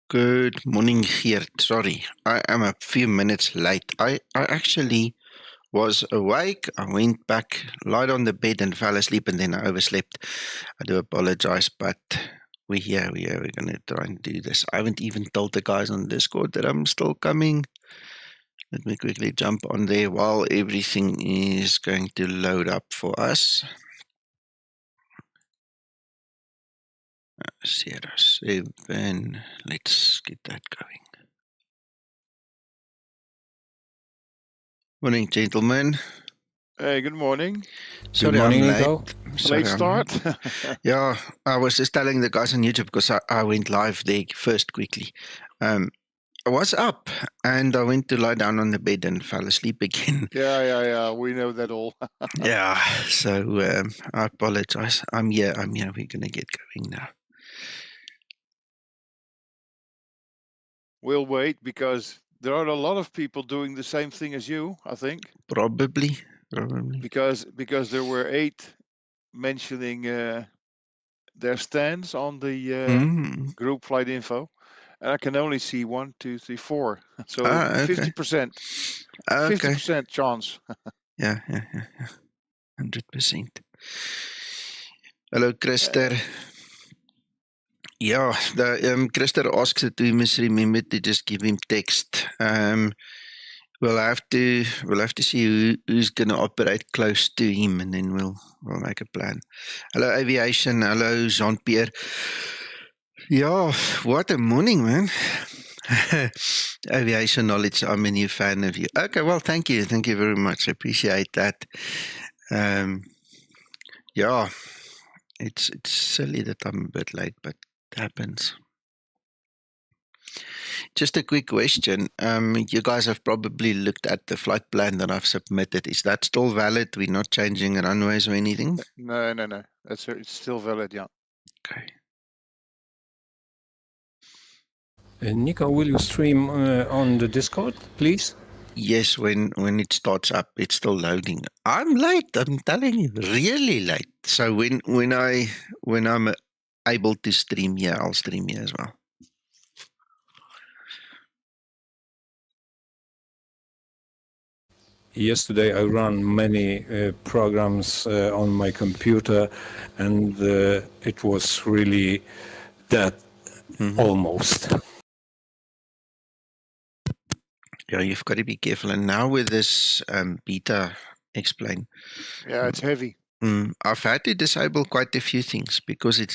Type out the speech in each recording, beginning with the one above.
Good morning, Geert. Sorry, I am a few minutes late. I actually was awake. I went back, lied on the bed and fell asleep, and then I overslept. I do apologize, but we're here. We're going to try and do this. I haven't even told the guys on Discord that I'm still coming. Let me quickly jump on there while everything is going to load up for us. 07. Let's get that going. Morning, gentlemen. Hey, good morning. Sorry, good morning, I'm Nico. late. Sorry, Late start. Yeah, I was just telling the guys on YouTube because I went live there first quickly. I was up and I went to lie down on the bed and fell asleep again. Yeah. We know that all. Yeah, so I apologize. I'm here. We're going to get going now. We'll wait because there are a lot of people doing the same thing as you, I think. Probably. Because there were 8 mentioning their stands on the group flight info. And I can only see 1, 2, 3, 4. So okay. 50%. Okay. 50% chance. Yeah. 100%. Hello, Christer. Yeah, Christer asks that we must remember to just give him text. We'll have to see who's going to operate close to him, and then we'll make a plan. Hello, aviation. Hello, Jean-Pierre. Yeah, what a morning, man. Aviation knowledge. I'm a new fan of you. Okay, well, thank you very much. I appreciate that. Yeah, it's silly that I'm a bit late, but it happens. Just a quick question. You guys have probably looked at the flight plan that I've submitted. Is that still valid? We're not changing runways or anything? No. It's still valid, yeah. Okay. Nico, will you stream on the Discord, please? Yes, when it starts up, it's still loading. I'm late. I'm telling you, really late. So when I'm able to stream here, I'll stream here as well. Yesterday I ran many programs on my computer, and it was really that almost. Yeah, you've got to be careful. And now with this beta, explain. Yeah, it's heavy. I've had to disable quite a few things because it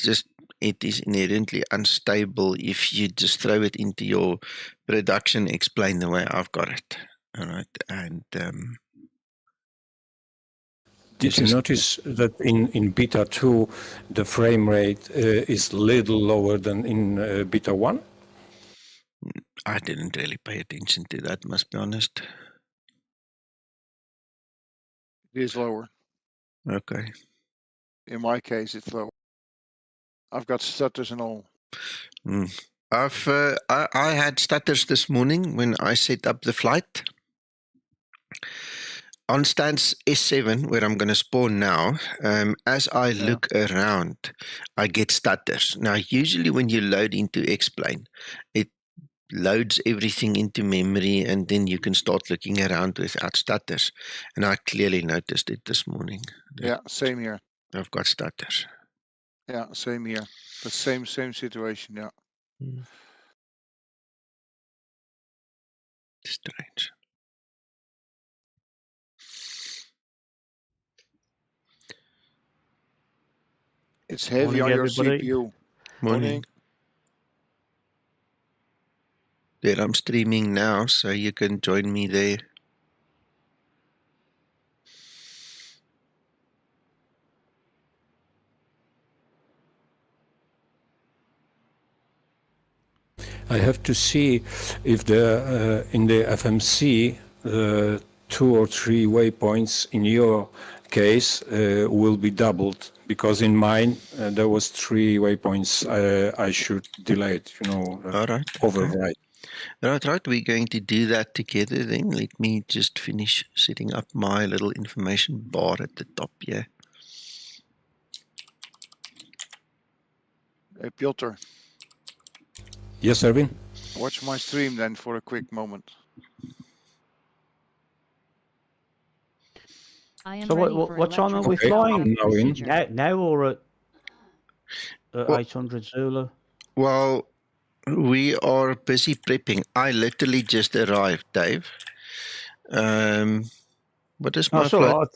is inherently unstable if you just throw it into your production explain the way I've got it. All right. And did you notice that in beta 2 the frame rate is a little lower than in beta 1? I didn't really pay attention to that, must be honest. It is lower. Okay. In my case, it's lower. I've got stutters and all. I had stutters this morning when I set up the flight. On stance S7, where I'm going to spawn now, as I look around, I get stutters. Now, usually when you load into X-Plane, it loads everything into memory and then you can start looking around without stutters. And I clearly noticed it this morning. Yeah, same here. I've got stutters. Yeah, same here. The same situation, yeah. Strange. It's heavy on your CPU. Morning. There, I'm streaming now, so you can join me there. I have to see if in the FMC 2 or 3 waypoints in your case will be doubled, because in mine there was 3 waypoints I should delete, All right. override. Right. We're going to do that together then. Let me just finish setting up my little information bar at the top here. Hey, Piotr. Yes, Erwin? Watch my stream then for a quick moment. So what time are we flying? Now or at 800 Zulu? Well, we are busy prepping. I literally just arrived, Dave. What is my flight?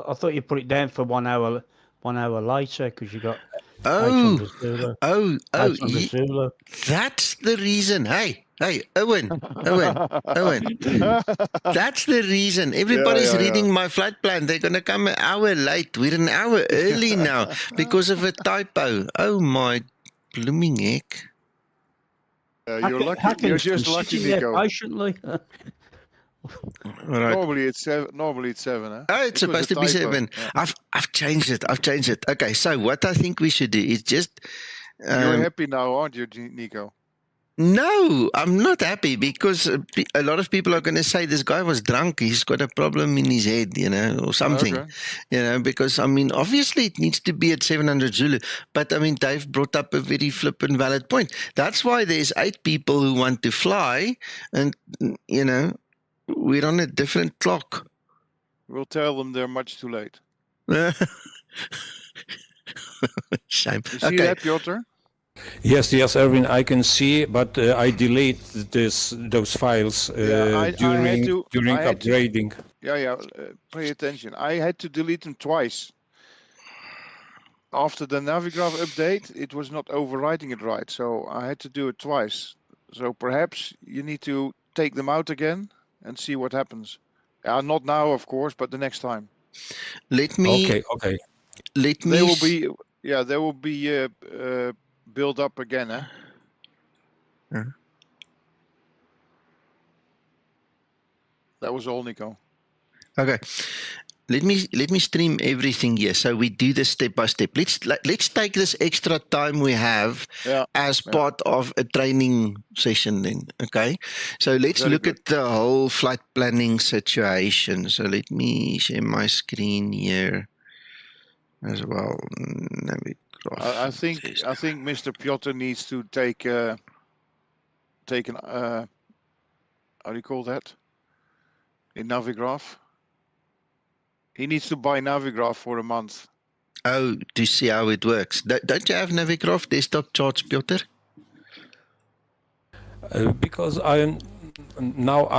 I thought you put it down for 1 hour later because you got 800 Zulu. 800 Zulu. That's the reason. Hey, Owen. That's the reason. Everybody's reading my flight plan. They're going to come an hour late. We're an hour early now because of a typo. Oh, my blooming heck. You're lucky. You're just lucky, Nico. Patiently. Right. Normally it's 7. Huh? Oh, it's supposed to be 7. Yeah. I've changed it. Okay, so what I think we should do is just. You're happy now, aren't you, Nico? No, I'm not happy because a lot of people are going to say this guy was drunk. He's got a problem in his head, or something, because, I mean, obviously it needs to be at 700 Zulu. But, I mean, Dave brought up a very flippant valid point. That's why there's 8 people who want to fly and, we're on a different clock. We'll tell them they're much too late. Shame. You see that, Piotr? Yes, Erwin, I can see, but I delete those files during upgrading. Pay attention. I had to delete them twice. After the Navigraph update, it was not overwriting it right, so I had to do it twice. So perhaps you need to take them out again and see what happens. Not now, of course, but the next time. Okay. Let me. They will be build up again, eh? That was all, Nico. Okay. Let me stream everything here, so we do this step by step. Let's take this extra time we have as part of a training session then, okay? So let's look at the whole flight planning situation. So let me share my screen here as well. I think Mr. Piotr needs to take an how do you call that? In Navigraph. He needs to buy Navigraph for a month. Oh, to see how it works. Don't you have Navigraph desktop charts, Piotr? Because I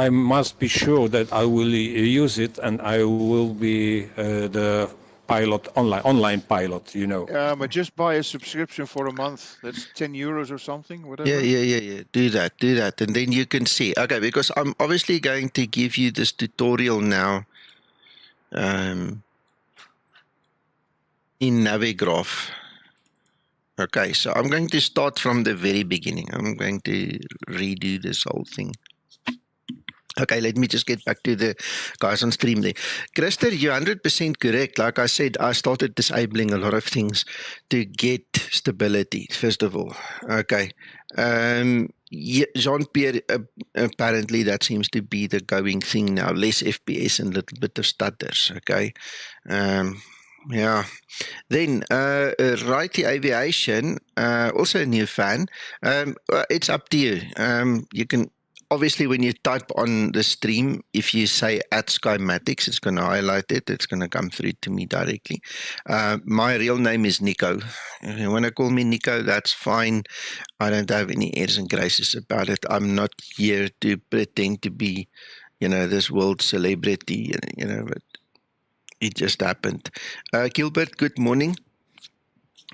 must be sure that I will use it and I will be the pilot, online pilot, but just buy a subscription for a month. That's €10 or something, whatever. Yeah. Do that. And then you can see. Okay, because I'm obviously going to give you this tutorial now. In Navigraph. Okay, so I'm going to start from the very beginning. I'm going to redo this whole thing. Okay, let me just get back to the guys on stream there. Christer, you're 100% correct. Like I said, I started disabling a lot of things to get stability, first of all. Okay. Jean-Pierre, apparently that seems to be the going thing now. Less FPS and a little bit of stutters, okay? Yeah. Then, Righty Aviation, also a new fan. It's up to you. You can, obviously, when you type on the stream, if you say @Skymatix, it's going to highlight it. It's going to come through to me directly. My real name is Nico. If you want to call me Nico, that's fine. I don't have any airs and graces about it. I'm not here to pretend to be, this world celebrity, but it just happened. Gilbert, good morning.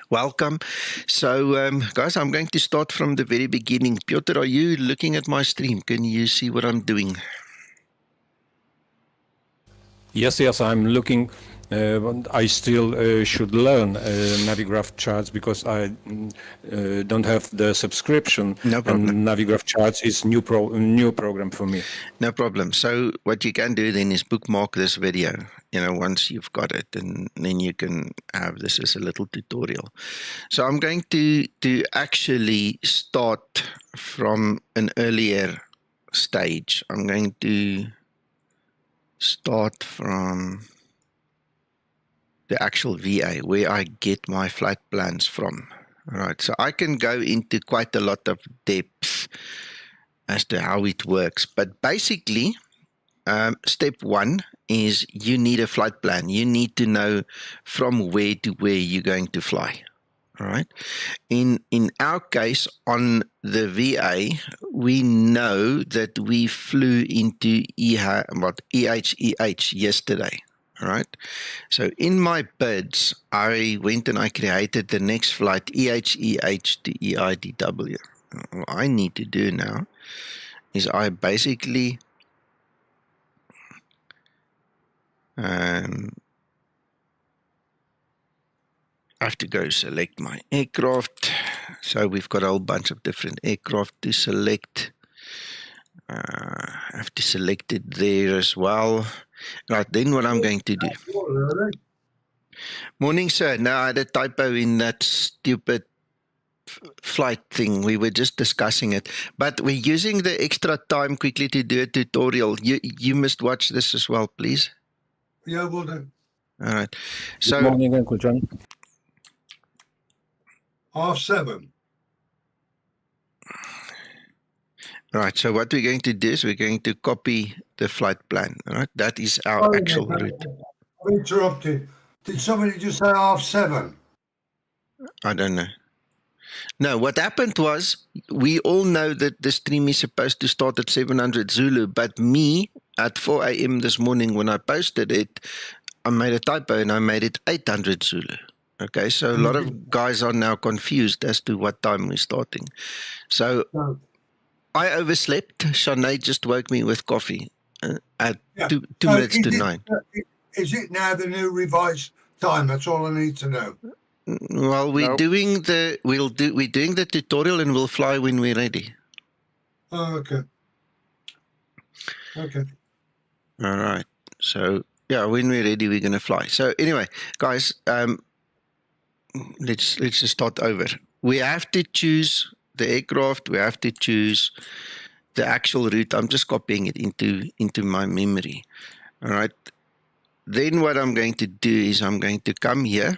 Welcome. So, guys, I'm going to start from the very beginning. Piotr, are you looking at my stream? Can you see what I'm doing? Yes, I'm looking. I still should learn Navigraph charts because I don't have the subscription. No problem. And Navigraph charts is new program for me. No problem. So what you can do then is bookmark this video, once you've got it, and then you can have this as a little tutorial. So I'm going to actually start from an earlier stage. I'm going to start from the actual VA, where I get my flight plans from. All right, so I can go into quite a lot of depth as to how it works. But basically, step one is you need a flight plan. You need to know from where to where you're going to fly. All right. In our case, on the VA, we know that we flew into EHEH yesterday. All right. So in my bids, I went and I created the next flight EHEH to EIDW. What I need to do now is I basically I have to go select my aircraft. So we've got a whole bunch of different aircraft to select. I have to select it there as well. Right, then what I'm going to do. Morning, sir. Now I had a typo in that stupid flight thing. We were just discussing it. But we're using the extra time quickly to do a tutorial. You must watch this as well, please. Yeah, will do. All right. So, Good morning, Uncle John. 7:30. Right, so what we're going to do is we're going to copy the flight plan. All right, that is our actual route. I'm interrupted. Did somebody just say 7:30? I don't know. No, what happened was we all know that the stream is supposed to start at 700 Zulu, but me at 4 a.m. this morning when I posted it, I made a typo and I made it 800 Zulu. Okay, so a lot of guys are now confused as to what time we're starting. So I overslept. Shanae just woke me with coffee at 2 minutes to 9. Is it now the new revised time? That's all I need to know. Well, we're doing the tutorial and we'll fly when we're ready. Oh, okay. Okay. All right. So yeah, when we're ready, we're gonna fly. So anyway, guys, let's just start over. We have to choose the aircraft. We have to choose the actual route. I'm just copying it into my memory. All right. Then what I'm going to do is I'm going to come here.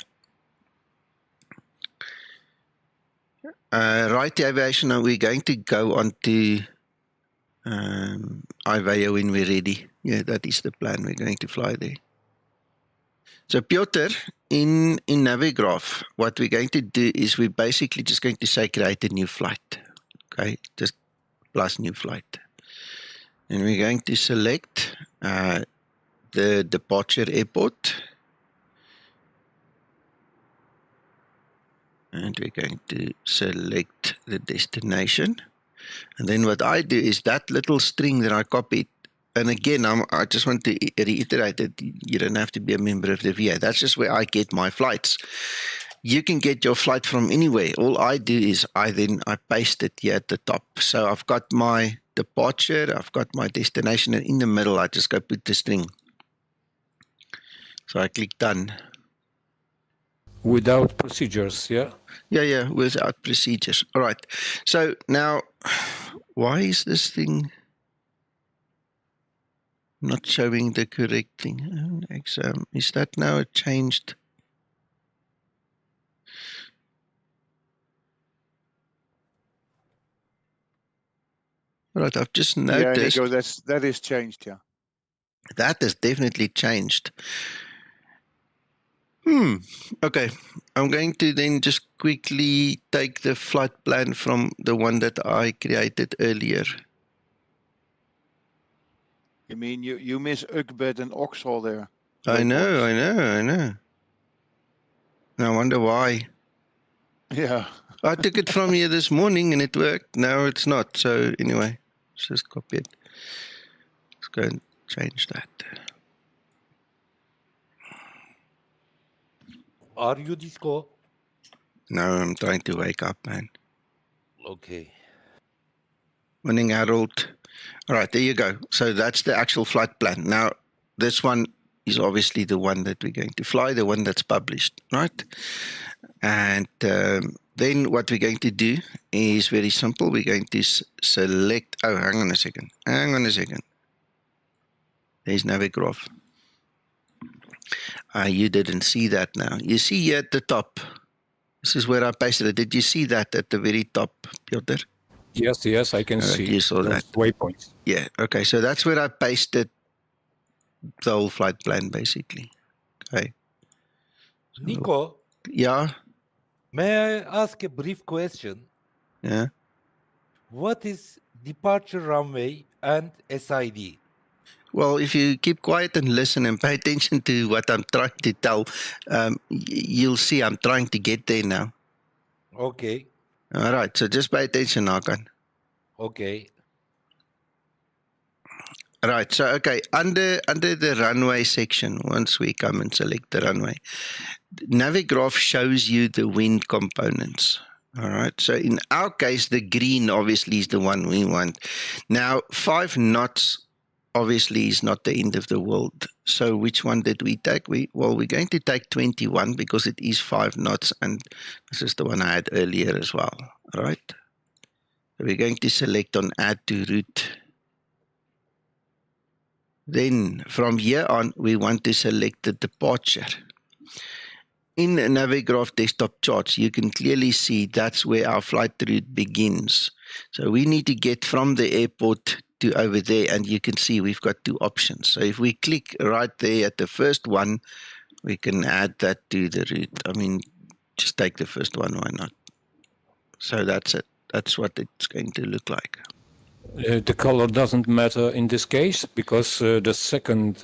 Right aviation, now we're going to go on to IVAO when we're ready. Yeah, that is the plan. We're going to fly there. So Piotr, in Navigraph, what we're going to do is we're basically just going to say create a new flight. Okay, just plus new flight. And we're going to select the departure airport. And we're going to select the destination. And then what I do is that little string that I copied. And again, I just want to reiterate that you don't have to be a member of the VA. That's just where I get my flights. You can get your flight from anywhere. All I do is I paste it here at the top. So I've got my departure, I've got my destination, and in the middle, I just go put the string. So I click done. Without procedures, yeah? Yeah, without procedures. All right. So now, why is this thing not showing the correct thing? Is that now changed? All right, I've just noticed. Yeah, Nico, that is changed, yeah. That has definitely changed. Okay, I'm going to then just quickly take the flight plan from the one that I created earlier. You mean you miss UGBET and OKSAW there? I know. I wonder why. Yeah. I took it from you this morning and it worked. Now it's not. So anyway, let's just copy it. Let's go and change that. Are you Disco? No, I'm trying to wake up, man. Okay. Morning, Harold. All right, there you go. So that's the actual flight plan. Now, this one is obviously the one that we're going to fly, the one that's published, right? And then what we're going to do is very simple. We're going to select... Oh, hang on a second. There's Navigraph. You didn't see that now. You see here at the top. This is where I pasted it. Did you see that at the very top, Piotr? Yes, I can see You saw those that. waypoints. Yeah, okay, so that's where I pasted the whole flight plan, basically. Okay. Nico, Yeah, may I ask a brief question? yeah. What is departure runway and SID? Well, if you keep quiet and listen and pay attention to what I'm trying to tell, you'll see I'm trying to get there now. Okay, All right, so just pay attention, Hakan. okay. Right, so okay, under the runway section, once we come and select the runway, Navigraph shows you the wind components. All right, so in our case, the green obviously is the one we want. Now, 5 knots obviously is not the end of the world. So which one did we take? We're going to take 21 because it is 5 knots, and this is the one I had earlier as well. All right, so we're going to select on add to route. Then from here on, we want to select the departure. In Navigraph desktop charts, you can clearly see that's where our flight route begins. So we need to get from the airport to over there, and you can see we've got 2 options. So if we click right there at the first one, we can add that to the route. I mean, just take the first one, why not? So that's it. That's what it's going to look like. The color doesn't matter in this case because the second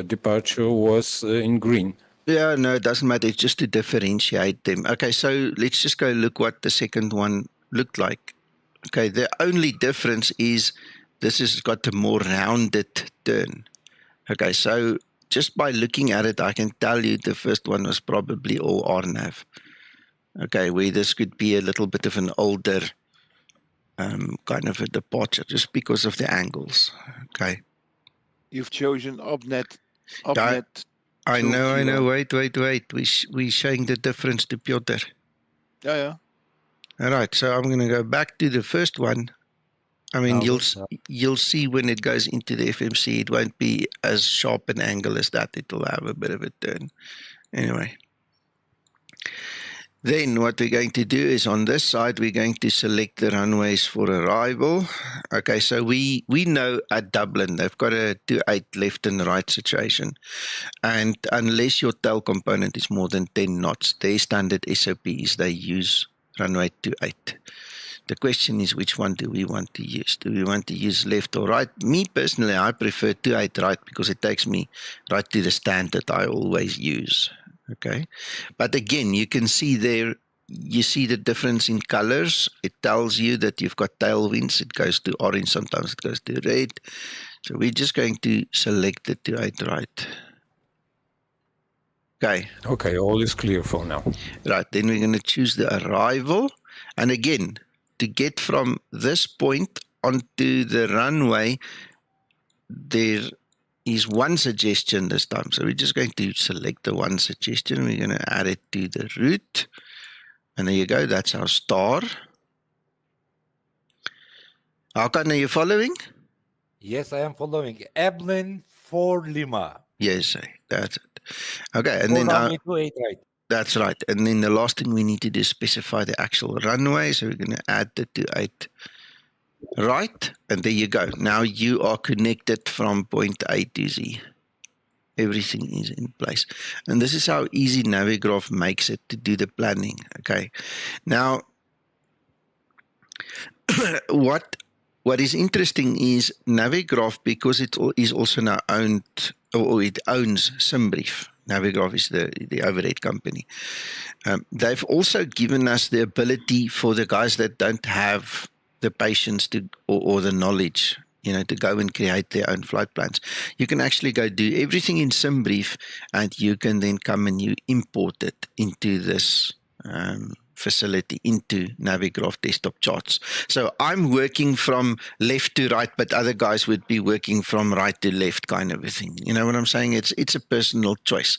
departure was in green. Yeah, no, it doesn't matter. It's just to differentiate them. Okay, so let's just go look what the second one looked like. Okay, the only difference is this has got a more rounded turn. Okay, so just by looking at it, I can tell you the first one was probably all RNAV. Okay, where this could be a little bit of an older kind of a departure just because of the angles. Okay. You've chosen ABNED. I know. Wait. We're showing the difference to Piotr. Yeah. All right, so I'm going to go back to the first one. I mean, you'll see when it goes into the FMC, it won't be as sharp an angle as that. It'll have a bit of a turn. Anyway. Then what we're going to do is on this side, we're going to select the runways for arrival. Okay, so we know at Dublin, they've got a 28 left and right situation. And unless your tail component is more than 10 knots, their standard SOP is they use runway 28. The question is, which one do we want to use? Do we want to use left or right? Me personally, I prefer 28 right because it takes me right to the standard I always use. Okay, but again, you can see there, you see the difference in colors. It tells you that you've got tailwinds. It goes to orange, sometimes it goes to red. So we're just going to select the 28 right. Okay, all is clear for now. Right, then we're going to choose the arrival. And again, to get from this point onto the runway, there is one suggestion this time. So we're just going to select the one suggestion. We're going to add it to the route. And there you go. That's our star. Hakan, are you following? Yes, I am following. ABLIN for Lima. Yes, that's it. Okay, and then right. That's right. And then the last thing we need to do is specify the actual runway. So we're going to add the 28 right, and there you go. Now you are connected from point A to Z. Everything is in place. And this is how easy Navigraph makes it to do the planning. Okay. Now, what is interesting is Navigraph, because it is also now owned, or it owns SimBrief. Navigraph is the overhead company. They've also given us the ability for the guys that don't have the patience to or the knowledge, to go and create their own flight plans. You can actually go do everything in SimBrief, and you can then come and you import it into this facility, into Navigraph desktop charts. So I'm working from left to right, but other guys would be working from right to left, kind of a thing. You know what I'm saying? It's a personal choice.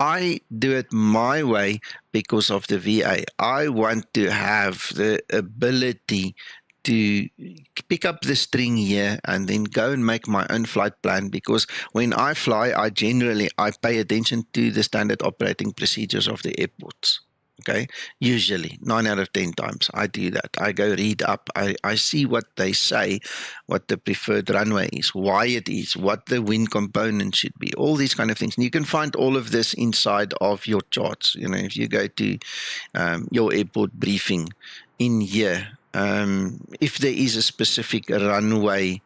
I do it my way because of the VA. I want to have the ability to pick up the string here and then go and make my own flight plan, because when I fly, I pay attention to the standard operating procedures of the airports. Okay, usually 9 out of 10 times I do that. I go read up, I see what they say, what the preferred runway is, why it is, what the wind component should be, all these kind of things. And you can find all of this inside of your charts. You know, if you go to your airport briefing in here, if there is a specific runway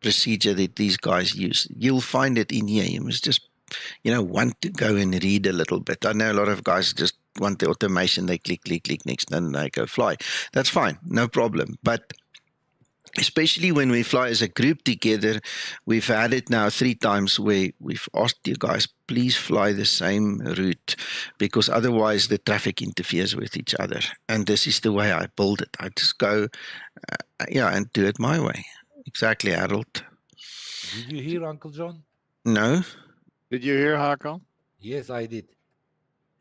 procedure that these guys use, you'll find it in here. You must just want to go and read a little bit. I know a lot of guys just want the automation. They click next, then they go fly. That's fine, no problem. But especially when we fly as a group together, we've had it now 3 times where we've asked you guys, please fly the same route, because otherwise the traffic interferes with each other. And this is the way I build it. I just go, and do it my way. Exactly, Harold. Did you hear Uncle John? No. Did you hear Hakan? Yes, I did.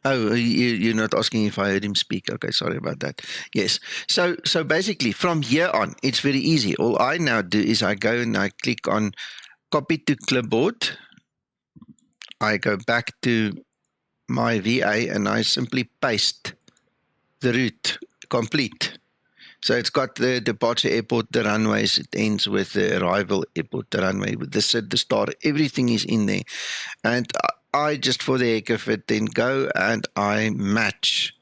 Oh, you're not asking if I heard him speak. Okay, sorry about that. Yes. So basically, from here on, it's very easy. All I now do is I go and I click on copy to clipboard. I go back to my VA and I simply paste the route complete. So it's got the departure airport, the runways, it ends with the arrival airport, the runway, with the star, everything is in there. And I just, for the heck of it, then go and I match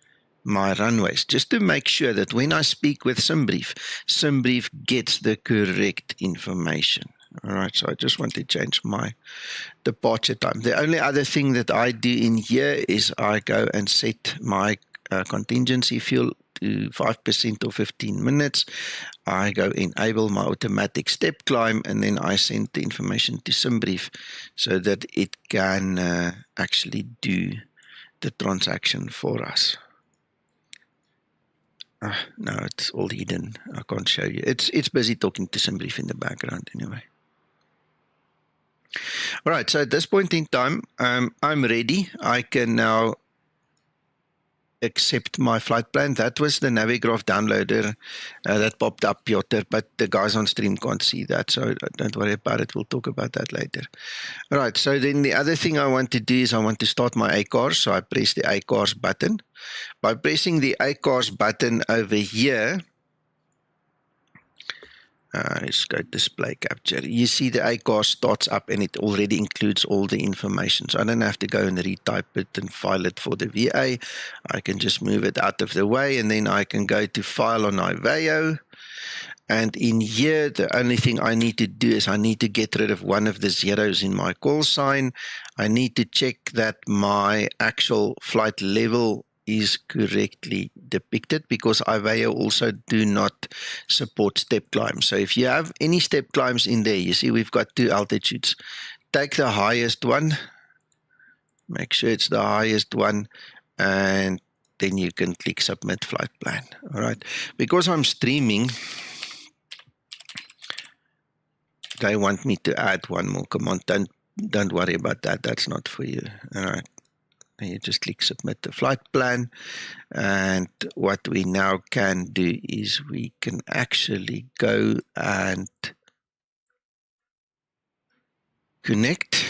my runways, just to make sure that when I speak with SimBrief gets the correct information. All right, so I just want to change my departure time. The only other thing that I do in here is I go and set my contingency fuel to 5% or 15 minutes. I go enable my automatic step climb, and then I send the information to SimBrief so that it can actually do the transaction for us. No, it's all hidden. I can't show you. It's busy talking to SimBrief in the background anyway. All right, so at this point in time, I'm ready. I can now accept my flight plan. That was the Navigraph downloader that popped up, Piotr, but the guys on stream can't see that, so don't worry about it. We'll talk about that later. All right, so then the other thing I want to do is I want to start my ACARS, so I press the ACARS button. By pressing the ACARS button over here, let's go display capture. You see the ACARS starts up and it already includes all the information. So I don't have to go and retype it and file it for the VA. I can just move it out of the way, and then I can go to file on IVAO. And in here, the only thing I need to do is I need to get rid of one of the zeros in my call sign. I need to check that my actual flight level is correctly depicted, because IVAO also do not support step climbs. So if you have any step climbs in there, you see we've got 2 altitudes. Take the highest one, make sure it's the highest one, and then you can click submit flight plan. All right, because I'm streaming, they want me to add one more command. Don't worry about that, that's not for you. All right. You just click submit the flight plan, and what we now can do is we can actually go and connect.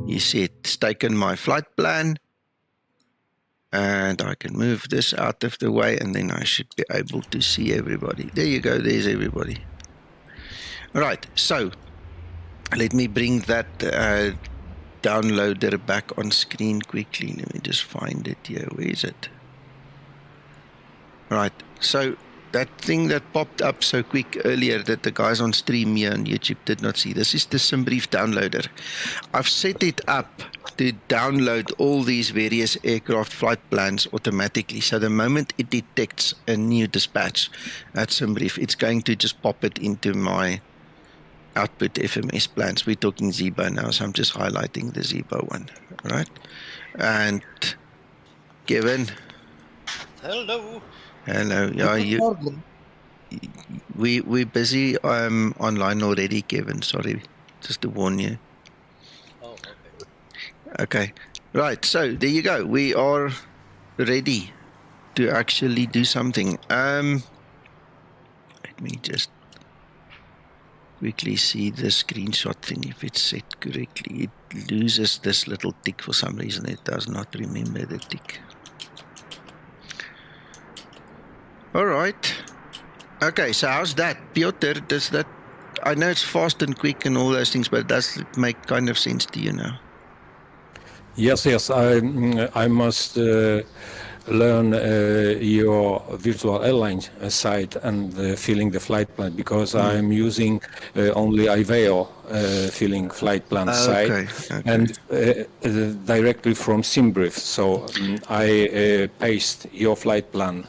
You see it's taken my flight plan, and I can move this out of the way, and then I should be able to see everybody. There you go, there's everybody. All right, so let me bring that downloader back on screen quickly. Let me just find it here. Where is it? Right, so that thing that popped up so quick earlier that the guys on stream here on YouTube did not see, this is the SimBrief downloader. I've set it up to download all these various aircraft flight plans automatically. So the moment it detects a new dispatch at SimBrief, it's going to just pop it into my output FMS plans. We're talking Zibo now, so I'm just highlighting the Zibo one. All right, and Kevin. Hello. Hello. Yeah, we're busy. I'm online already, Kevin. Sorry, just to warn you. Oh, okay. Okay, right. So there you go. We are ready to actually do something. Let me just quickly see the screenshot thing if it's set correctly. It loses this little tick for some reason. It does not remember the tick. All right. Okay, so how's that? Piotr, does that, I know it's fast and quick and all those things, but does it make kind of sense to you now? Yes, I must learn your virtual airline site and filling the flight plan, because I'm using only IVEO filling flight plan site, and directly from SimBrief. So I paste your flight plan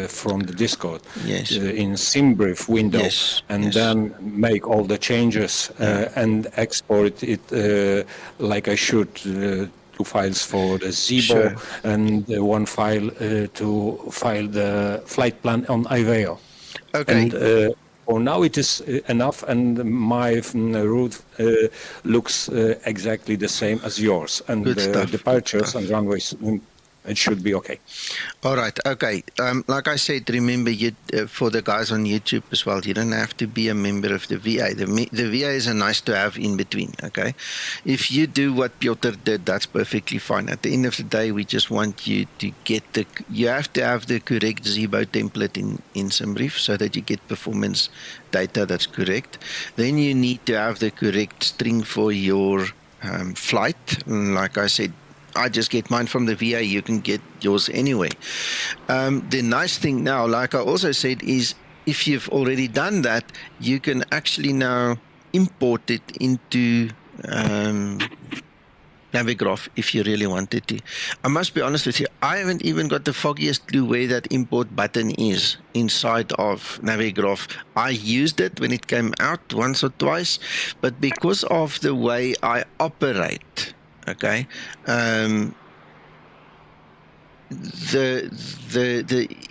from the Discord in SimBrief window, and then make all the changes and export it like I should. 2 files for the Zibo and one file to file the flight plan on IVEO. Okay. And for now it is enough, and my route looks exactly the same as yours, and the departures and runways, it should be okay. All right. Okay. Like I said, remember, for the guys on YouTube as well, you don't have to be a member of the VA. The VA is a nice to have in between. Okay. If you do what Piotr did, that's perfectly fine. At the end of the day, we just want you to get you have to have the correct Zibo template in SimBrief so that you get performance data that's correct. Then you need to have the correct string for your flight. Like I said, I just get mine from the VA. You can get yours anyway. The nice thing now, like I also said, is if you've already done that, you can actually now import it into Navigraph if you really wanted to. I must be honest with you, I haven't even got the foggiest clue where that import button is inside of Navigraph. I used it when it came out once or twice, but because of the way I operate, okay, the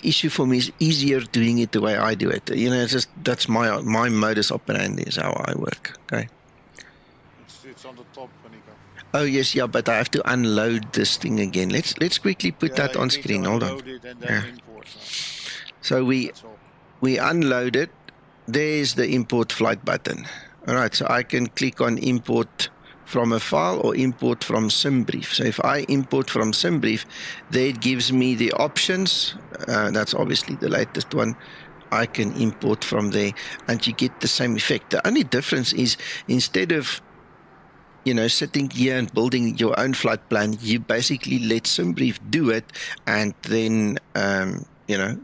issue for me is easier doing it the way I do it. You know, it's just that's my modus operandi is how I work. Okay. It's on the top, Nico. Oh yes, yeah, but I have to unload this thing again. Let's quickly put that on screen. Hold on. Import, so we unload it. There's the import flight button. All right, so I can click on import from a file or import from SimBrief. So if I import from SimBrief, there it gives me the options. That's obviously the latest one. I can import from there and you get the same effect. The only difference is instead of, you know, sitting here and building your own flight plan, you basically let SimBrief do it and then, you know,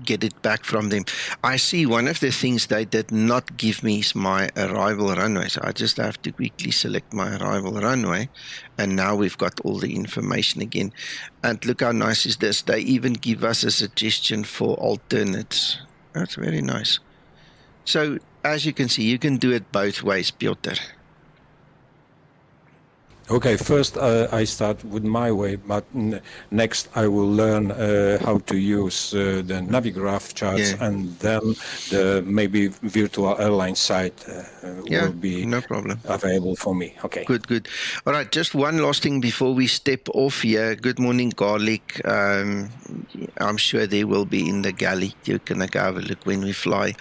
get it back from them. I see one of the things they did not give me is my arrival runway. So I just have to quickly select my arrival runway. And now we've got all the information again. And look how nice is this. They even give us a suggestion for alternates. That's very nice. So as you can see, you can do it both ways, Piotr. Okay, first I start with my way, but next I will learn how to use the Navigraph charts, and then the maybe virtual airline site will be no problem. available for me. Okay. Good. All right, just one last thing before we step off here. Good morning, Garlic. I'm sure they will be in the galley. You can go have a look when we fly.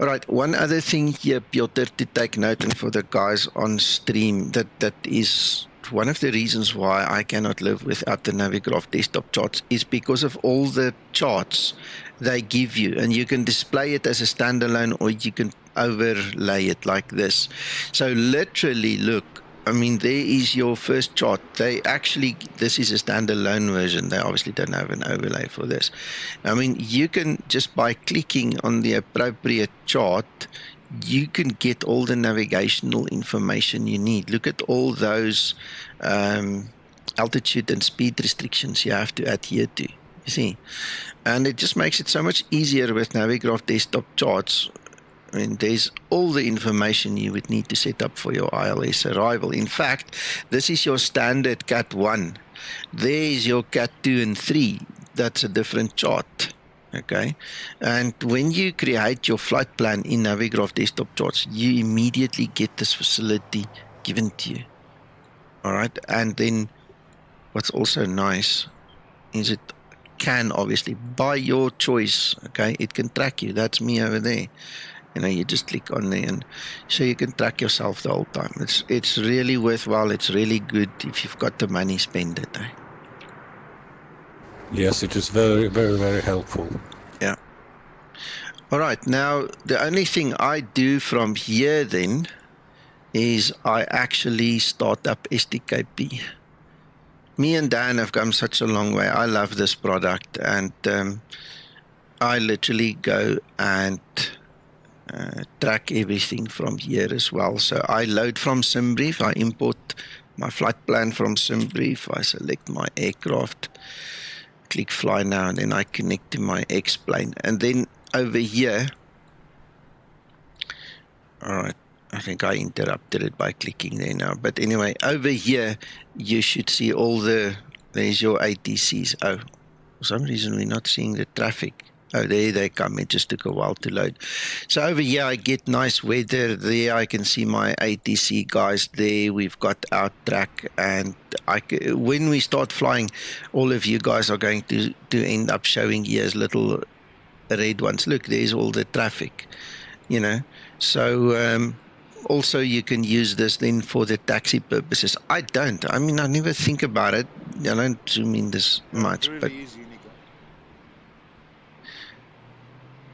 All right, one other thing here, Piotr, to take note, and for the guys on stream, that is one of the reasons why I cannot live without the Navigraph desktop charts is because of all the charts they give you, and you can display it as a standalone or you can overlay it like this. So literally, look, I mean, there is your first chart. This is a standalone version. They obviously don't have an overlay for this. I mean, you can just by clicking on the appropriate chart, you can get all the navigational information you need. Look at all those altitude and speed restrictions you have to adhere to, you see. And it just makes it so much easier with Navigraph desktop charts. I mean, there's all the information you would need to set up for your ILS arrival. In fact, this is your standard Cat 1. There's your Cat 2 and 3. That's a different chart. Okay, and when you create your flight plan in Navigraph desktop charts, you immediately get this facility given to you. All right, and then what's also nice is it can obviously, by your choice, okay, it can track you. That's me over there. You know, you just click on there, and so you can track yourself the whole time. It's really worthwhile. It's really good if you've got the money, spend it. Yes, it is very, very, very helpful. Yeah. All right. Now, the only thing I do from here then is I actually start up SDKP. Me and Dan have come such a long way. I love this product, and I literally go and track everything from here as well. So I load from SimBrief. I import my flight plan from SimBrief. I select my aircraft, click fly now, and then I connect to my X-plane. And then over here, all right, I think I interrupted it by clicking there now. But anyway, over here, you should see all there's your ATCs. Oh, for some reason, we're not seeing the traffic. Oh, there they come. It just took a while to load. So over here, I get nice weather. There I can see my ATC guys there. We've got our track. And when we start flying, all of you guys are going to end up showing here as little red ones. Look, there's all the traffic, you know. So also you can use this then for the taxi purposes. I mean, I never think about it. I don't zoom in this much. Really but easy, Nico.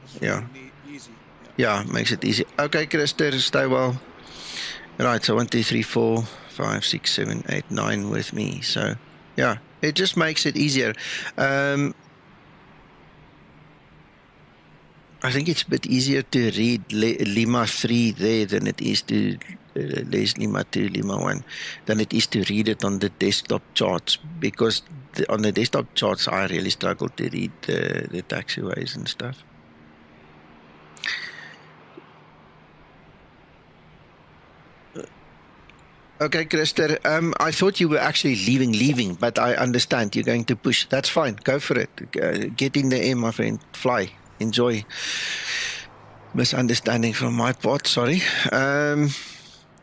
It's yeah. really easy. Yeah, makes it easy. Okay, Christer, stay well. Right, so 1, 2, 3, 4, 5, 6, 7, 8, 9 with me. So, yeah, it just makes it easier. I think it's a bit easier to read Lima 3 there than it is to Les Lima 2, Lima 1, than it is to read it on the desktop charts, because on the desktop charts, I really struggle to read the taxiways and stuff. Okay, Christer, I thought you were actually leaving, but I understand you're going to push. That's fine. Go for it. Get in the air, my friend. Fly. Enjoy. Misunderstanding from my part, sorry.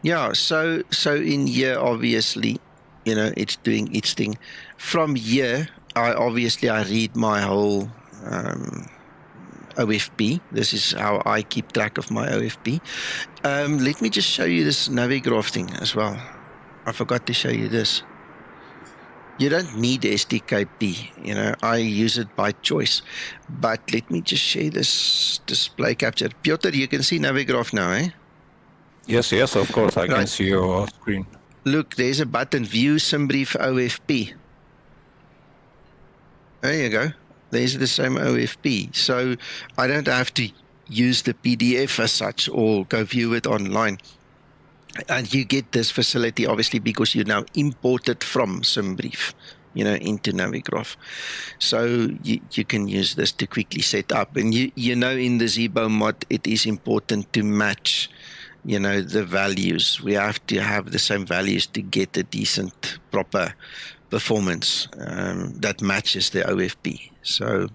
Yeah, so in here, obviously, you know, it's doing its thing. From here, I read my whole OFP. This is how I keep track of my OFP. Let me just show you this Navigraph thing as well. I forgot to show you this. You don't need SDKP, you know, I use it by choice. But let me just share this display capture. Piotr, you can see Navigraph now, eh? Yes, of course, I can see your screen. Look, there's a button, View SimBrief OFP. There you go. There's the same OFP. So I don't have to use the PDF as such or go view it online. And you get this facility, obviously, because you now import it from SimBrief, you know, into Navigraph. So you can use this to quickly set up. And you know, in the Zibomod, it is important to match, you know, the values. We have to have the same values to get a decent, proper performance that matches the OFP. So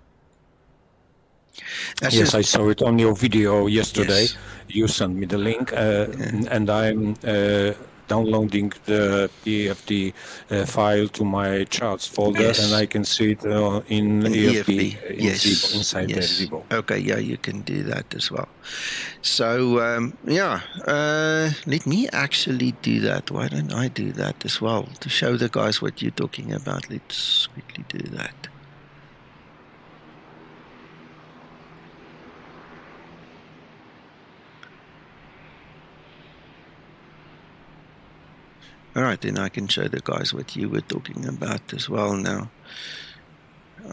yes, I saw it on your video yesterday. Yes. You sent me the link, and I'm downloading the PFD file to my charts folder, and I can see it in EFB yes. inside the Zibo. Okay, yeah, you can do that as well. So, let me actually do that. Why don't I do that as well? To show the guys what you're talking about, let's quickly do that. All right, then I can show the guys what you were talking about as well now.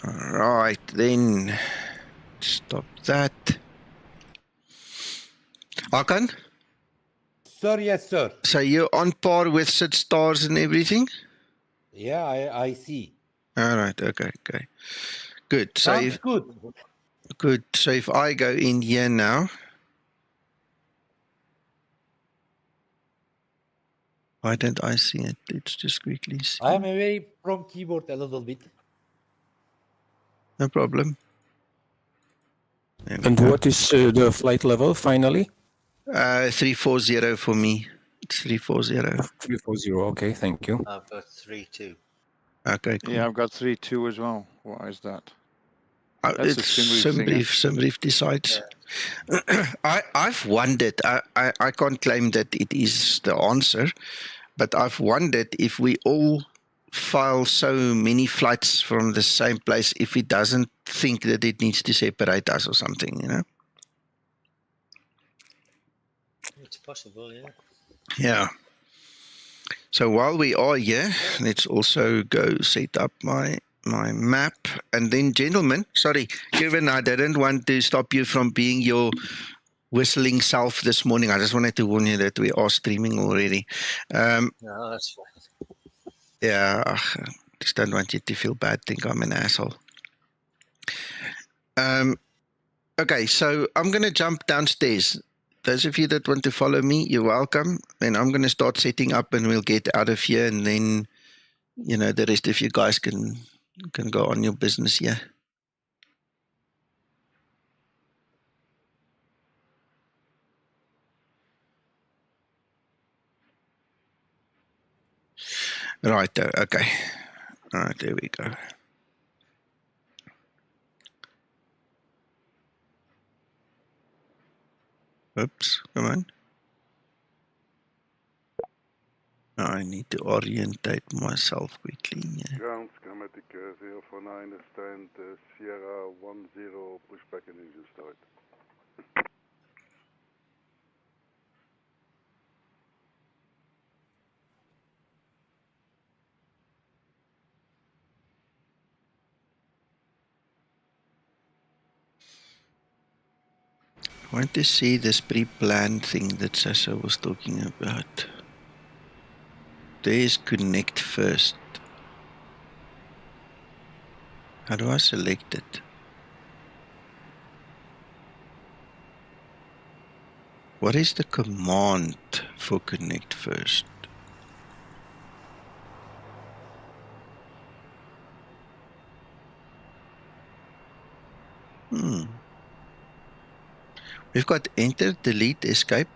All right, then stop that. Hakan? Sir, yes, sir. So you're on par with SID stars and everything? Yeah, I see. All right, okay. Good. So Sounds good. Good. So if I go in here now, why don't I see it? Let's just quickly see. I am away from keyboard a little bit. No problem. And what is the flight level finally? 340 for me. It's 340. 340. Okay, thank you. I've got 3-2. Okay, cool. Yeah, I've got 3-2 as well. Why is that? It's SimBrief decides. I've wondered, I can't claim that it is the answer, but I've wondered if we all file so many flights from the same place, if it doesn't think that it needs to separate us or something, you know? It's possible, yeah. Yeah. So while we are here, let's also go set up my map. And then, gentlemen, sorry, Kevin, I didn't want to stop you from being your whistling self this morning. I just wanted to warn you that we are streaming already. No, that's fine. Yeah, I just don't want you to feel bad, think I'm an asshole. Okay, so I'm going to jump downstairs. Those of you that want to follow me, you're welcome. Then I'm going to start setting up and we'll get out of here, and then, you know, the rest of you guys can go on your business here. Right, okay. All right, there we go. Oops, come on. I need to orientate myself quickly. Yeah. Ground Skymatic VA Flight, I understand Sierra 10, pushback and engine start. I want to see this pre-planned thing that Sasa was talking about. There's connect first. How do I select it? What is the command for connect first? We've got enter, delete, escape.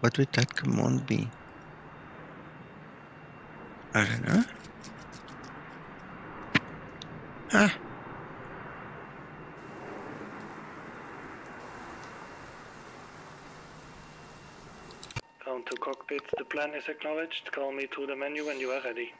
What would that command be? I don't know. Ah. Down to cockpit, the plan is acknowledged. Call me through the menu when you are ready.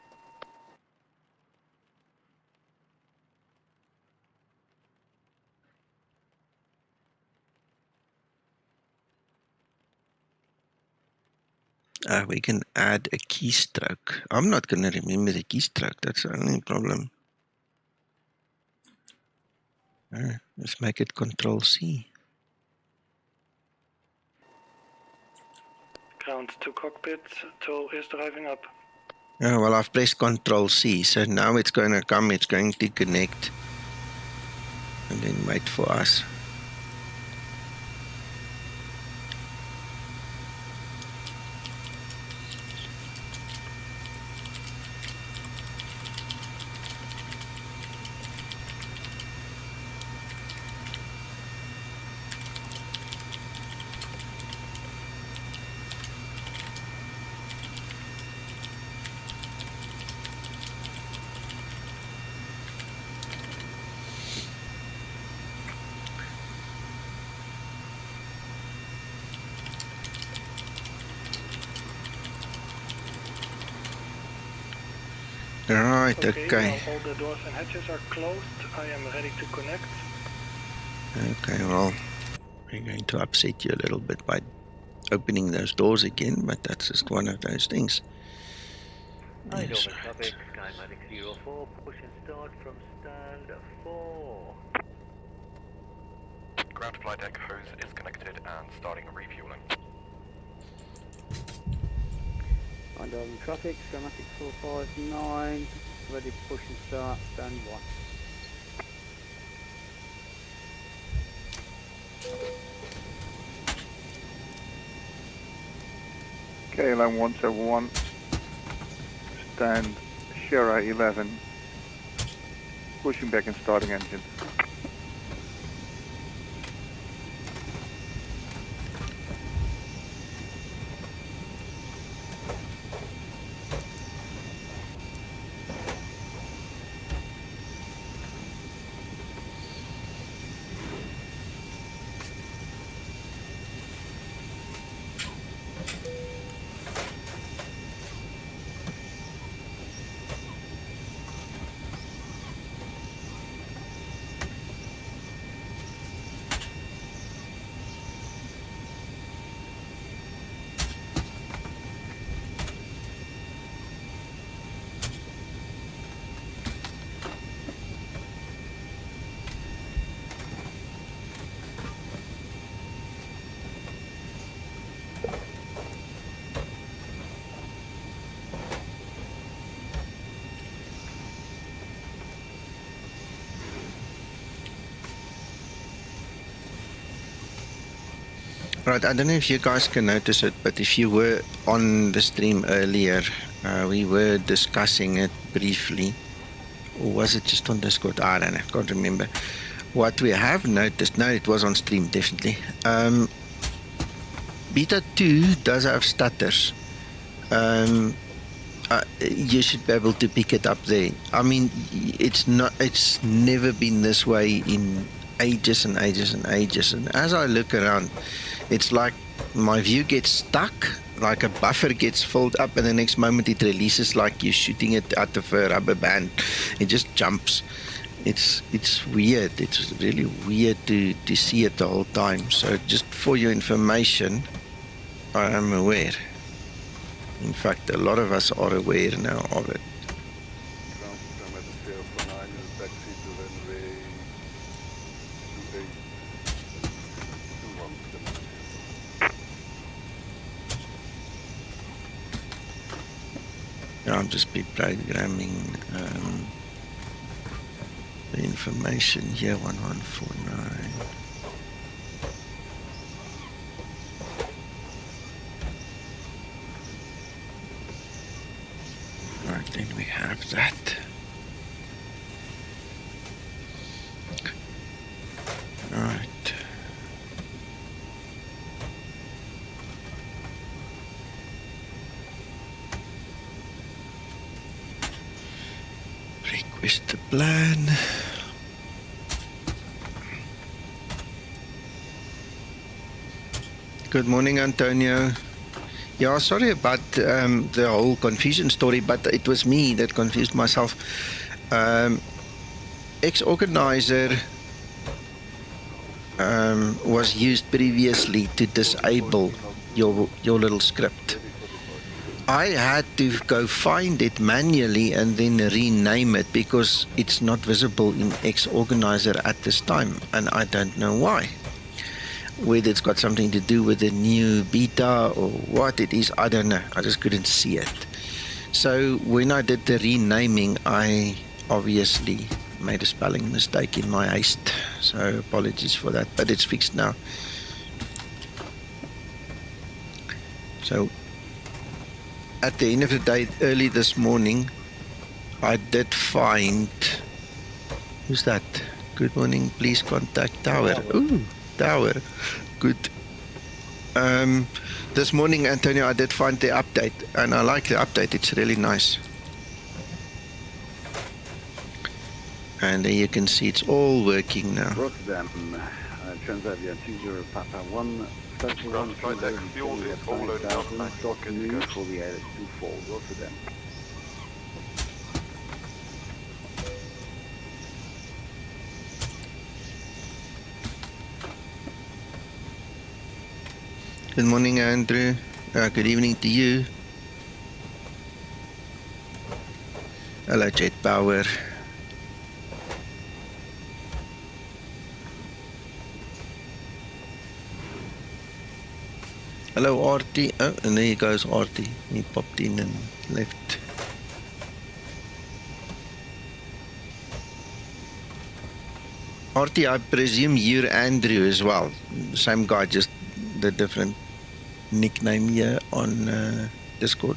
We can add a keystroke. I'm not going to remember the keystroke. That's the only problem. Let's make it Control C. Ground to cockpit, tow is driving up. Yeah, well, I've pressed Control C, so now it's going to come, it's going to connect, and then wait for us. Right, okay. All the doors and hatches are closed. I am ready to connect. Okay, well, we're going to upset you a little bit by opening those doors again, but that's just one of those things. Eindhoven traffic, Skymatix 04, push and start from stand 4. Ground flight echoes is connected and starting refueling. Eindhoven traffic, Skymatix 459, ready to push and start, stand 1. KLM 171, stand Sierra 11, pushing back and starting engine. Right, I don't know if you guys can notice it, but if you were on the stream earlier, we were discussing it briefly. Or was it just on Discord? I don't know, can't remember. What we have noticed, no, it was on stream, definitely. Beta 2 does have stutters. You should be able to pick it up there. I mean, it's never been this way in ages and ages and ages. And as I look around, it's like my view gets stuck, like a buffer gets filled up, and the next moment it releases like you're shooting it out of a rubber band. It just jumps. It's weird. It's really weird to see it the whole time. So just for your information, I am aware. In fact, a lot of us are aware now of it. I'm just programming the information here, 1149. Right, then we have that. Right. Request the plan. Good morning, Antonio. Yeah, sorry about the whole confusion story, but it was me that confused myself. Xorganizer was used previously to disable your little script. I had to go find it manually and then rename it because it's not visible in Xorganizer at this time, and I don't know why. Whether it's got something to do with the new beta or what it is, I don't know. I just couldn't see it. So when I did the renaming, I obviously made a spelling mistake in my haste. So apologies for that, but it's fixed now. So at the end of the day, early this morning, I did find... Who's that? Good morning, please contact Tower. Ooh, Tower. Good. This morning, Antonio, I did find the update, and I like the update. It's really nice. And there you can see it's all working now. Rotterdam, Transavia 20 Papa 1, Ground flight deck fuel is all loaded up. stock new for the LS24 Rotterdam. Good morning, Andrew. Good evening to you. Hello, Jet Power. Hello, Artie. Oh, and there goes Artie. He popped in and left. Artie, I presume you're Andrew as well. Same guy, just the different nickname here on Discord.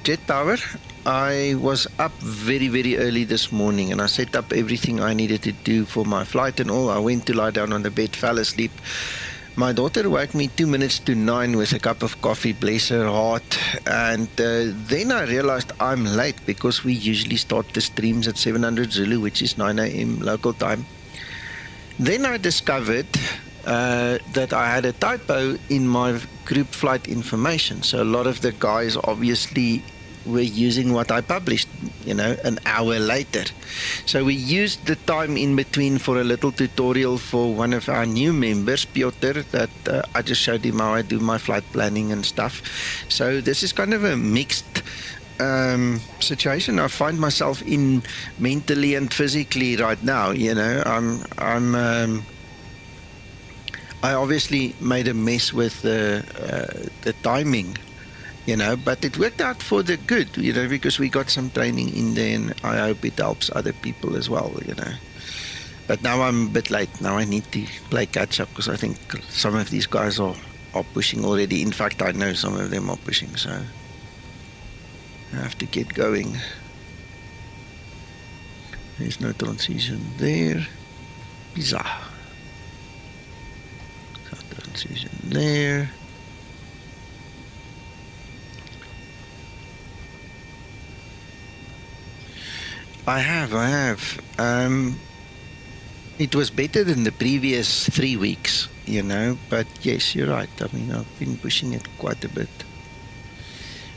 Jet Power, I was up very, very early this morning and I set up everything I needed to do for my flight and all. I went to lie down on the bed, fell asleep. My daughter woke me 2 minutes to 9 with a cup of coffee, bless her heart. And then I realized I'm late because we usually start the streams at 700 Zulu, which is 9 a.m. local time. Then I discovered that I had a typo in my group flight information. So a lot of the guys obviously were using what I published, you know, an hour later. So we used the time in between for a little tutorial for one of our new members, Piotr, that I just showed him how I do my flight planning and stuff. So this is kind of a mixed situation I find myself in mentally and physically right now. You know, I obviously made a mess with the timing, you know, but it worked out for the good, you know, because we got some training in there, and I hope it helps other people as well, you know. But now I'm a bit late. Now I need to play catch up because I think some of these guys are pushing already. In fact, I know some of them are pushing, so I have to get going. There's no transition there. Bizarre. No transition there. I have. It was better than the previous 3 weeks, you know, but yes, you're right. I mean, I've been pushing it quite a bit.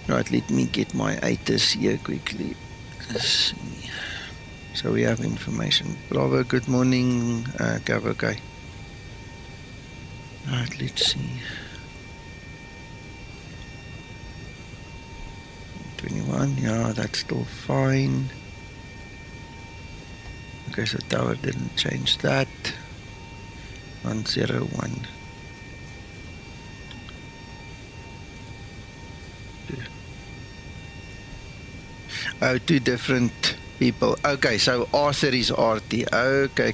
Right, let me get my ATIS here quickly. Let's see. So we have information. Bravo, good morning, Gavo guy. Right, let's see. 21, yeah, that's still fine. Okay, so tower didn't change that. 101. Oh, two different people. Okay, so Arthur is RT. Okay.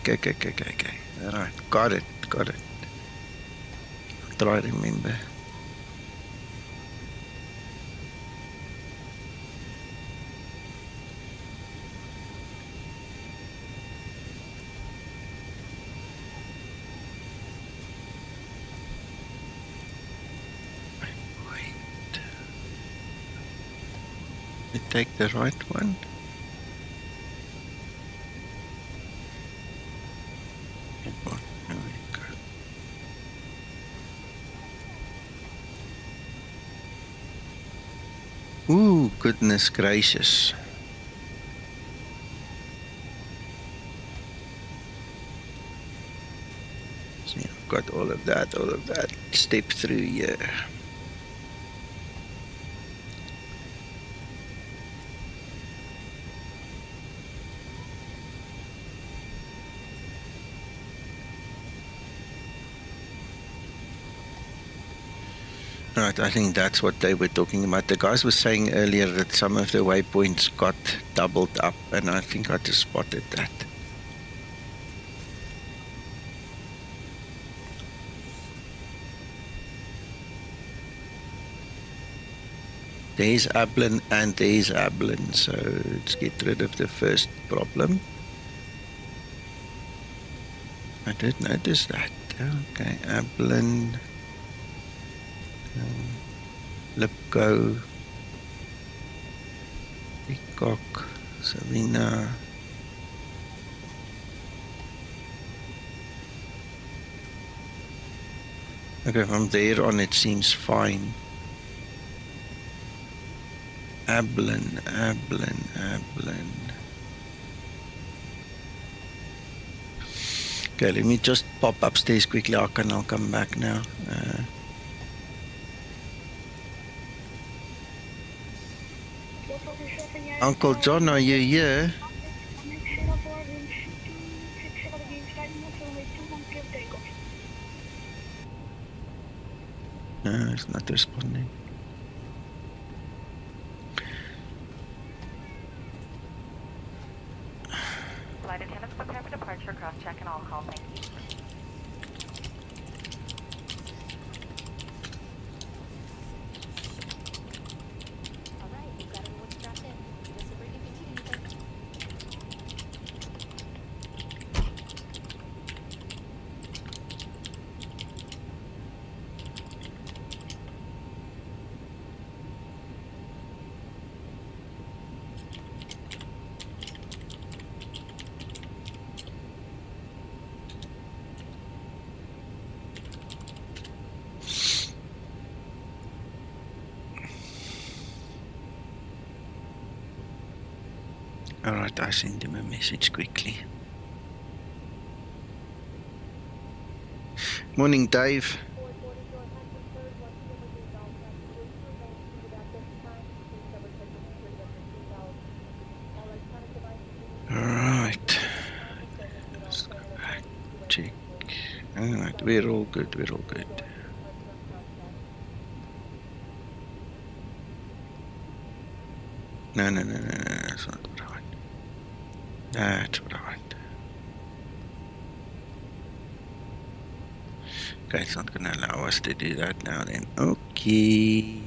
All right, got it. Try to remember. Take the right one. There we go. Ooh, goodness gracious. See, I've got all of that step through here. Right, I think that's what they were talking about. The guys were saying earlier that some of the waypoints got doubled up, and I think I just spotted that. There's ABLIN and there's ABLIN, so let's get rid of the first problem. I did notice that. Okay, ABLIN. LIPGO, Peacock, Savina. Okay, from there on it seems fine. ABLIN. Okay, let me just pop upstairs quickly. I'll come back now. Uncle John, are you here? No, it's not responding. Flight attendants prepare for departure, cross-check and all call, thank you. Alright, I send him a message quickly. Morning, Dave. Alright. Let's go back. Check. Alright, We're all good. We're all good. No. That's not what I want. That's what I want. Okay, it's not going to allow us to do that now then. Okay.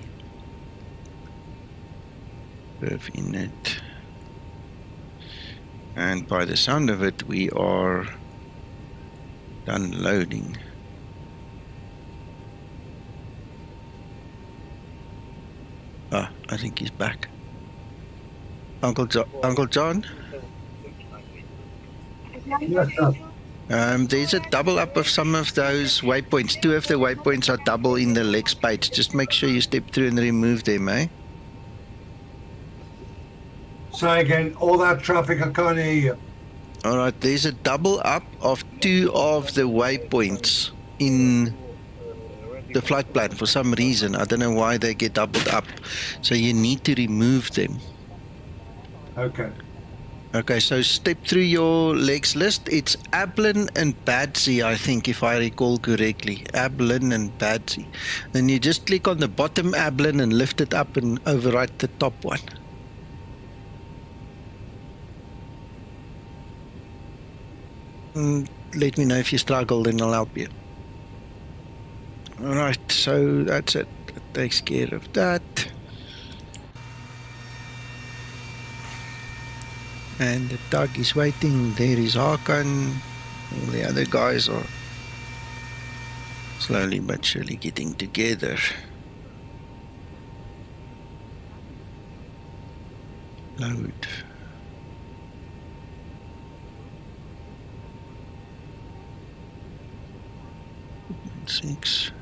Perf init. And by the sound of it, we are done loading. Ah, I think he's back. Uncle John? There's a double up of some of those waypoints. 2 of the waypoints are double in the legs page. Just make sure you step through and remove them, eh? Say again, all that traffic, I can't hear you. All right, there's a double up of 2 of the waypoints in the flight plan for some reason. I don't know why they get doubled up. So you need to remove them. Okay. Okay, so step through your legs list. It's ABLIN and BADSI, I think, if I recall correctly. ABLIN and BADSI. Then you just click on the bottom ABLIN and lift it up and overwrite the top one. Let me know if you struggle, then I'll help you. Alright, so that's it. That takes care of that. And the tug is waiting. There is Hakan. All the other guys are slowly but surely getting together. Load. Six.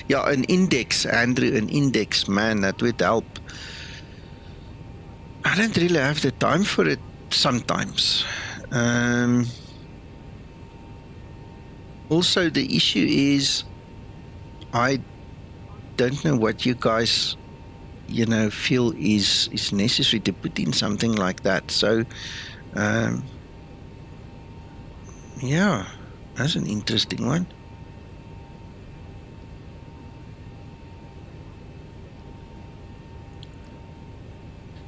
Ja, an index, Andrew, an index, man, that would help. I don't really have the time for it sometimes. Also, the issue is I don't know what you guys, feel is necessary to put in something like that. So, yeah, that's an interesting one.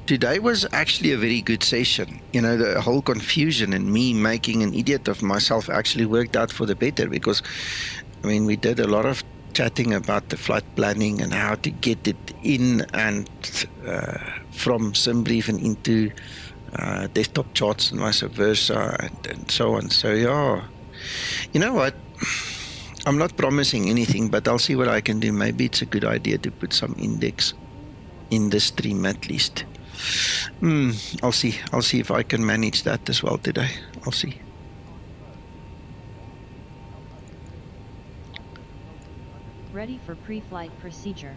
Today was actually a very good session. The whole confusion and me making an idiot of myself actually worked out for the better because, we did a lot of chatting about the flight planning and how to get it in and from SimBrief and into desktop charts and vice versa and so on. So, yeah, you know what? I'm not promising anything, but I'll see what I can do. Maybe it's a good idea to put some index in the stream at least. I'll see if I can manage that as well today. I'll see. Ready for pre-flight procedure.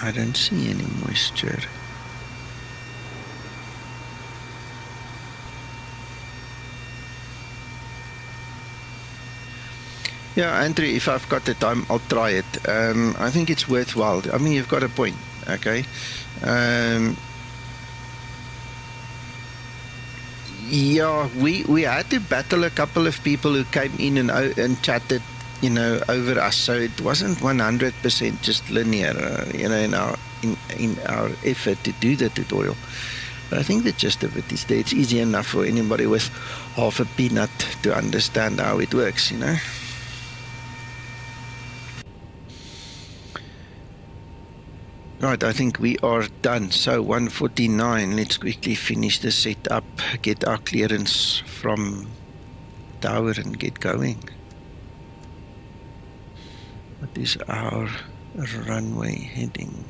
I don't see any moisture. Yeah, Andrew, if I've got the time, I'll try it. I think it's worthwhile. You've got a point, okay? Yeah, we had to battle a couple of people who came in and chatted, over us. So it wasn't 100% just linear, in our effort to do the tutorial. But I think the gist of it is that it's easy enough for anybody with half a peanut to understand how it works, Right, I think we are done. So 1:49, let's quickly finish the setup, get our clearance from tower and get going. What is our runway heading?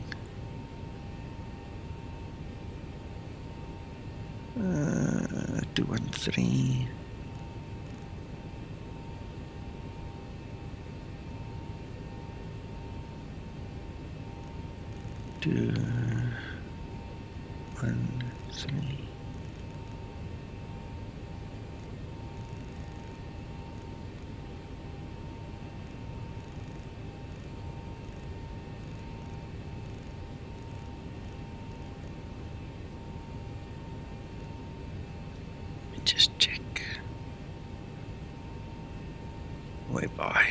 213. Two, 1. 3. Just check. Way by.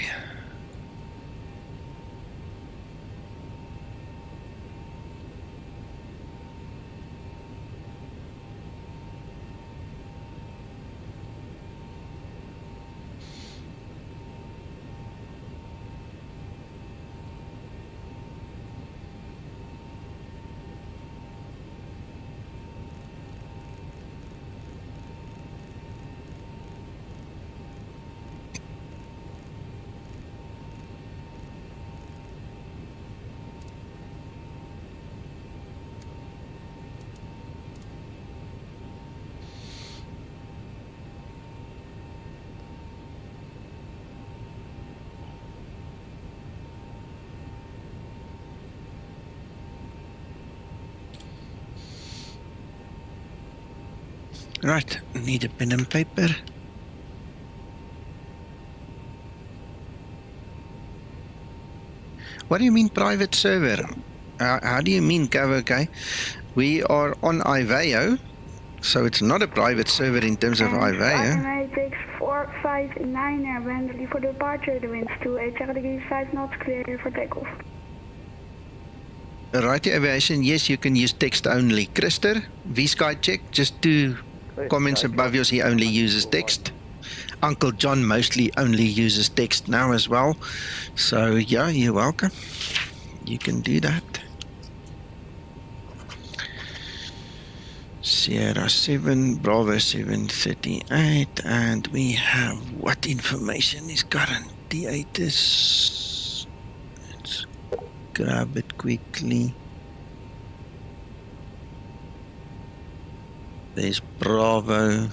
Right, need a pen and paper. What do you mean private server? How do you mean, okay? We are on IVAO, so it's not a private server in terms of IVAO. Skymatix459 ready for departure, the winds 28 degrees 5 knots, clear for takeoff. Right, aviation, yes, you can use text only. Krister, V-Sky check, just 2 comments above yours, he only uses text. Uncle John mostly only uses text now as well. So yeah, you're welcome. You can do that. Sierra 7, Bravo 738, and we have what information is current? The 8 is... Let's grab it quickly. There's Bravo.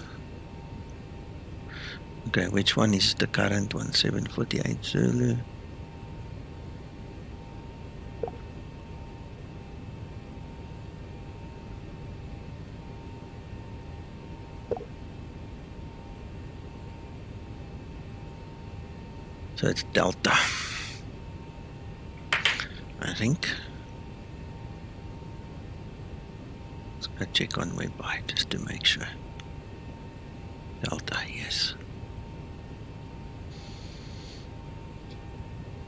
Okay, which one is the current one? 748 Zulu. So it's Delta, I think. Let's go check on webby just to make sure. Delta, yes.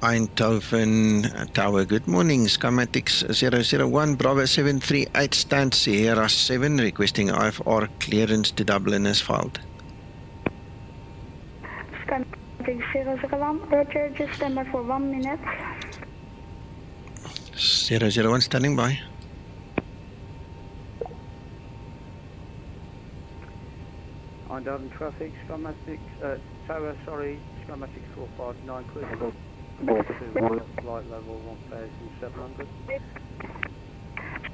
Eindhoven Tower, good morning. Skymatix 001, Bravo 738, stand Sierra 7, requesting IFR clearance to Dublin as filed. Skymatix 001, Roger, just stand by for 1 minute. 001, standing by. Eindhoven traffic, Skymatix, Tower, sorry, Skymatix 459, clear. Flight level 1700.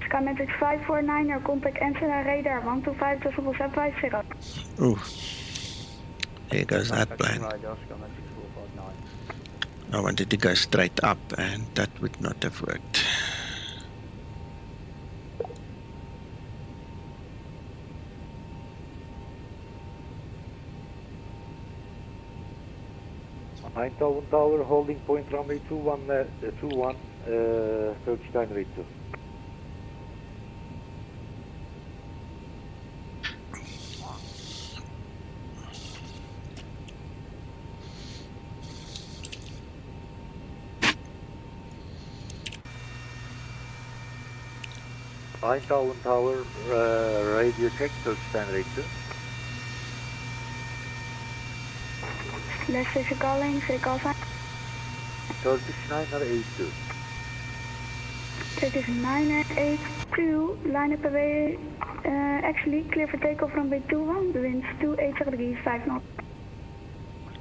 Skymatix 549, your contact antenna radar 125.750. Ooh, there goes that plan. I wanted to go straight up and that would not have worked. Eindhoven Tower, holding point runway 21, Turkish line rate 2. Eindhoven Tower, radio check, Turkish line rate 2. Left station calling, say call sign. Turkish 982. Turkish 982, line up away, actually clear for takeoff from B21, the winds 28 degrees 5 knots.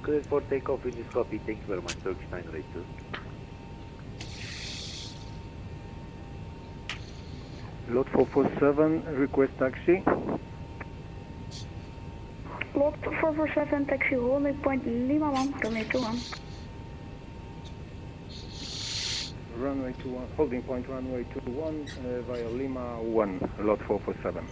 Clear for takeoff in this copy, thank you very much, Turkish 982. Lot 447, request taxi. Lot 447, taxi holding point Lima 1, runway 21. Runway 21, holding point runway 21 via Lima 1, lot 447.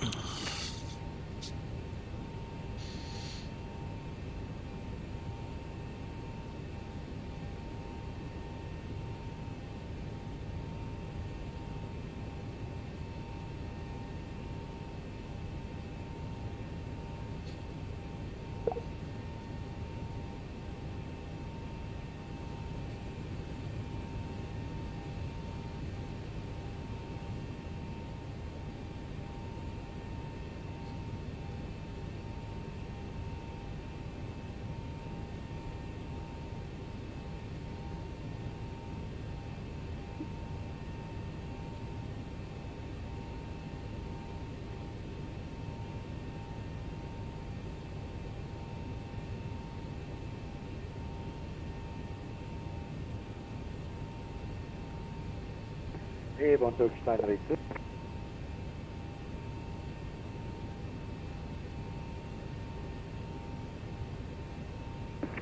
A1 Turkish 982.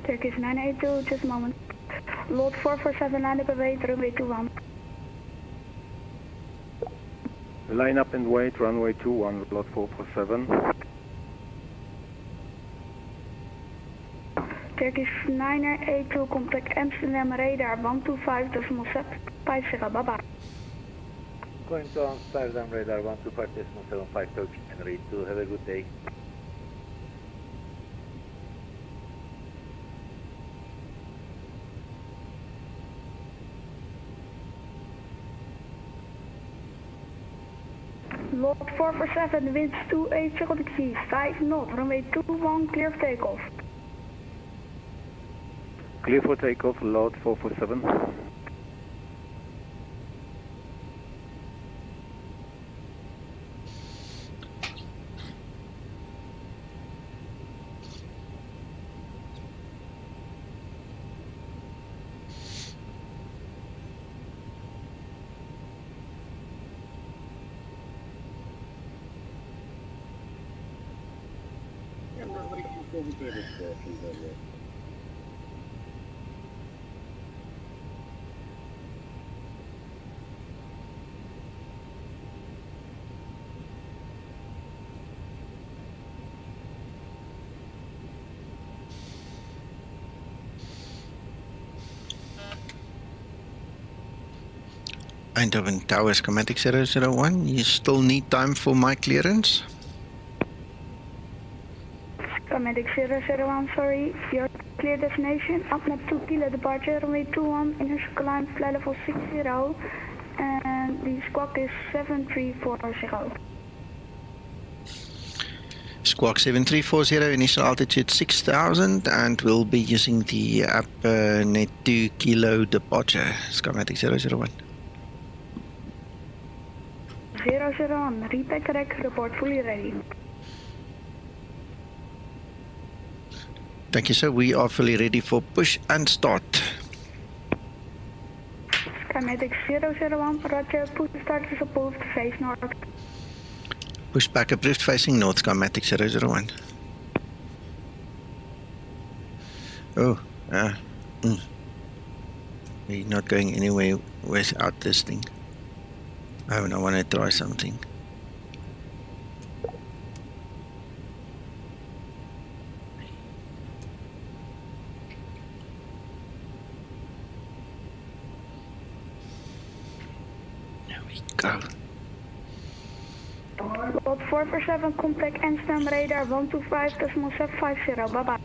Turkish 982, just a moment. Lot 447, line up and wait, runway 21. Line up and wait, runway 21, lot 447. Turkish 982, contact Amsterdam radar 125.750, bye bye. Going to Amsterdam radar 125.75 Turkish 982, have a good day. Lot 447, winds 280 degrees, 5 knots, runway 21, clear for takeoff. Clear for takeoff, lot 447. Eindhoven Tower Schematic 001, you still need time for my clearance? Schematic 001, sorry, your clear destination, ABNED 2 kilo departure, runway 21, inertial climb, flight level 60, and the squawk is 7340. Squawk 7340, initial altitude 6000, and we'll be using the ABNED 2 kilo departure, Schematic 001. 001, repeat correct, report fully ready. Thank you, sir. We are fully ready for push and start. Schematic 001, roger, push start is approved, face north. Push back approved, facing north, Schematic 001. Oh, we're not going anywhere without this thing. Oh, and I want to try something. There we go. Lot 447, contact Amsterdam radar 125.750, bye bye.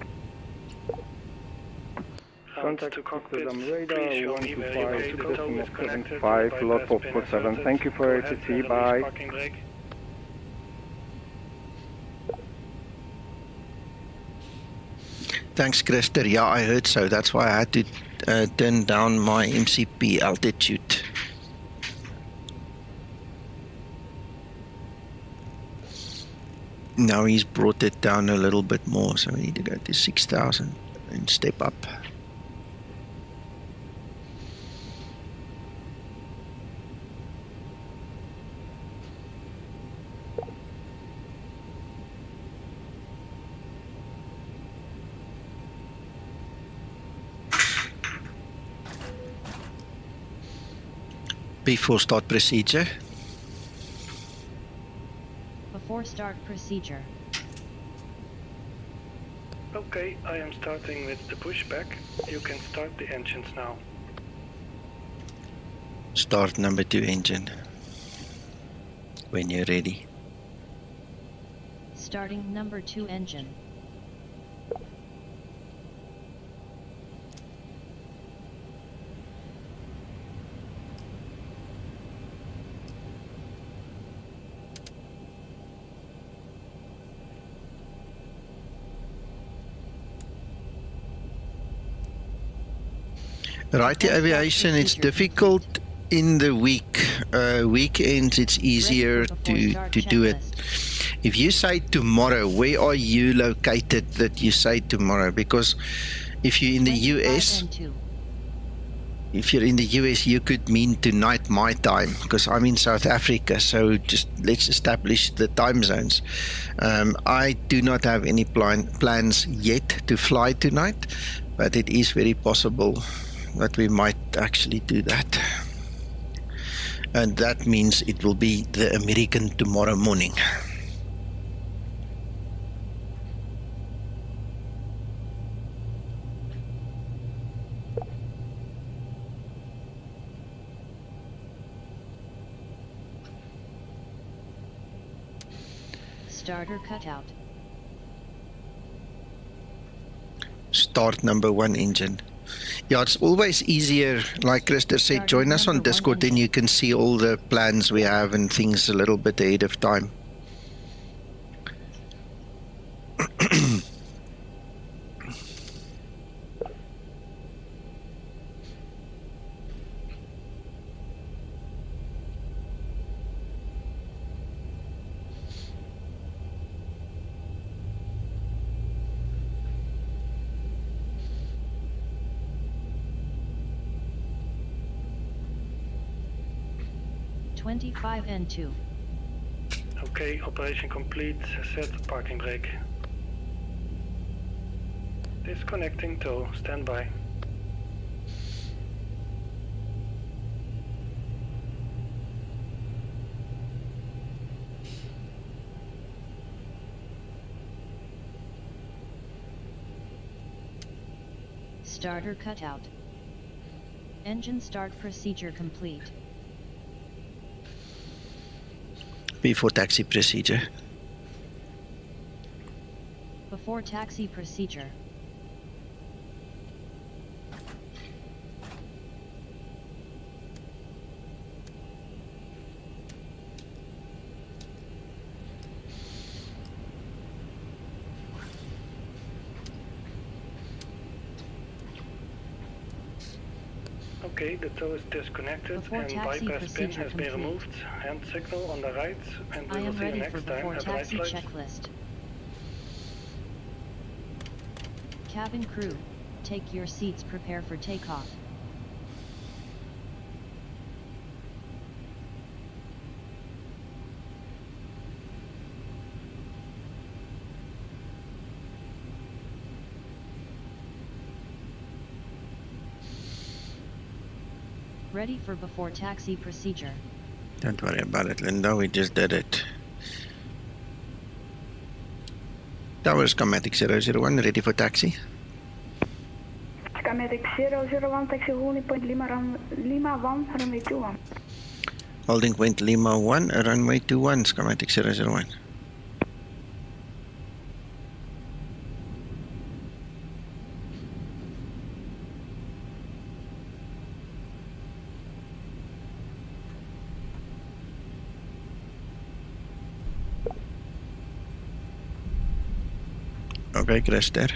Contact to Amsterdam radar 125.750, lot 447. Thank you for ATC, bye. Thanks, Christer. Yeah, I heard so. That's why I had to turn down my MCP altitude. Now he's brought it down a little bit more, so we need to go to 6,000 and step up. Before start procedure. Before start procedure. Okay, I am starting with the pushback. You can start the engines now. Start number 2 engine. When you're ready. Starting number 2 engine. Right, the aviation, it's difficult in the weekends it's easier to do it. If you say tomorrow, where are you located that you say tomorrow? Because if you're in the US, if you're in the US, you could mean tonight my time, because I'm in South Africa, so just let's establish the time zones. I do not have any plans yet to fly tonight, but it is very possible that we might actually do that. And that means it will be the American tomorrow morning. Starter cutout. Start number 1 engine. Yeah, it's always easier, like Christer said, join us on Discord, then you can see all the plans we have and things a little bit ahead of time. N2. Okay, operation complete. Set parking brake. Disconnecting tow. Stand by. Starter cutout. Engine start procedure complete. Before taxi procedure. Before taxi procedure. Okay, the tow is disconnected and bypass pin has been removed. Hand signal on the right, and we will see you next time at right flight. Checklist. Cabin crew, take your seats, prepare for takeoff. Ready for before taxi procedure. Don't worry about it, Linda, we just did it. Tower Skymatix 001, ready for taxi. Skymatix 001, taxi holding point Lima 1, runway 21. Holding point Lima 1, runway 21, Skymatix 001. Okay, Christer.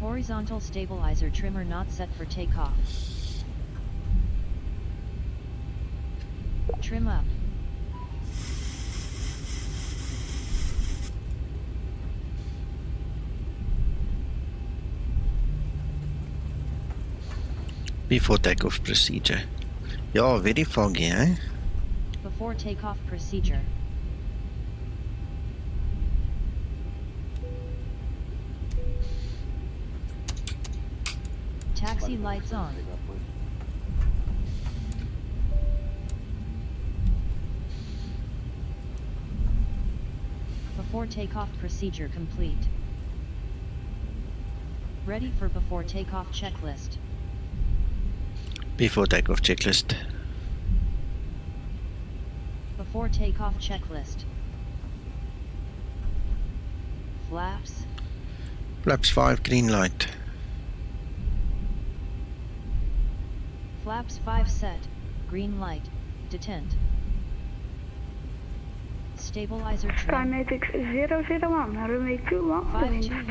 Horizontal stabilizer trimmer not set for takeoff. Trim up. Before takeoff procedure. Yeah, very foggy, eh? Before takeoff procedure. Taxi lights on. Before takeoff procedure complete. Ready for before takeoff checklist. Before takeoff checklist. Before takeoff checklist. Flaps. Flaps 5, green light. Flaps 5 set, green light, detent. Stabilizer trim. Skymatix 001, runway 21, 28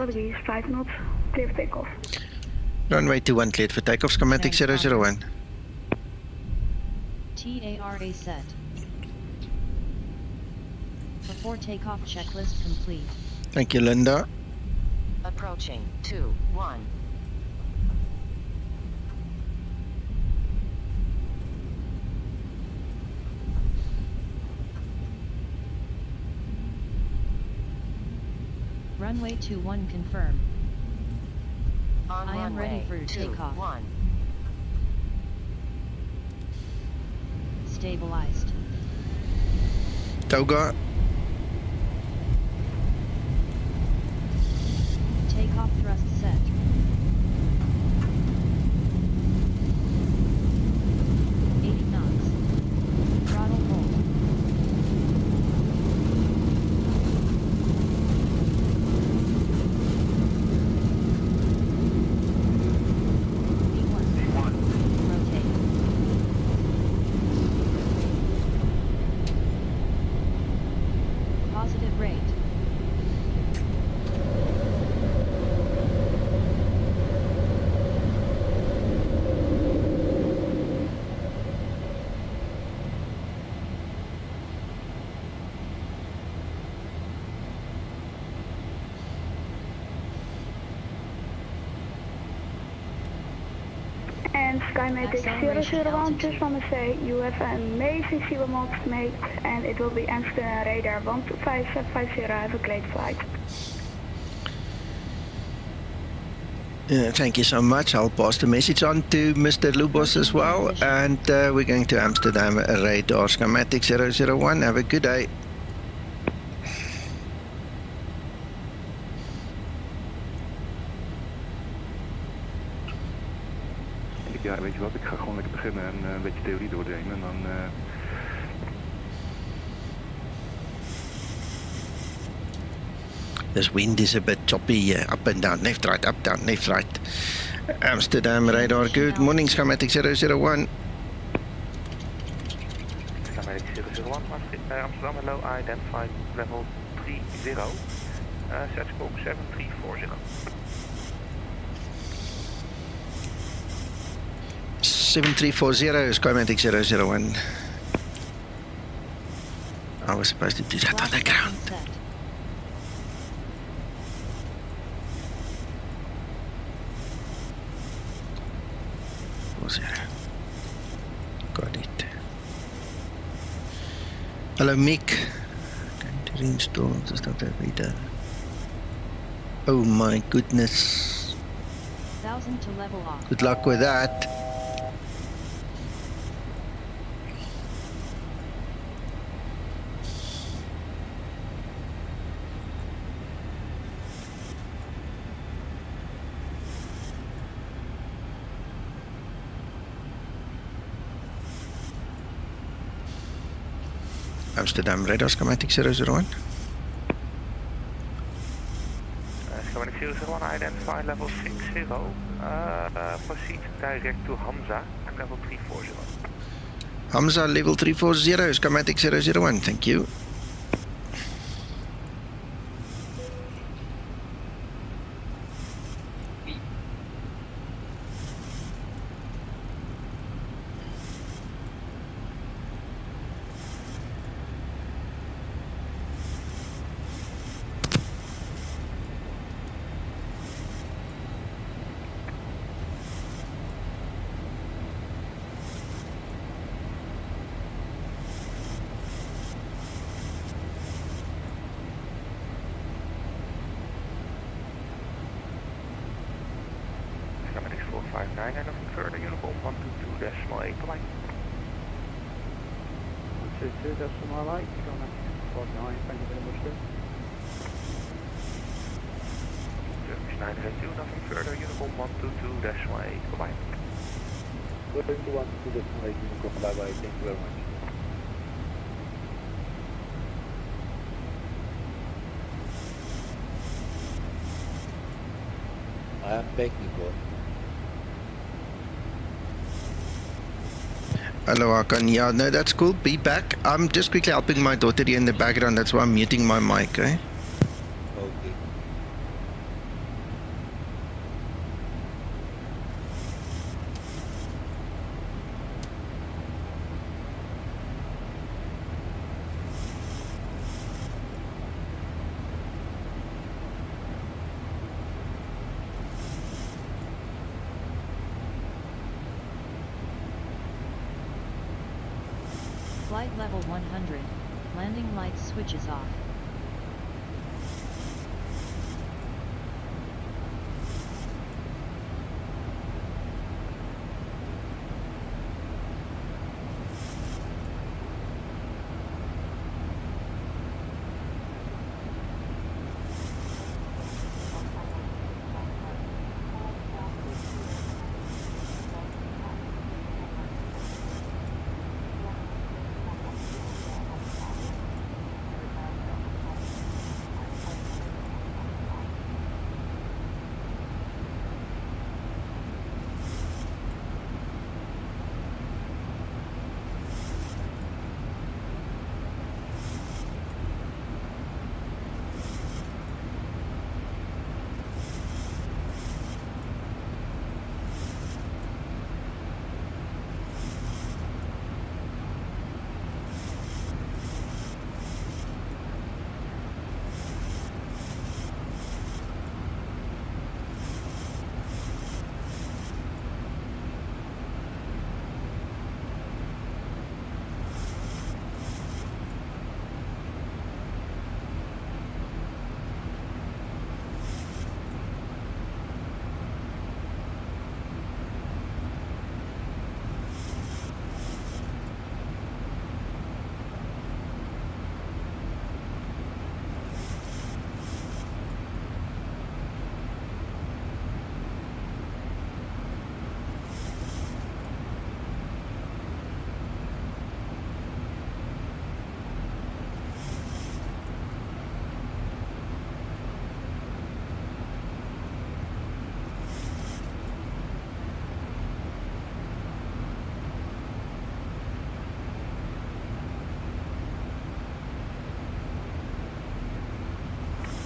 degrees, 5 knots, clear for takeoff. Runway 21 cleared for takeoff, Skymatix 001. TARA set. Before takeoff checklist complete. Thank you, Linda. Approaching 2-1. Runway 21 confirm. On I am ready for takeoff. 1. Stabilized. Toga. Takeoff thrust set. Throttle hold. V1. Rotate. Positive rate. And Skymatix 001, just want to say you have an amazing Zibomod made, and it will be Amsterdam radar 12550. Have a great flight. Thank you so much. I'll pass the message on to Mr. Lubos as well. And we're going to Amsterdam radar Skymatix 001. Have a good day. Ja, weet je wat, ik ga gewoon lekker beginnen en een beetje theorie doornemen en dan... This wind is a bit choppy, up and down, left, right, up, down, left, right. Amsterdam radar, good morning, Skymatix 001. Skymatix 001, Amsterdam, hello, I identified level 30, set scope 7340. 7340, Skymatix 001. I was supposed to do that on the ground. Got it. Hello, Mick. Going to reinstall the stuff reader. Oh my goodness. 1000 to level off. Good luck with that. Amsterdam radar Skymatix 001. Skymatix 001, identify level 60. Proceed direct to Hamza, level 340. Hamza level 340, Skymatix 001, thank you. And nothing further, uniform 122.8, bye-bye. 122.8, Skymatix 49, thank you very much, sir. Turkish 902, nothing further, uniform 122.8, bye-bye. Going to 122.8, uniform, bye-bye, thank you very much. I am technical. Hello, Hakan. Yeah, no, that's cool. Be back. I'm just quickly helping my daughter here in the background. That's why I'm muting my mic, eh? Okay. Flight level 100, landing lights switches off.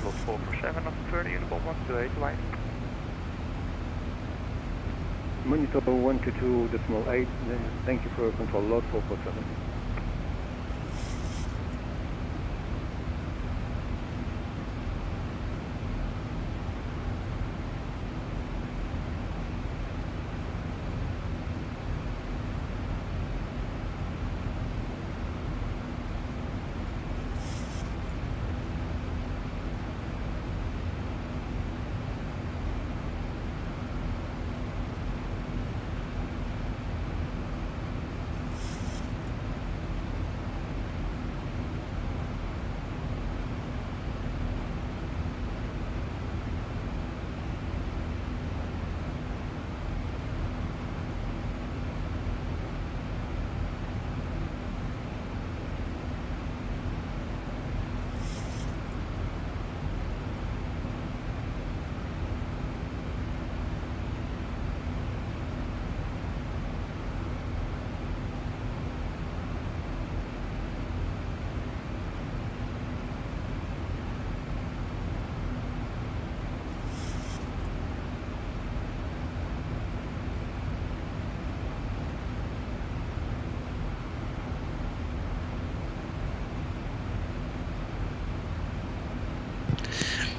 Lot 447 of 30 Uniform 128, right? Monitor 122.8, thank you for your control, load 447.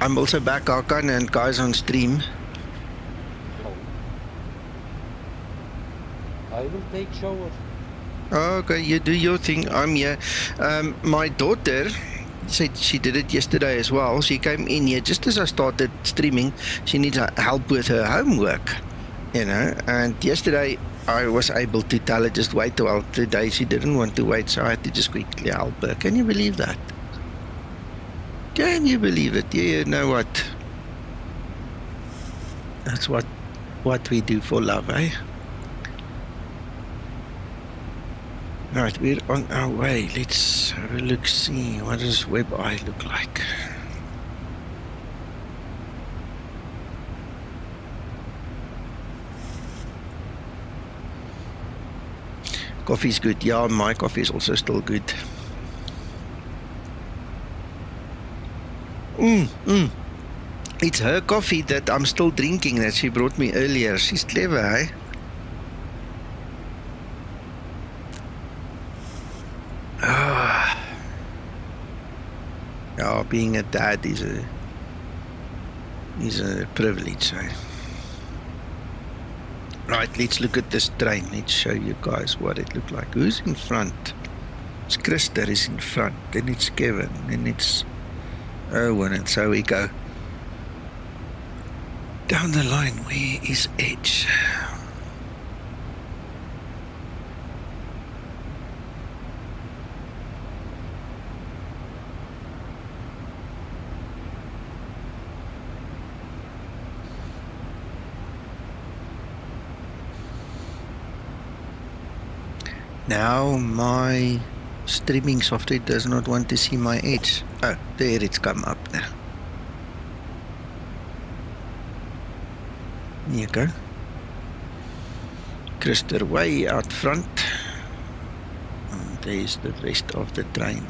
I'm also back, Hakan, and guys on stream. I will take shower. Okay, you do your thing. I'm here. My daughter said she did it yesterday as well. She came in here just as I started streaming. She needs help with her homework, you know. And yesterday I was able to tell her just wait a while. Today she didn't want to wait, so I had to just quickly help her. Can you believe that? Can you believe it? Yeah, you know what? That's what we do for love, eh? Right, we're on our way. Let's have a look, see what does WebEye look like. Coffee's good. Yeah, my coffee is also still good. It's her coffee that I'm still drinking that she brought me earlier. She's clever, eh? Yeah, being a dad is a privilege, eh? Right, let's look at this train. Let's show you guys what it looked like. Who's in front? It's Chris that is in front, then it's Kevin, then it's Owen, and so we go. Down the line, where is Edge? Now my streaming software does not want to see my Edge. Oh, there it's come up now. There you go. Christer way out front. And there's the rest of the train.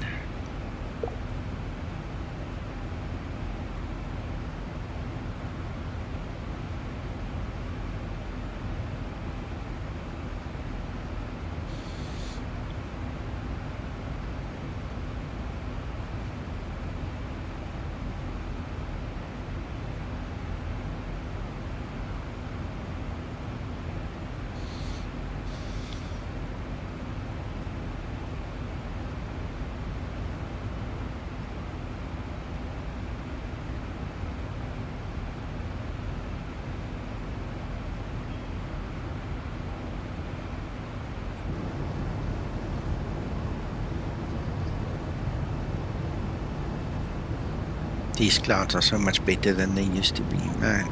These clouds are so much better than they used to be, man.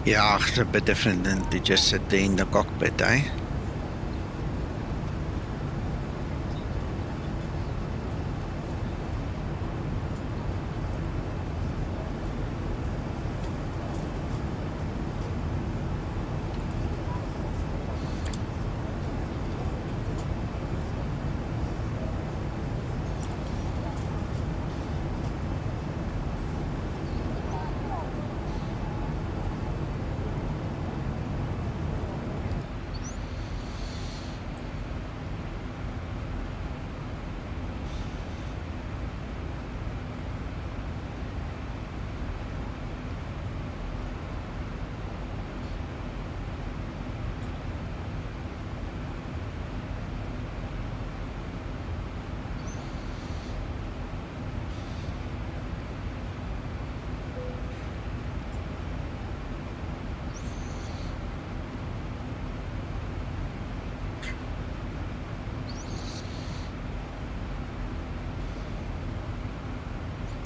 Yeah, it's a bit different than to just sit there in the cockpit, eh?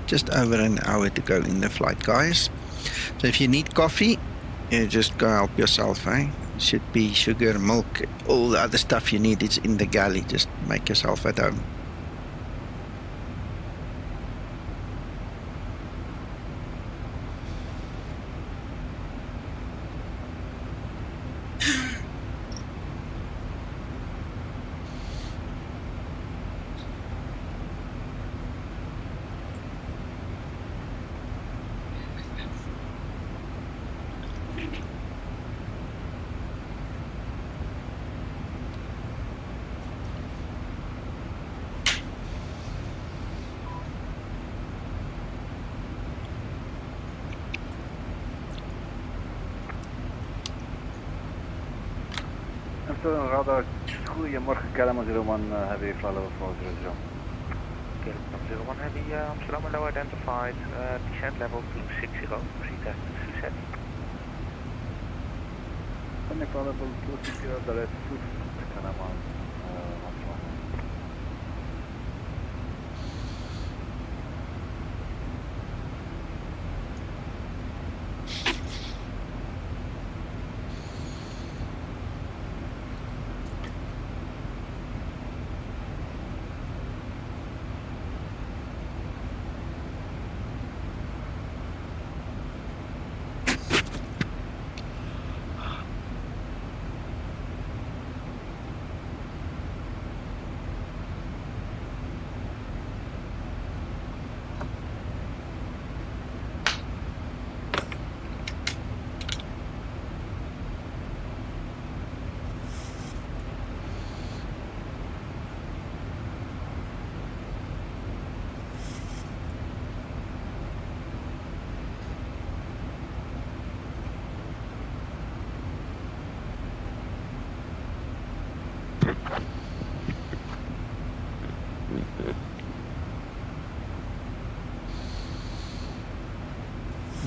Just over an hour to go in the flight, guys. So if you need coffee, you just go help yourself, eh? It should be sugar, milk, all the other stuff you need is in the galley. Just make yourself at home. Radar, goedemorgen, Kalama 01 Heavy, flight level 400. Kalama 01 Heavy, Amsterdam low identified, descent level 260, proceed as to set. Flight level 260, direct foot, Kalama 1.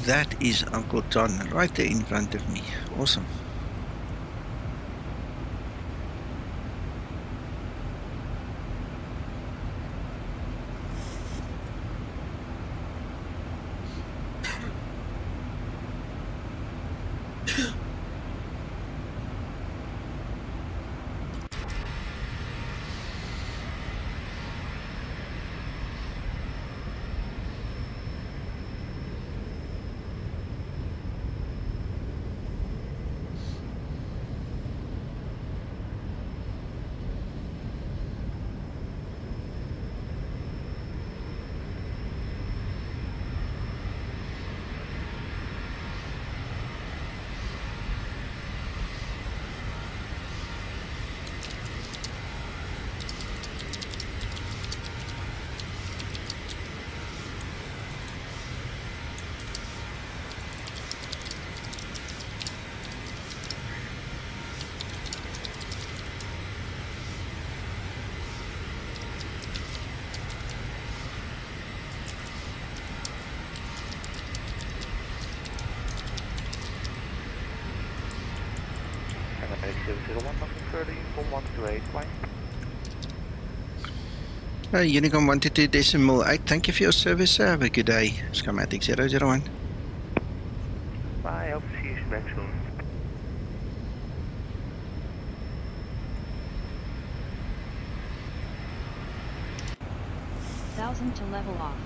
that is Uncle John right there in front of me. Awesome. Unicorn 122.8, thank you for your service, sir. Have a good day. Skymatix 001. Bye, hope to see you back soon. 1000 to level off.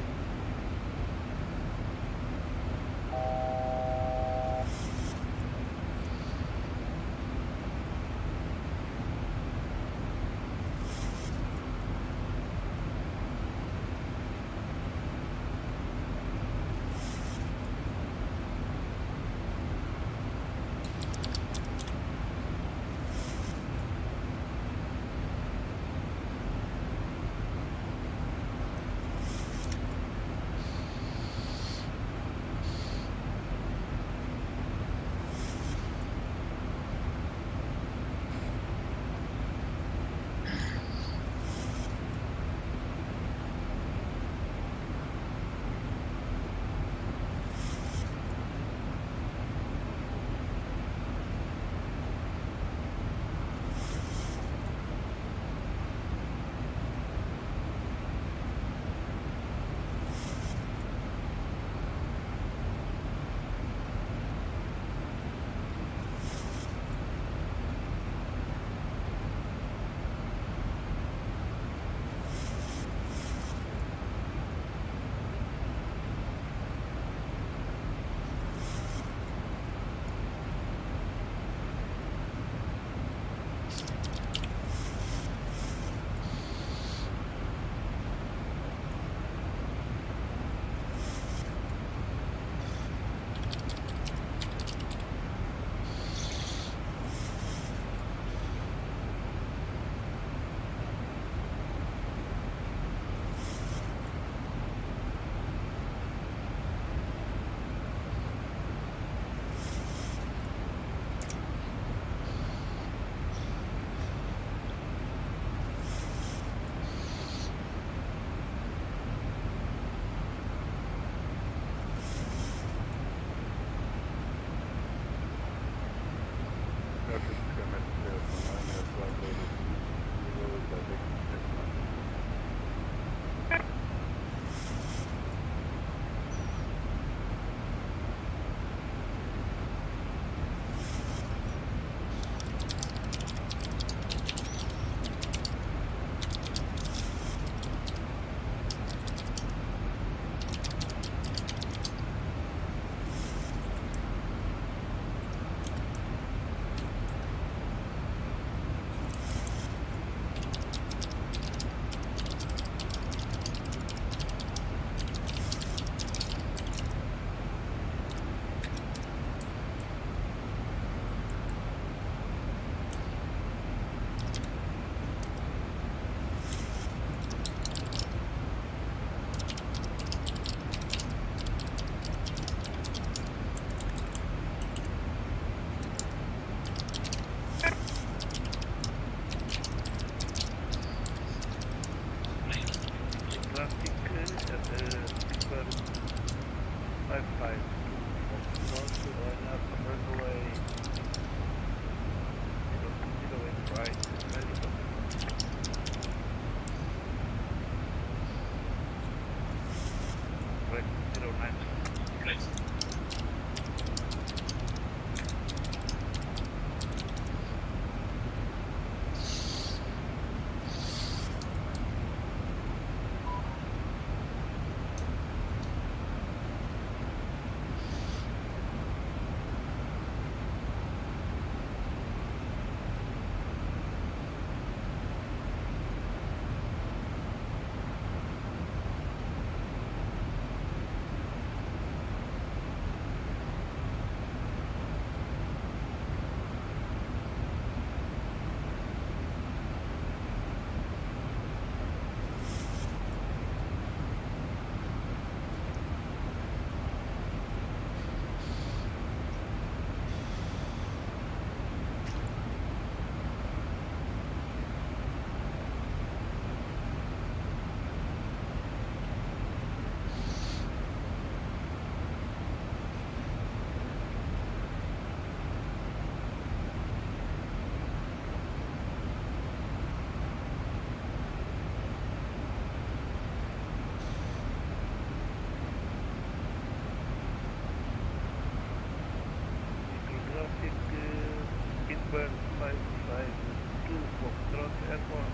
Square 552 Foxtrot Airport.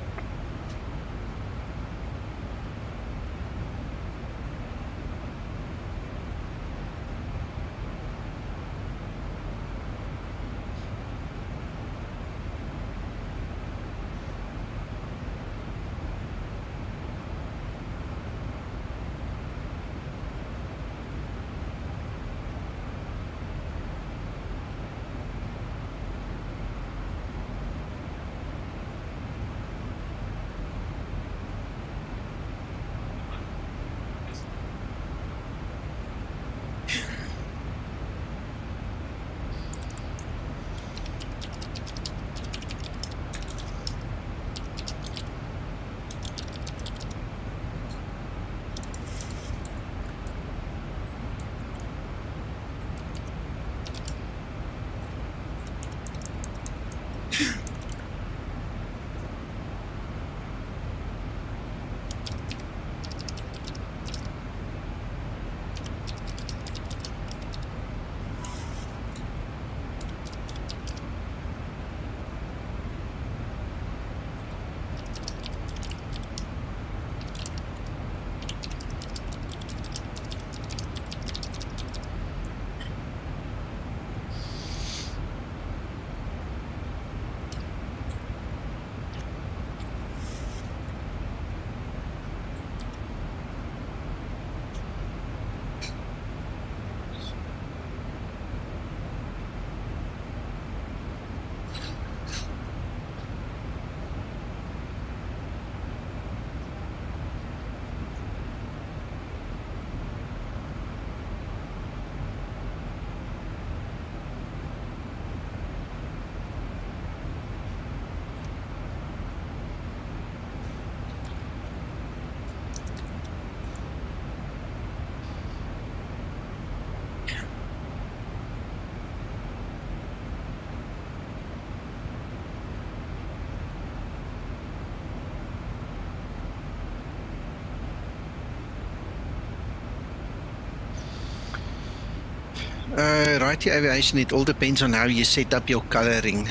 Righty aviation, it all depends on how you set up your coloring.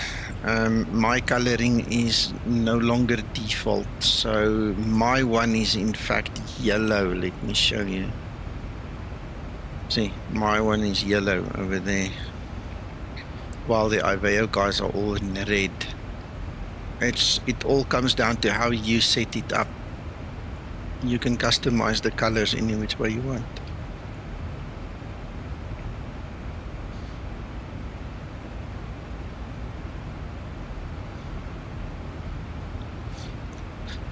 My coloring is no longer default, so my one is in fact yellow. Let me show you. See, my one is yellow over there, while the IVO guys are all in red. It all comes down to how you set it up. You can customize the colors any which way you want.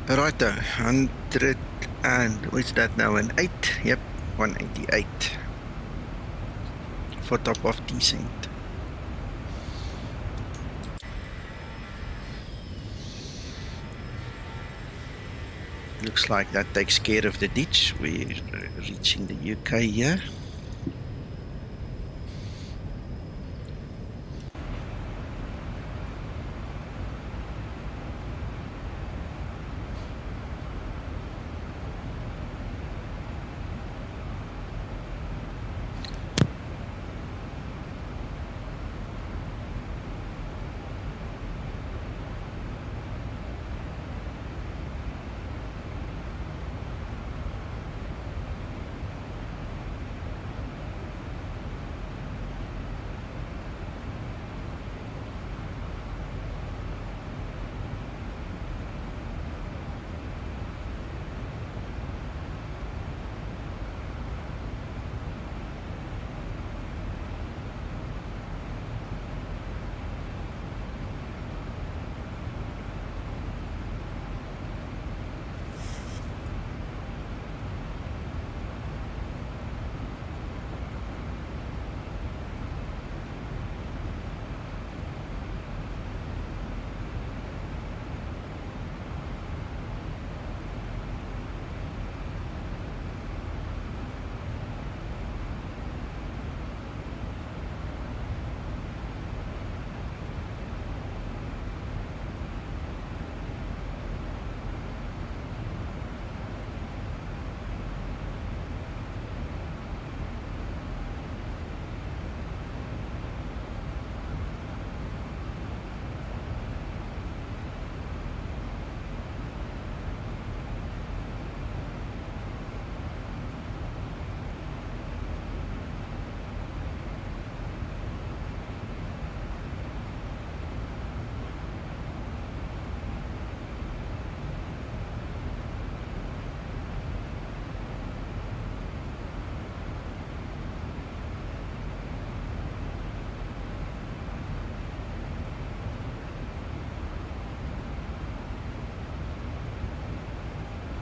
Righto, 100 and what's that now, an 8? Yep, 188 for top of descent. Looks like that takes care of the ditch. We're reaching the UK here.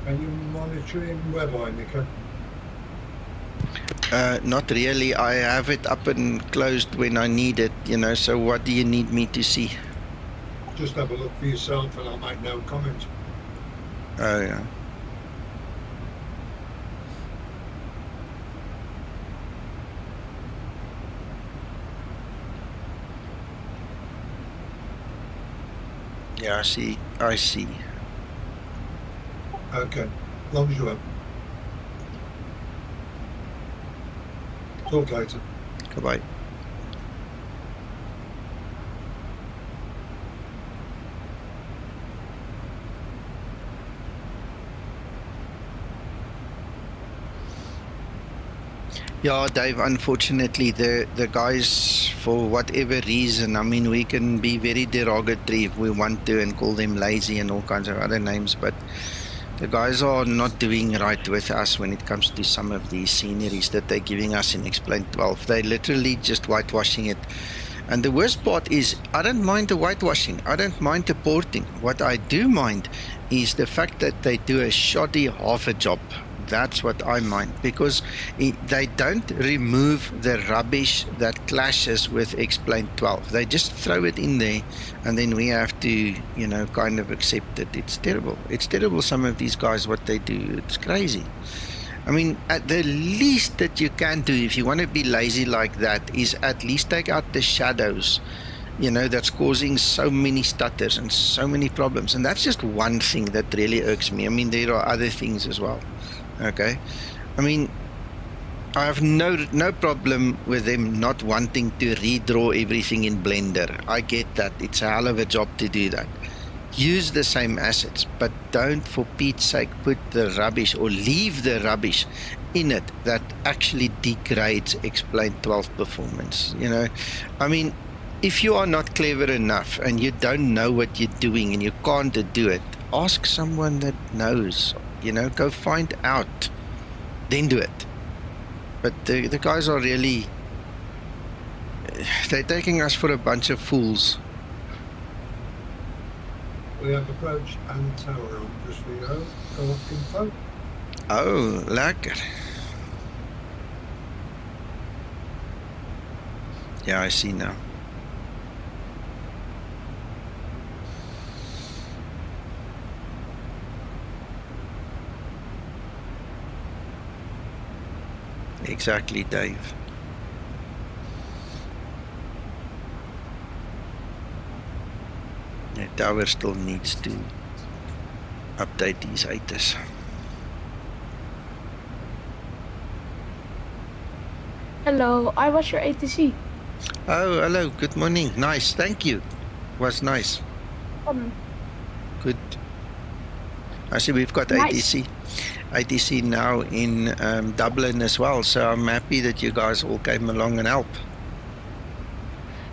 Are you monitoring weather, Nico? Not really. I have it up and closed when I need it, you know, so what do you need me to see? Just have a look for yourself and I'll make no comment. Oh, yeah. Yeah, I see. Okay, as long as you have. Talk later. Goodbye. Yeah, Dave, unfortunately, the guys, for whatever reason, I mean, we can be very derogatory if we want to and call them lazy and all kinds of other names, but the guys are not doing right with us when it comes to some of these sceneries that they're giving us in Explain 12. They're literally just whitewashing it. And the worst part is, I don't mind the whitewashing. I don't mind the porting. What I do mind is the fact that they do a shoddy half a job. That's what I mind, because they don't remove the rubbish that clashes with Explain 12. They just throw it in there, and then we have to, you know, kind of accept it. It's terrible. It's terrible, some of these guys, what they do. It's crazy. I mean, at the least that you can do, if you want to be lazy like that, is at least take out the shadows, you know, that's causing so many stutters and so many problems. And that's just one thing that really irks me. I mean, there are other things as well. Okay, I mean, I have no problem with them not wanting to redraw everything in Blender. I get that. It's a hell of a job to do that. Use the same assets, but don't, for Pete's sake, put the rubbish or leave the rubbish in it that actually degrades Explain 12 performance. You know, I mean, if you are not clever enough and you don't know what you're doing and you can't do it, ask someone that knows. You know, go find out, then do it. But the guys are really, they're taking us for a bunch of fools. We have approach and tower on just for you. Go up info. Oh, lekker. Yeah, I see now. Exactly, Dave. The tower still needs to update these ATIS. Hello, I was your ATC. Oh, hello, good morning. Nice, thank you. Was nice. Good. I see we've got Nice. ATC now in Dublin as well, so I'm happy that you guys all came along and helped.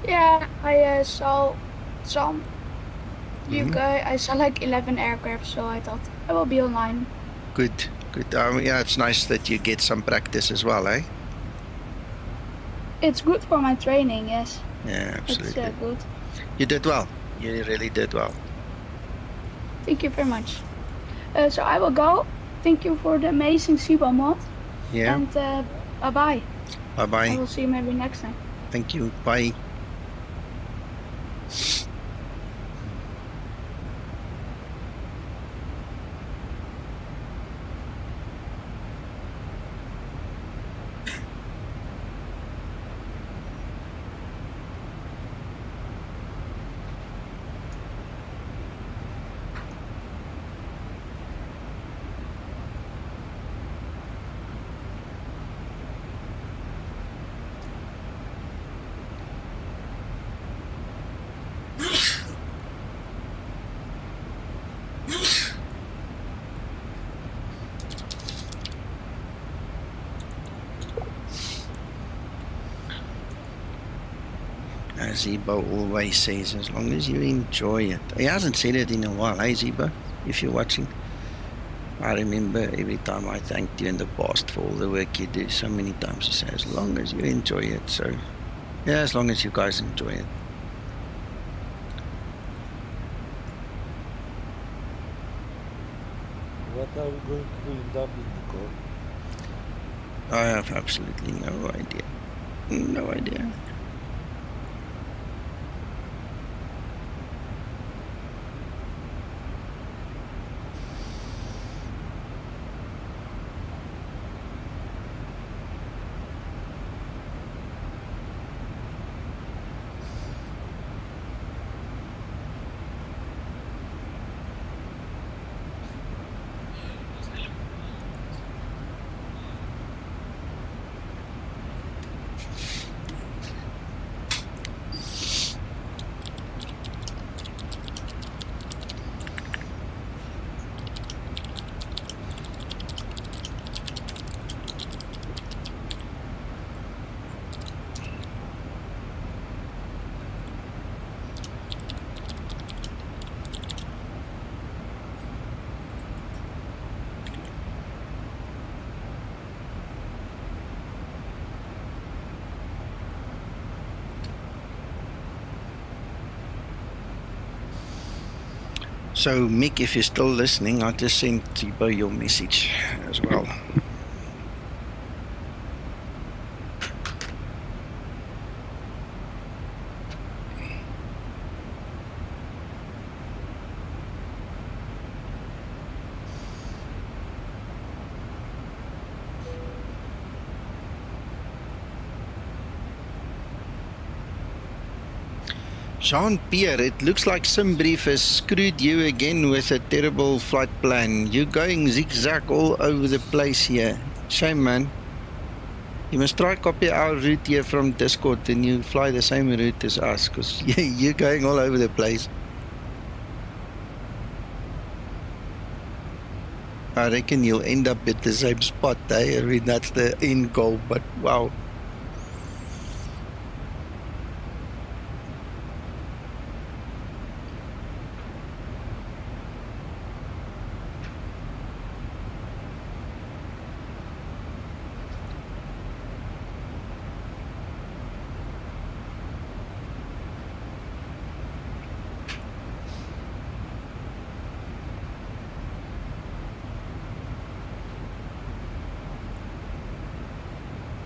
Yeah, I saw some. I saw like 11 aircraft, so I thought I will be online. Good, good. Yeah, it's nice that you get some practice as well, eh? It's good for my training, yes. Yeah, absolutely. It's good. You did well. You really did well. Thank you very much. So I will go. Thank you for the amazing Zibomod. Yeah. And bye-bye. Bye-bye. I will see you maybe next time. Thank you. Bye. As Zibo always says, as long as you enjoy it. He hasn't said it in a while, hey Zibo, if you're watching. I remember every time I thanked you in the past for all the work you do, so many times he said, as long as you enjoy it. So, yeah, as long as you guys enjoy it. What are we going to do in Dublin, Nico? I have absolutely no idea. No idea. So, Mick, if you're still listening, I just sent Zibo your message as well. Jean-Pierre, it looks like SimBrief has screwed you again with a terrible flight plan. You're going zigzag all over the place here. Shame, man. You must try copy our route here from Discord and you fly the same route as us, because you're going all over the place. I reckon you'll end up at the same spot, eh? I mean, that's the end goal, but wow.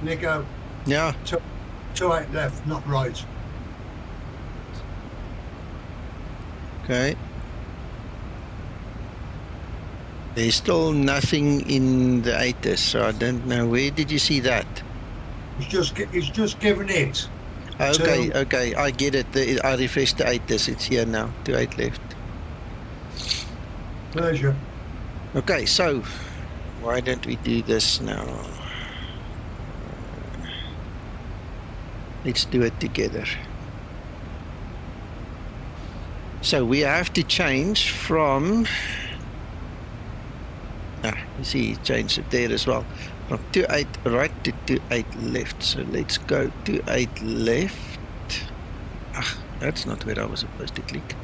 Nico. Yeah. 28 left, not right. Okay. There's still nothing in the ATIS, so I don't know. Where did you see that? It's just given it. Okay, okay, I get it. I refreshed the ATIS. It's here now. 28 left. Pleasure. Okay, so why don't we do this now? Let's do it together. So we have to change from, you see it changed it there as well, from 28 right to 28 left. So let's go 28 left. That's not where I was supposed to click.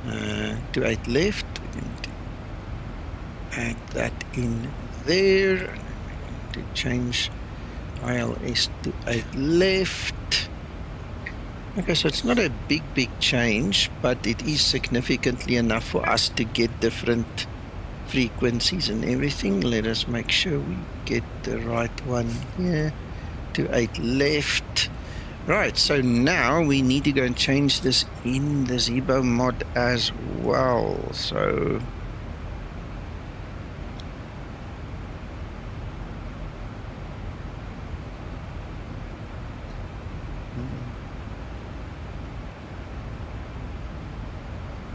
28 left. We're going to add that in there. And we're going to change ILS to 8 left. Okay, so it's not a big change, but it is significantly enough for us to get different frequencies and everything. Let us make sure we get the right one here. To 8 left. Right, so now we need to go and change this in the Zibomod as well. So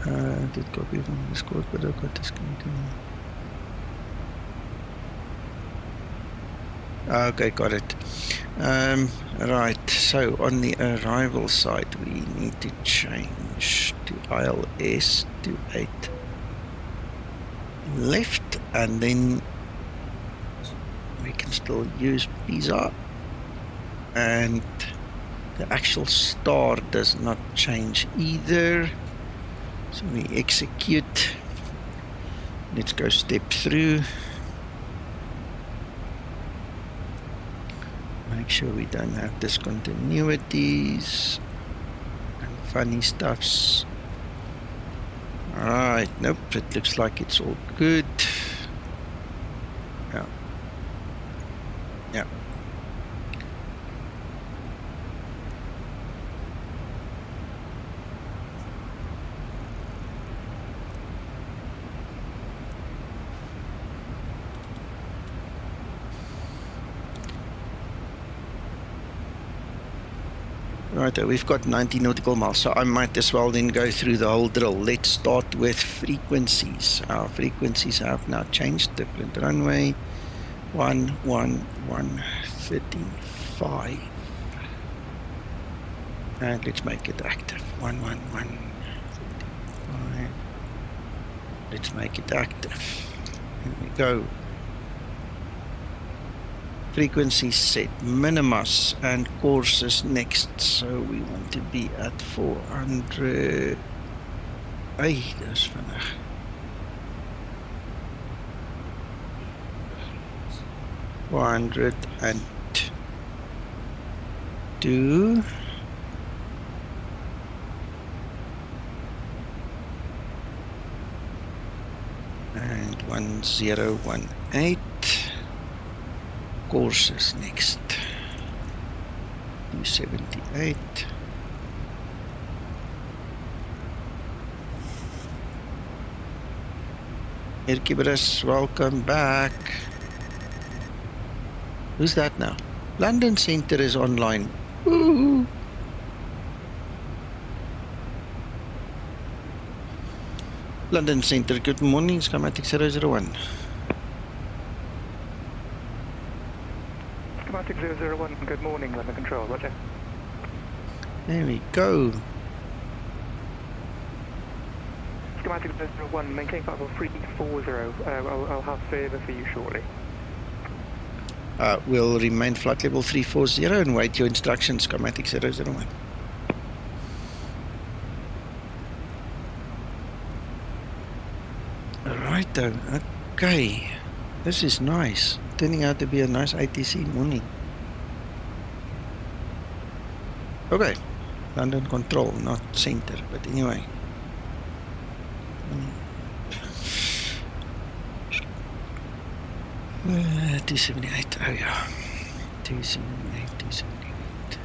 I did copy from Discord, but I got disconnected. Okay, got it. Right, so on the arrival side, we need to change to ILS to 8 left, and then we can still use PISA, and the actual star does not change either. So we execute. Let's go step through. Make sure we don't have discontinuities and funny stuffs. Alright, nope, it looks like it's all good. Yeah. Yeah. Right, we've got 90 nautical miles, so I might as well then go through the whole drill. Let's start with frequencies. Our frequencies have now changed. Different runway, 11135. And let's make it active. 11135. Let's make it active. Here we go. Frequency set, minimus and courses next. So we want to be at 400. Hey, that's vandaag. $402 and 1018. Courses next. 278. Erkibris, welcome back. Who's that now? London Center is online. Woo! London Center, good morning. Skymatix 001. Skymatix 001, good morning, London Control, roger. There we go. Skymatix 001, maintain flight level 340. I'll have further for you shortly. We'll remain flight level 340 and wait your instructions, Skymatix 001. Righto, okay. This is nice. Turning out to be a nice ITC morning. Okay, London Control, not Center, but anyway. 278, oh yeah. 278, 278.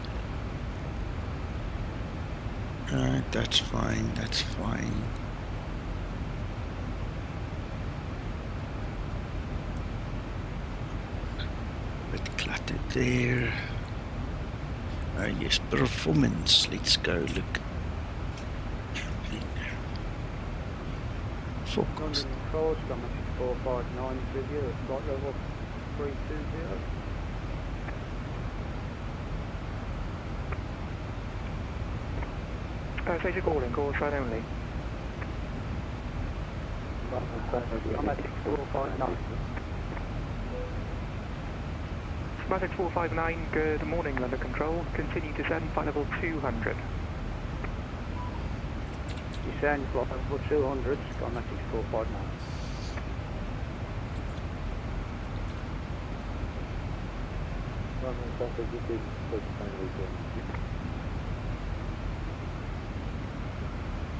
Alright, that's fine, that's fine. Bit cluttered there. Yes, performance. Let's go look. Focus. Control, Skymatix 459 with you at flight level 320. Station calling, call sign only. Skymatix 459. Skymatix 459, good morning, London Control. Continue to descend flight level 200. Descend flight level 200, Skymatix 459.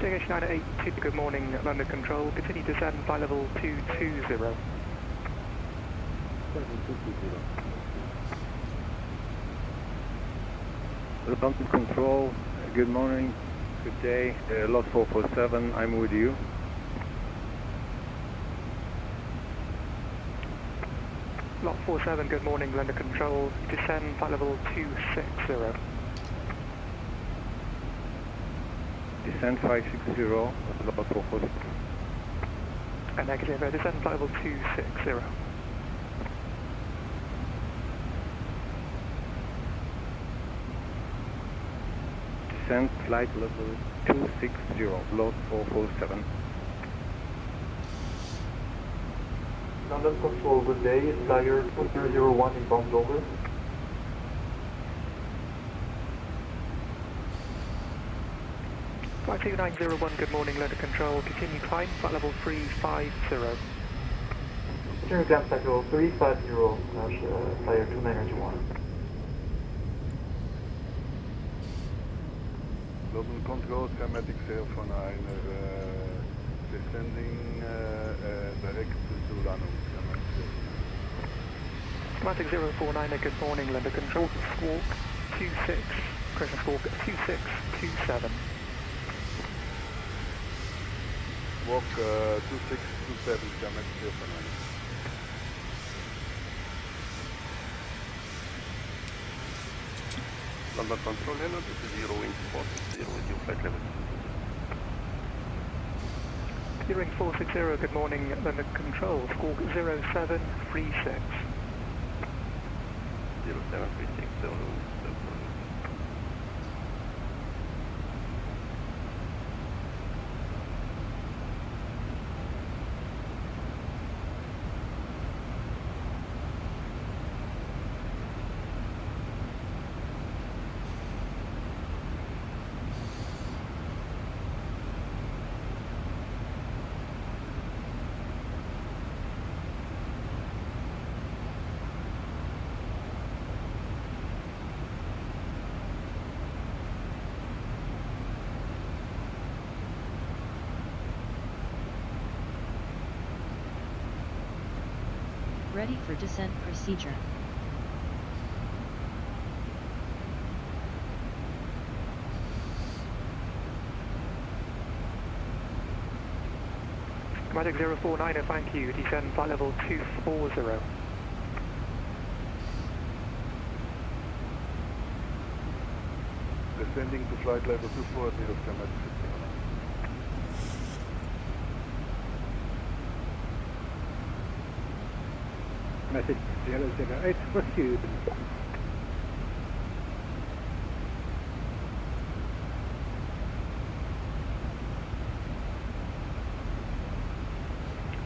JH 982, good morning, London Control. Continue to descend flight level 220. London Control, good morning, good day, lot 447, I'm with you. Lot 47, good morning, London Control. Descend flight level 260. Descend 560, lot 447. Negative, descend flight level 260. Descend flight level 260, lot 447. London Control, good day. It's Flyer 2001 inbound over. Flight 2901, good morning, London Control. Continue climb, flight level 350. Continue climb flight level 350, Flyer 2901. London Control, Skymatix 049, descending direct to LANON. Schematic 049, good morning, Lender Control, squawk 26, correction squawk 2627. Walk 2627, Skymatix VA Flight. London Control, hello, this is 0 wing 460 with your flight level. 0 wing 460, good morning, London Control, squawk 0736. 0736, 0. Ready for descent procedure. Schematic 049, thank you, descend flight level 240. Descending to flight level 240, Skymatix VA. Message 008 for you.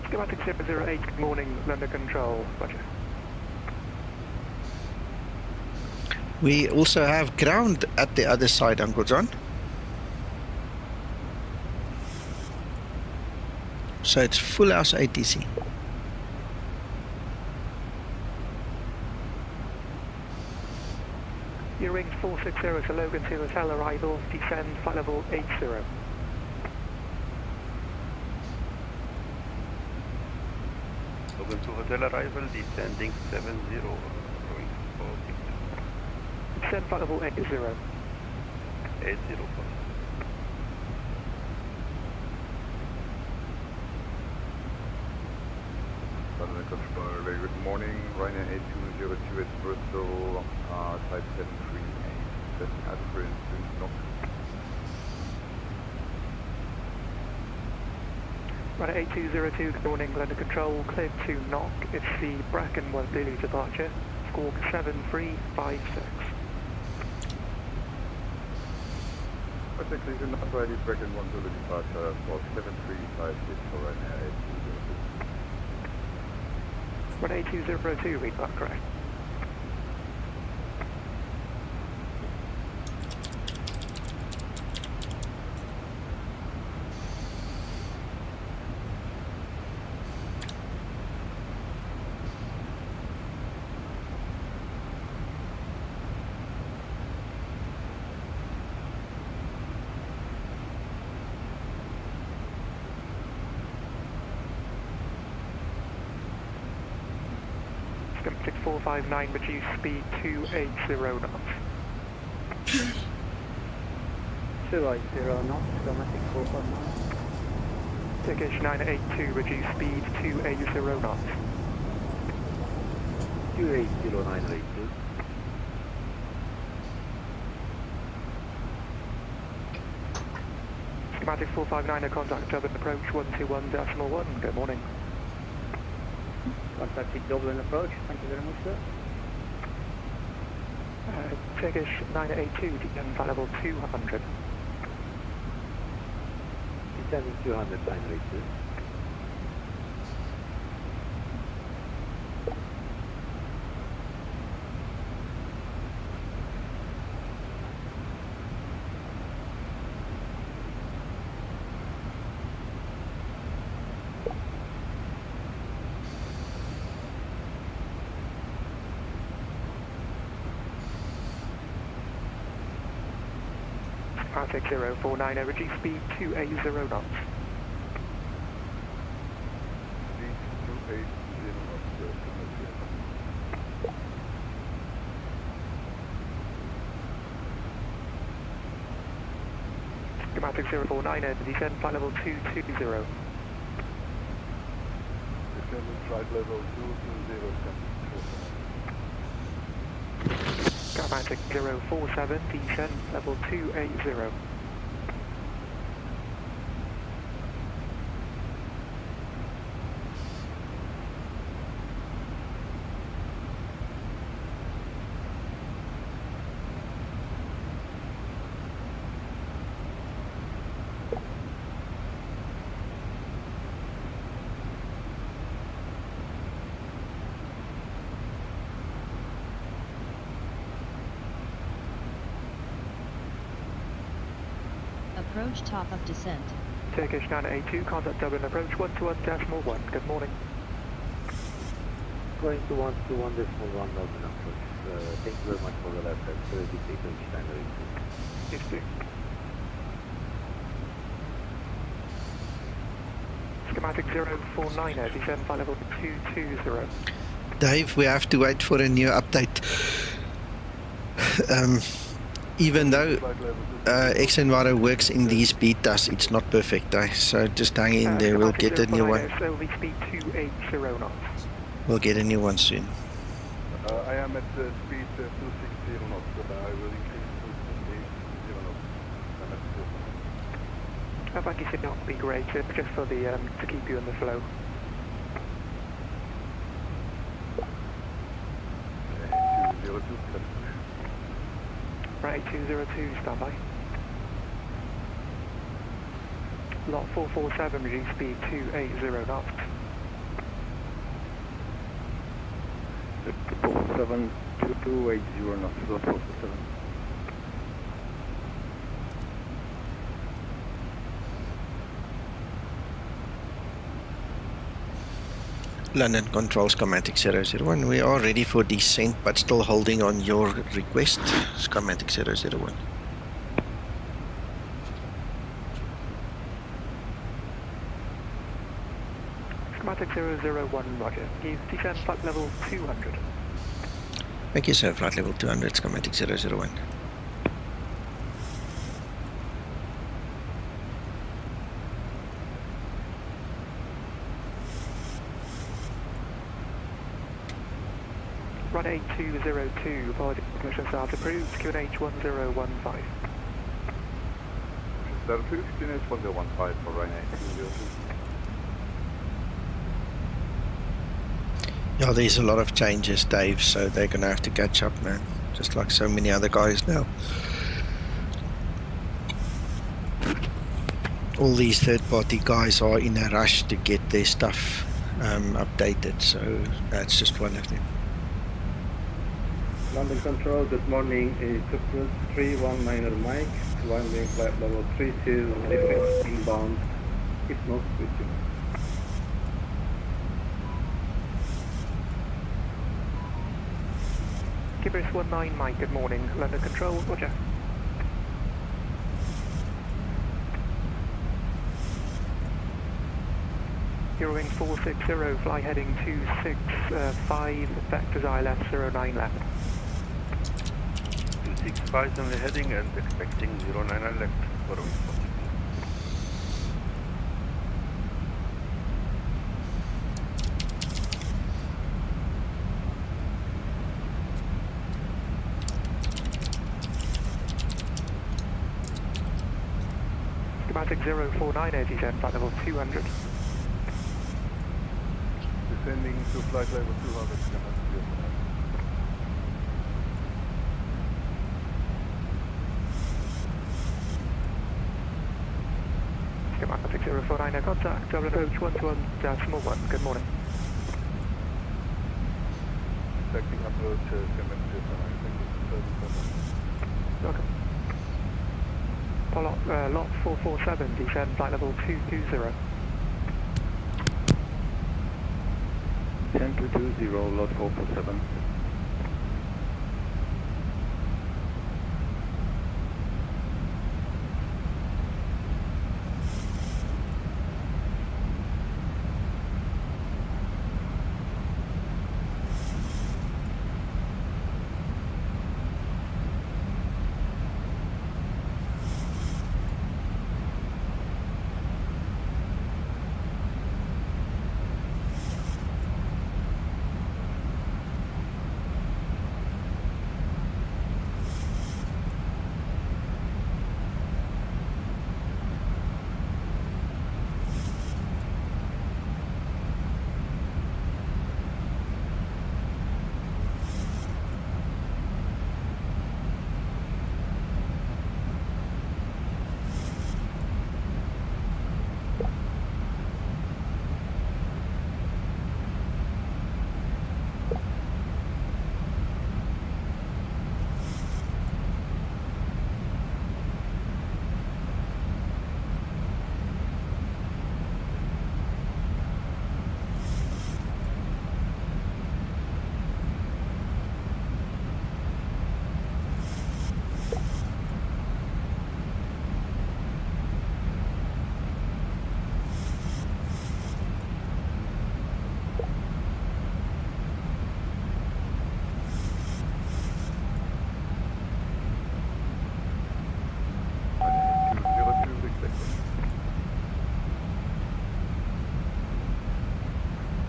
Schematic 008, good morning, London Control, roger. We also have ground at the other side, Uncle John. So it's full house ATC. Your wings 460 to Logan to hotel arrival, descend flight level 80. Logan to hotel arrival, descending 70, going 46. Descend flight level 80. 80. London Control, very good morning. Ryanair 8202 at Bristol, type 738, setting aspirin to knock. Ryanair 8202, good morning, London Control, cleared to knock. It's the Bracken 1 daily departure, squawk 7356. Particularly not ready, Bracken 1 daily departure, squawk 7356 for Ryanair 8202. Ryanair 8202, read that correct. Schematic 459, reduce speed 280 knots. 280 knots, Schematic 459. Turkish 982, reduce speed 280 knots. 280982. Schematic 459, contact Dublin approach 121.1, good morning. Contacted Dublin approach, thank you very much, sir. Turkish 982, descend flight level 200. Descending 200, 982. Arctic 049, reduce speed 280 knots. Speed 280 knots, Schematic 049, descend flight level 220. Descending flight level 220, Schematic 047, descend level 280. Approach top of descent. Turkish 982, contact Dublin approach 121.1. Good morning. Going to 121.1 Dublin approach. Thank you very much for the left side. Turkish 982. Yes, sir. Schematic 049, descend flight level 220. Dave, we have to wait for a new update. Even though xEnviro works in these betas, it's not perfect, so just hang in there, we'll get a new one. SLV speed 280 knots. We'll get a new one soon. I am at speed 260 knots, but I will increase to 280 knots. I'm at 4. I think it should not be great, just for the to keep you in the flow. Okay, 202, Right, 202, standby. Lot 447, reduce speed 280 knots. 447, 280 knots, lot 447. London Control Schematic 001. We are ready for descent, but still holding on your request. Schematic 001. Schematic 001, roger. Give descend flight level 200. Thank you, sir. Flight level 200, Schematic 001. Runway 202, apologies, collision start approved, QNH 1015. Start approved, QNH 1015 for runway 202. Yeah, there's a lot of changes, Dave, so they're going to have to catch up, man. Just like so many other guys now. All these third-party guys are in a rush to get their stuff updated, so that's just one of them. London Control, good morning. Orbx 319 Mike, landing flight level 32, LIPGO inbound, if not switching. Orbx 19 Mike, good morning. London Control, roger. Heroing 460, fly heading 265, vectors I left, 09 left. 265 on the heading and expecting 09 left for a response. Schematic 049, descend flight level 200. Descending to flight level 200, schematic 049. Schematic 049, contact, Dublin approach 121.1, good morning. Expecting approach, schematic 049, thank you. Welcome. Lot 447, descend flight level 220. 10-220, lot 447.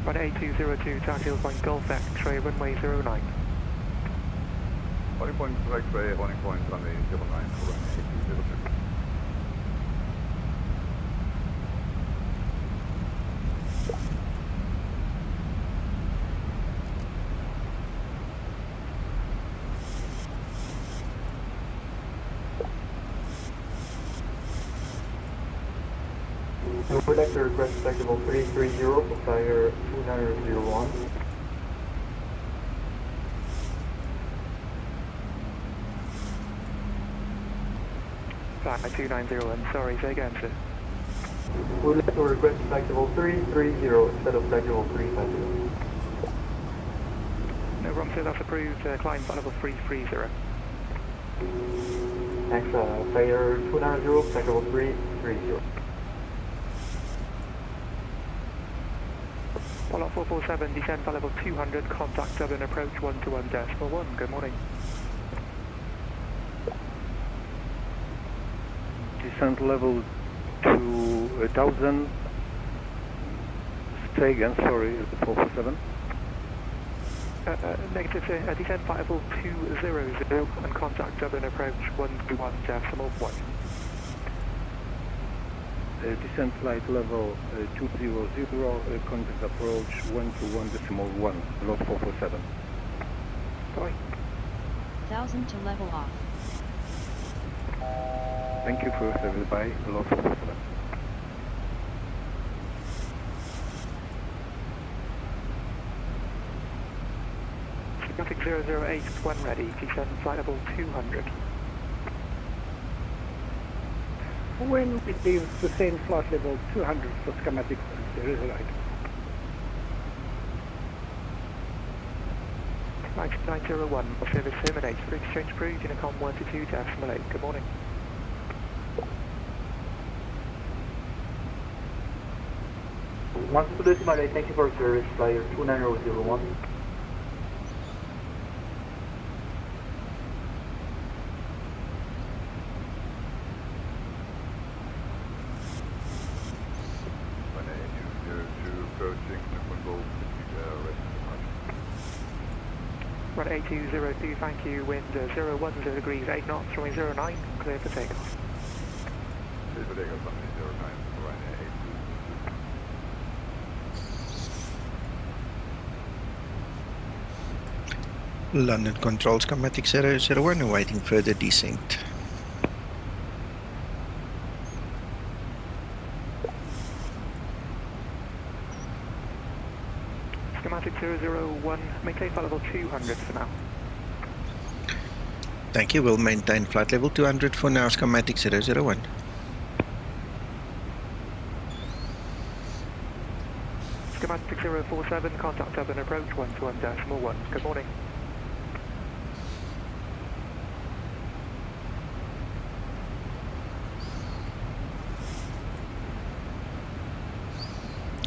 Runway 8202, taxi point Golf X-ray, runway 09. Running point X-ray, running point runway 09 for runway 8202. I would like to request flexible 330 for flyer 2901. Flyer 2901, sorry, say again, sir. We would like to request flexible 330 instead of flexible 350. No problem, sir, that's approved. Climb flight level 330. Thanks, flyer 290, flexible 330. Follow 447, descend flight level 200, contact Dublin approach 121.1. Good morning. Descent level 2000. Say again, sorry, 447. Negative, sir. Descend flight level 200 and contact Dublin approach 121.1. Descent flight level 200, contact approach 121.1, lot 447. Sorry. 1000 to level off. Thank you for your service, bye, lot 447. Skymatix 008, when ready, descend flight level 200. When it is the same flight level 200 for Skymatix 008. 901, service terminates for exchange crew, Unicom 122.8. Good morning. Once to decimal 8, thank you for service, flyer 29001. Runway 8202, thank you, wind 010 degrees, 8 knots, runway 09, clear for takeoff. Clear for takeoff, runway 09, runway 8202. London Control, Skymatix 001, awaiting further descent. Skymatix 001, maintain flight level 200 for now. Thank you, we'll maintain flight level 200 for now, Skymatix 001. Skymatix 047, contact Dublin approach 121.1. Good morning.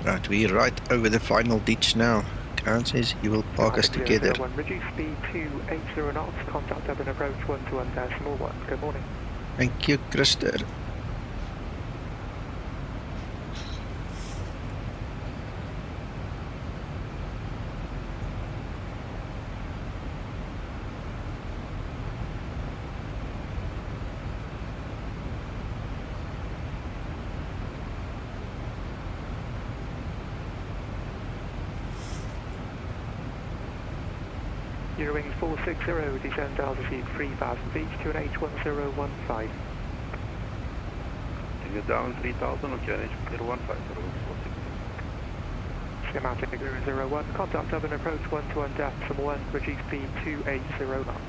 Right, we're right over the final ditch now. Karen says he will park us together. Reduce speed to 80 knots, contact Dublin approach 121.1. Good morning. Thank you, Christer. Eurowings 460, descend altitude 3,000 feet to an H1015. Take it down 3,000, okay, H1015. Skymatix 001, contact Dublin approach 121.1, reduce speed to 80 knots.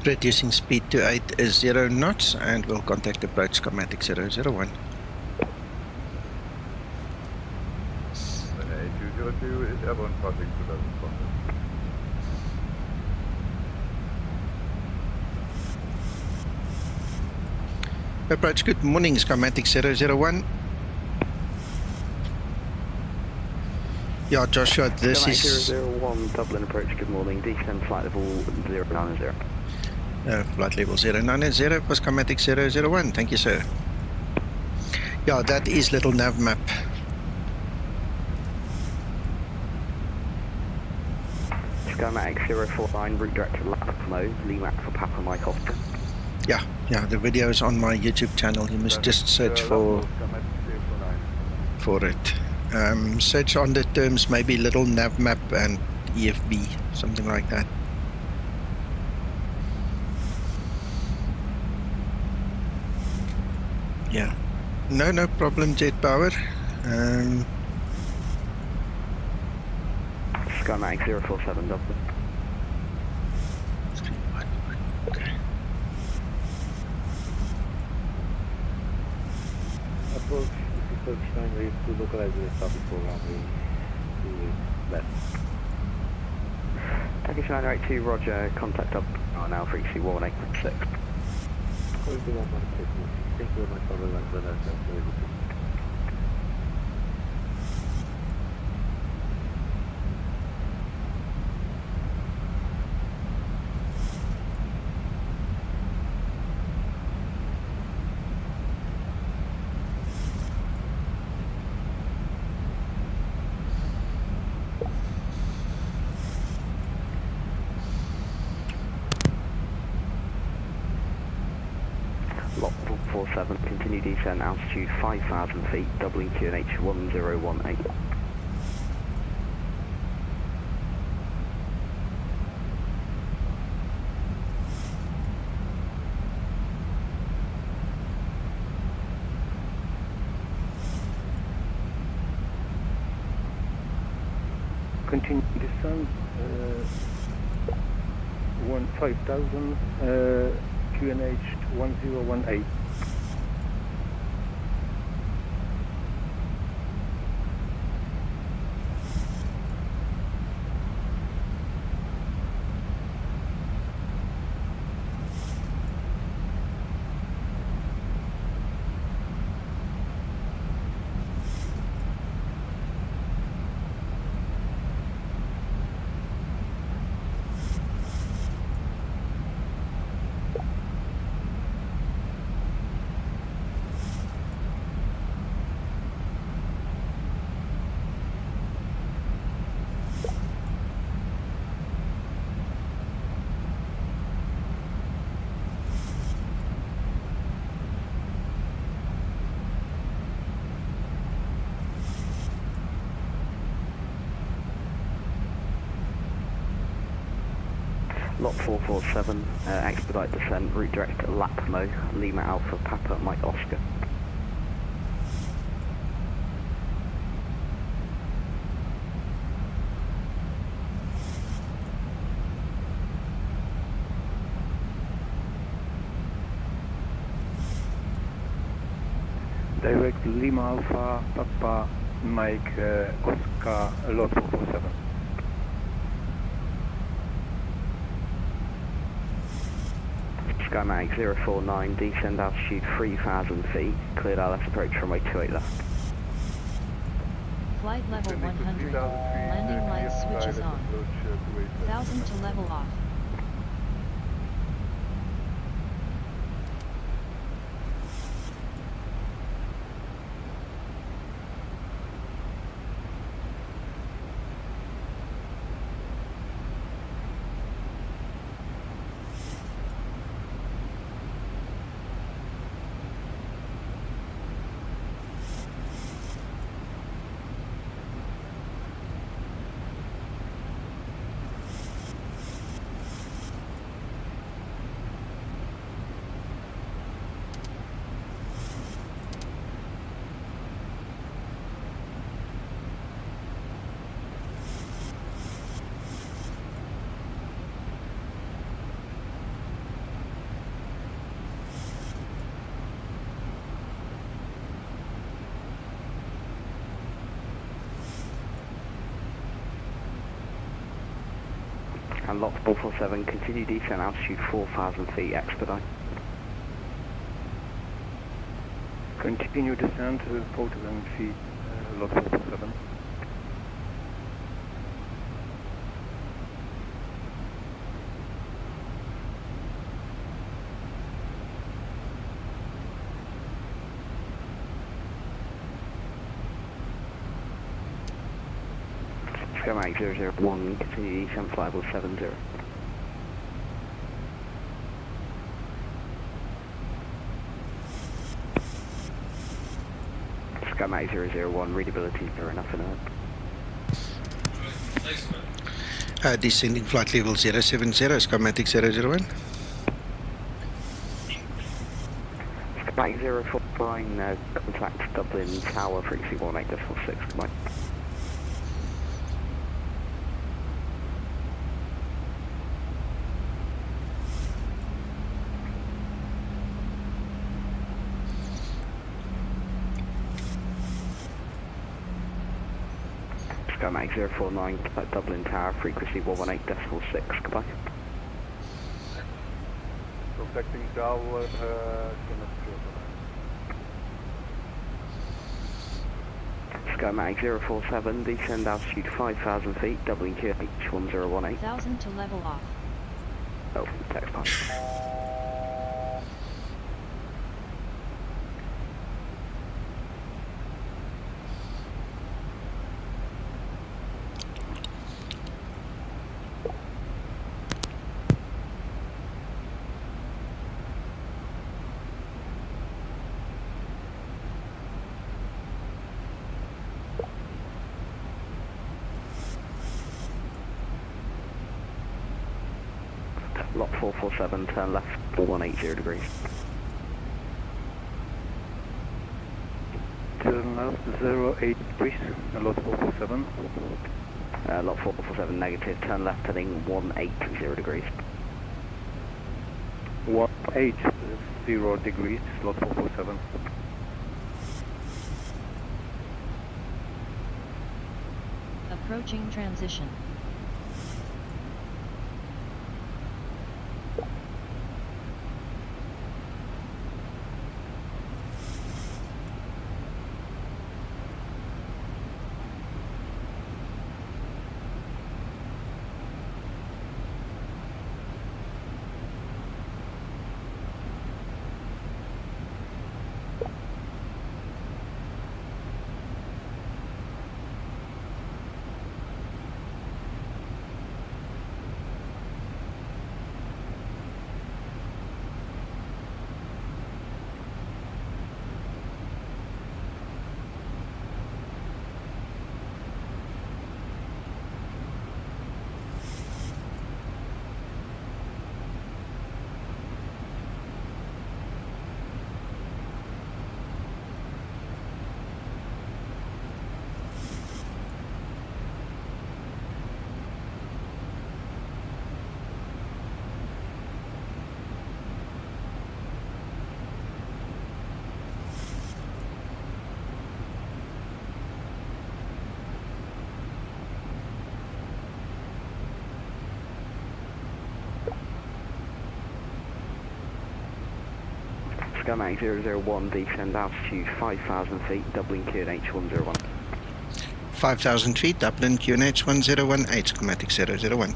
Reducing speed to 80 knots and we'll contact approach Skymatix 001. Runway 8202 is airborne crossing to Dublin process. Approach, good morning, Skymatix 001. Yeah, Joshua, this is... 001, Dublin approach, good morning, descend flight level 090. Flight level 090 for Skymatix 001, thank you, sir. Yeah, that is little nav map. Skymatix 049, route direct to LAPMO, Lima for Papa Mike Oscar. Yeah, the video is on my YouTube channel. You must just search for it. Search on the terms, maybe little nav map and EFB, something like that. Yeah, no problem, Jet Power. Skymatix 047, Dublin. Okay. Approach 39 ways to localize the established program to left. Turkish 982, roger, contact up now for EC 1866. Thank you very much for the Lot 447, continue descent, altitude 5,000 feet, doubling QNH 1018. Continue descent, 5,000, QNH 1018. Lot 447, expedite descent, route direct to LAPMO, Lima Alpha Papa Mike Oscar. Direct Lima Alpha Papa Mike Oscar, lot 447. Skymatix 049, descend altitude 3,000 feet, cleared LS approach runway 28 left. Flight level 100, landing lights switches on. 1000 to level off. And lot 447, continue descent altitude 4,000 feet, expedite. Continue descent 4,000 feet, lot 447. Skymatix 001, continue descent flight level 70. Skymatix 001, readability fair enough and Descending flight level 070, Skymatix 001. Skymatix 049, contact Dublin Tower, frequency 18.6, goodbye. Skymatix 049, contact Dublin Tower, frequency 118.6, goodbye. Contacting Tower, Skymatix 047, descend altitude 5,000 feet, doubling QH 1018. 1,000 to level off. Oh, text box. Lot 447, turn left, 180 degrees. Turn left, 08 degrees, lot 447. Lot 447, negative, turn left, heading 180 degrees. 180 degrees, lot 447. Approaching transition. Skymatix 001, descend altitude 5,000 feet, doubling QNH 101. 5,000 feet, Dublin, QNH 1018, Skymatix 001.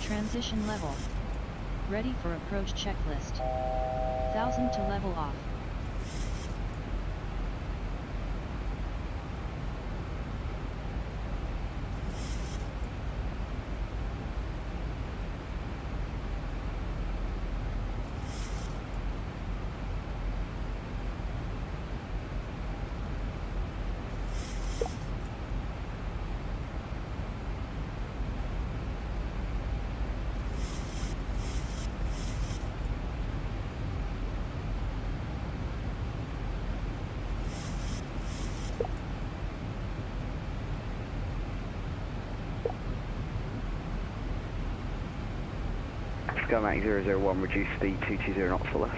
Transition level. Ready for approach checklist. 1,000 to level off. Skymatic 001, reduce speed 220 knots or less.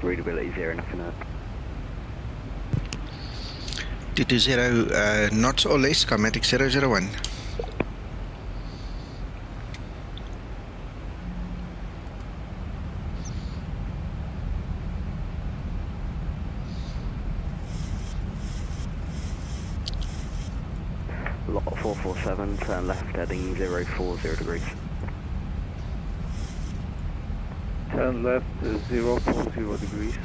Readability 0, nothing else. 220 knots or less, Skymatic 001. Lot 447, turn left heading 040 degrees. Turn left 040 degrees,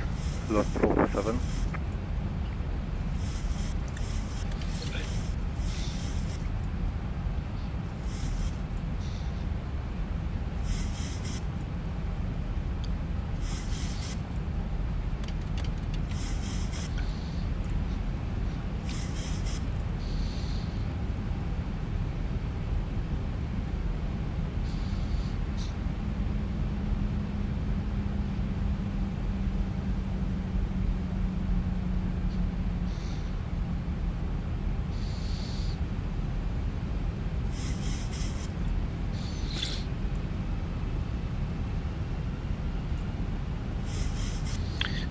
lot 447.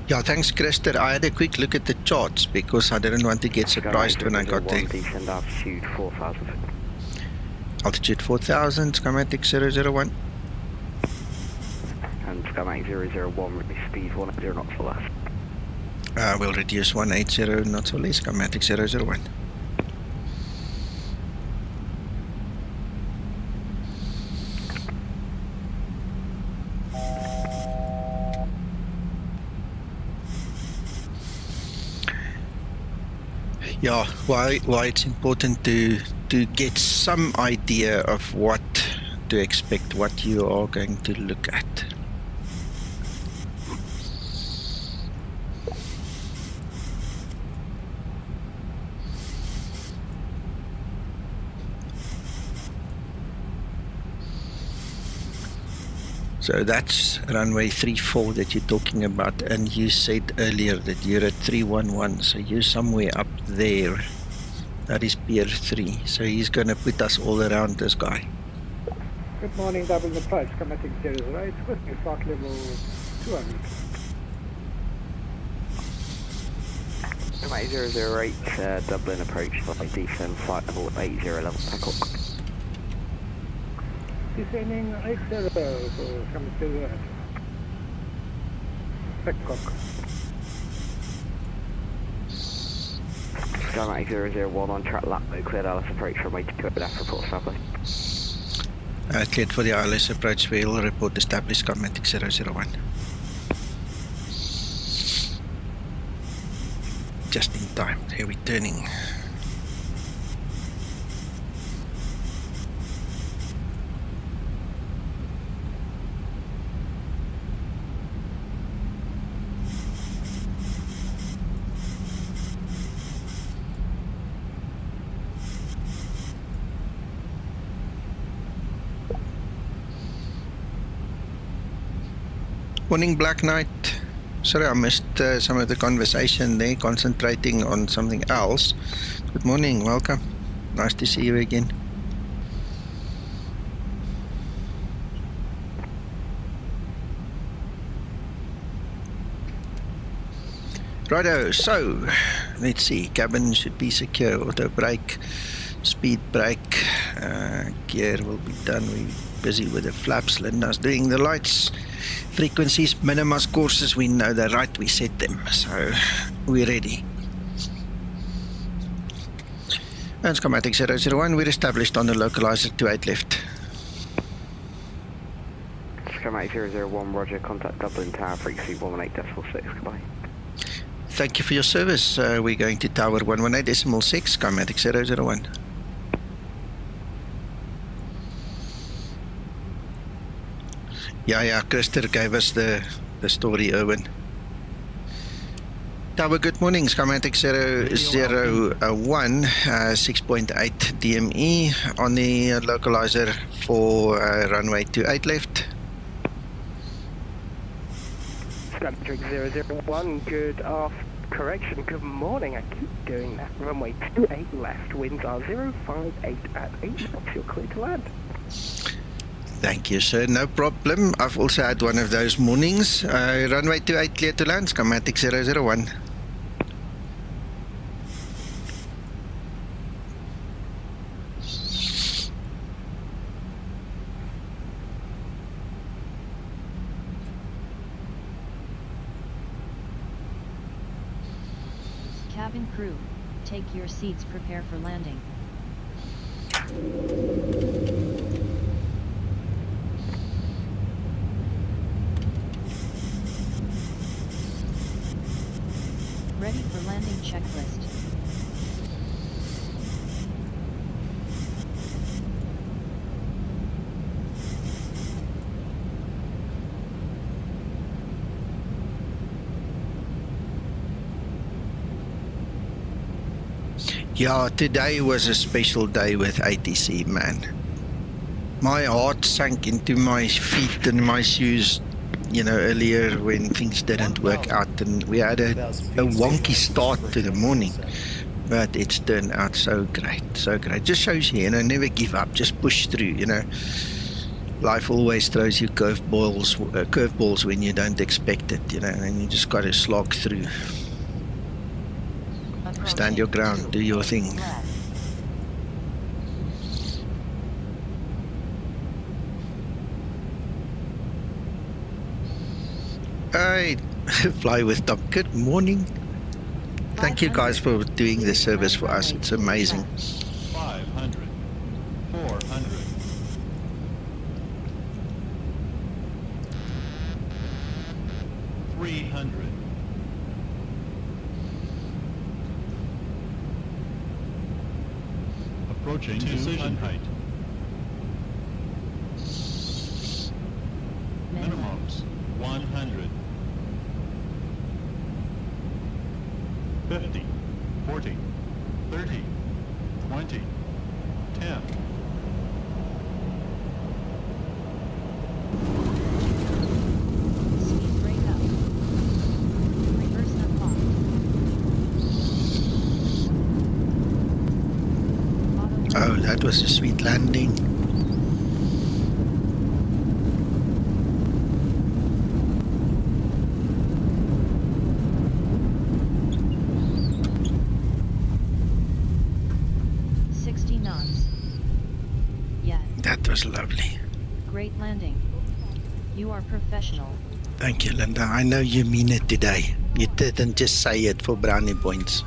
Yeah, thanks, Christer. I had a quick look at the charts because I didn't want to get surprised when I got there. Descend altitude 4,000. Altitude 4,000, Skymatic 001. And Skymatic 001, reduce speed 180 knots or less. We'll reduce 180 knots or less, Skymatic 001. Yeah, why it's important to get some idea of what to expect, what you are going to look at. So that's runway 34 that you're talking about, and you said earlier that you're at 311, so you're somewhere up there. That is Pier 3, so he's going to put us all around this guy. Good morning, Dublin approach, Skymatic 008, with flight level 200. Skymatic 008, Dublin approach, flight descend, flight level 80 level tackle. Descending 80 for Skymatic 008. Backcock. Skymatic 001 on track lap, cleared ILS approach from 82 at F, report established. Cleared for the ILS approach, we'll report established, Skymatic 001. Just in time, here we're turning. Morning, Black Knight. Sorry, I missed some of the conversation there, concentrating on something else. Good morning, welcome. Nice to see you again. Righto, so let's see. Cabin should be secure. Auto brake, speed brake, gear will be done. We're busy with the flaps. Linda's doing the lights. Frequencies, minimas, courses, we know they're right, we set them, so we're ready. And Skymatic 001, we're established on the localizer 28 left. Skymatic 001, roger, contact Dublin Tower, frequency 118.6, goodbye. Thank you for your service. We're going to Tower 118.6, Skymatic 001. Yeah, Christer gave us the story, Owen. Tower, good morning. Skymatic 001, 6.8 DME on the localizer for runway 28 left. Skymatic 001, good Correction, good morning. I keep doing that. Runway 28 left, winds are 058 at 8 knots. You're clear to land. Thank you, sir. No problem. I've also had one of those mornings. Runway 28 clear to land, Skymatix 001. Cabin crew, take your seats, prepare for landing. Ready for landing checklist. Yeah, today was a special day with ATC, man. My heart sank into my feet and my shoes, you know, earlier when things didn't work out, and we had a wonky start to the morning, but it's turned out so great, so great. Just shows you, you know, never give up, just push through, you know. Life always throws you curveballs when you don't expect it, you know, and you just got to slog through. Stand your ground, do your thing. Alright, fly with Tom. Good morning. Thank you guys for doing this service for us. It's amazing. 500, 400. Approaching decision height. Minimums 100. 50, 40, 30, 20, 10. Speed brake up. Reverse unlocked. Oh, that was a sweet landing. That was lovely. Great landing. You are professional. Thank you, Linda. I know you mean it today. You didn't just say it for brownie points.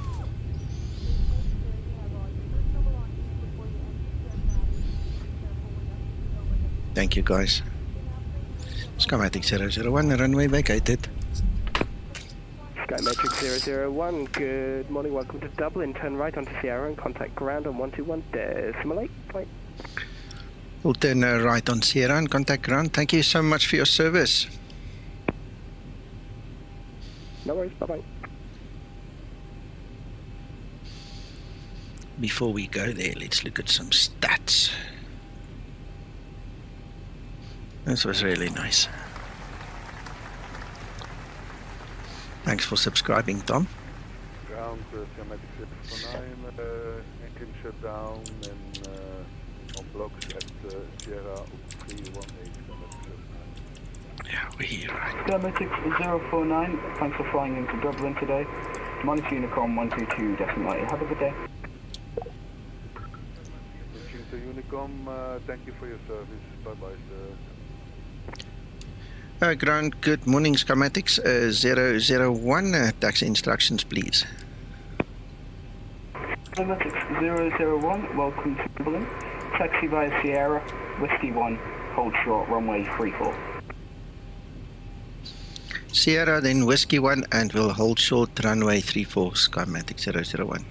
Thank you, guys. Skymatix 001, runway vacated. Skymatix 001, good morning, welcome to Dublin. Turn right onto Sierra and contact ground on 121.8. Flight. We'll turn right on Sierra and contact ground. Thank you so much for your service. No worries, bye-bye. Before we go there, let's look at some stats. This was really nice. Thanks for subscribing, Tom. Ground, Skymatix 009, engine shut down and on blocks at Sierra 318. Yeah, we're here, right? Skymatix 049, thanks for flying into Dublin today. Monitor Unicom 122.8. Have a good day. To Unicom, thank you for your service. Bye-bye, sir. Ground, good morning, Skymatix 001. Taxi instructions, please. Skymatix 001, welcome to Dublin. Taxi via Sierra, Whiskey 1, hold short, runway 34. Sierra, then Whiskey 1, and we'll hold short, runway 34, Skymatix 001.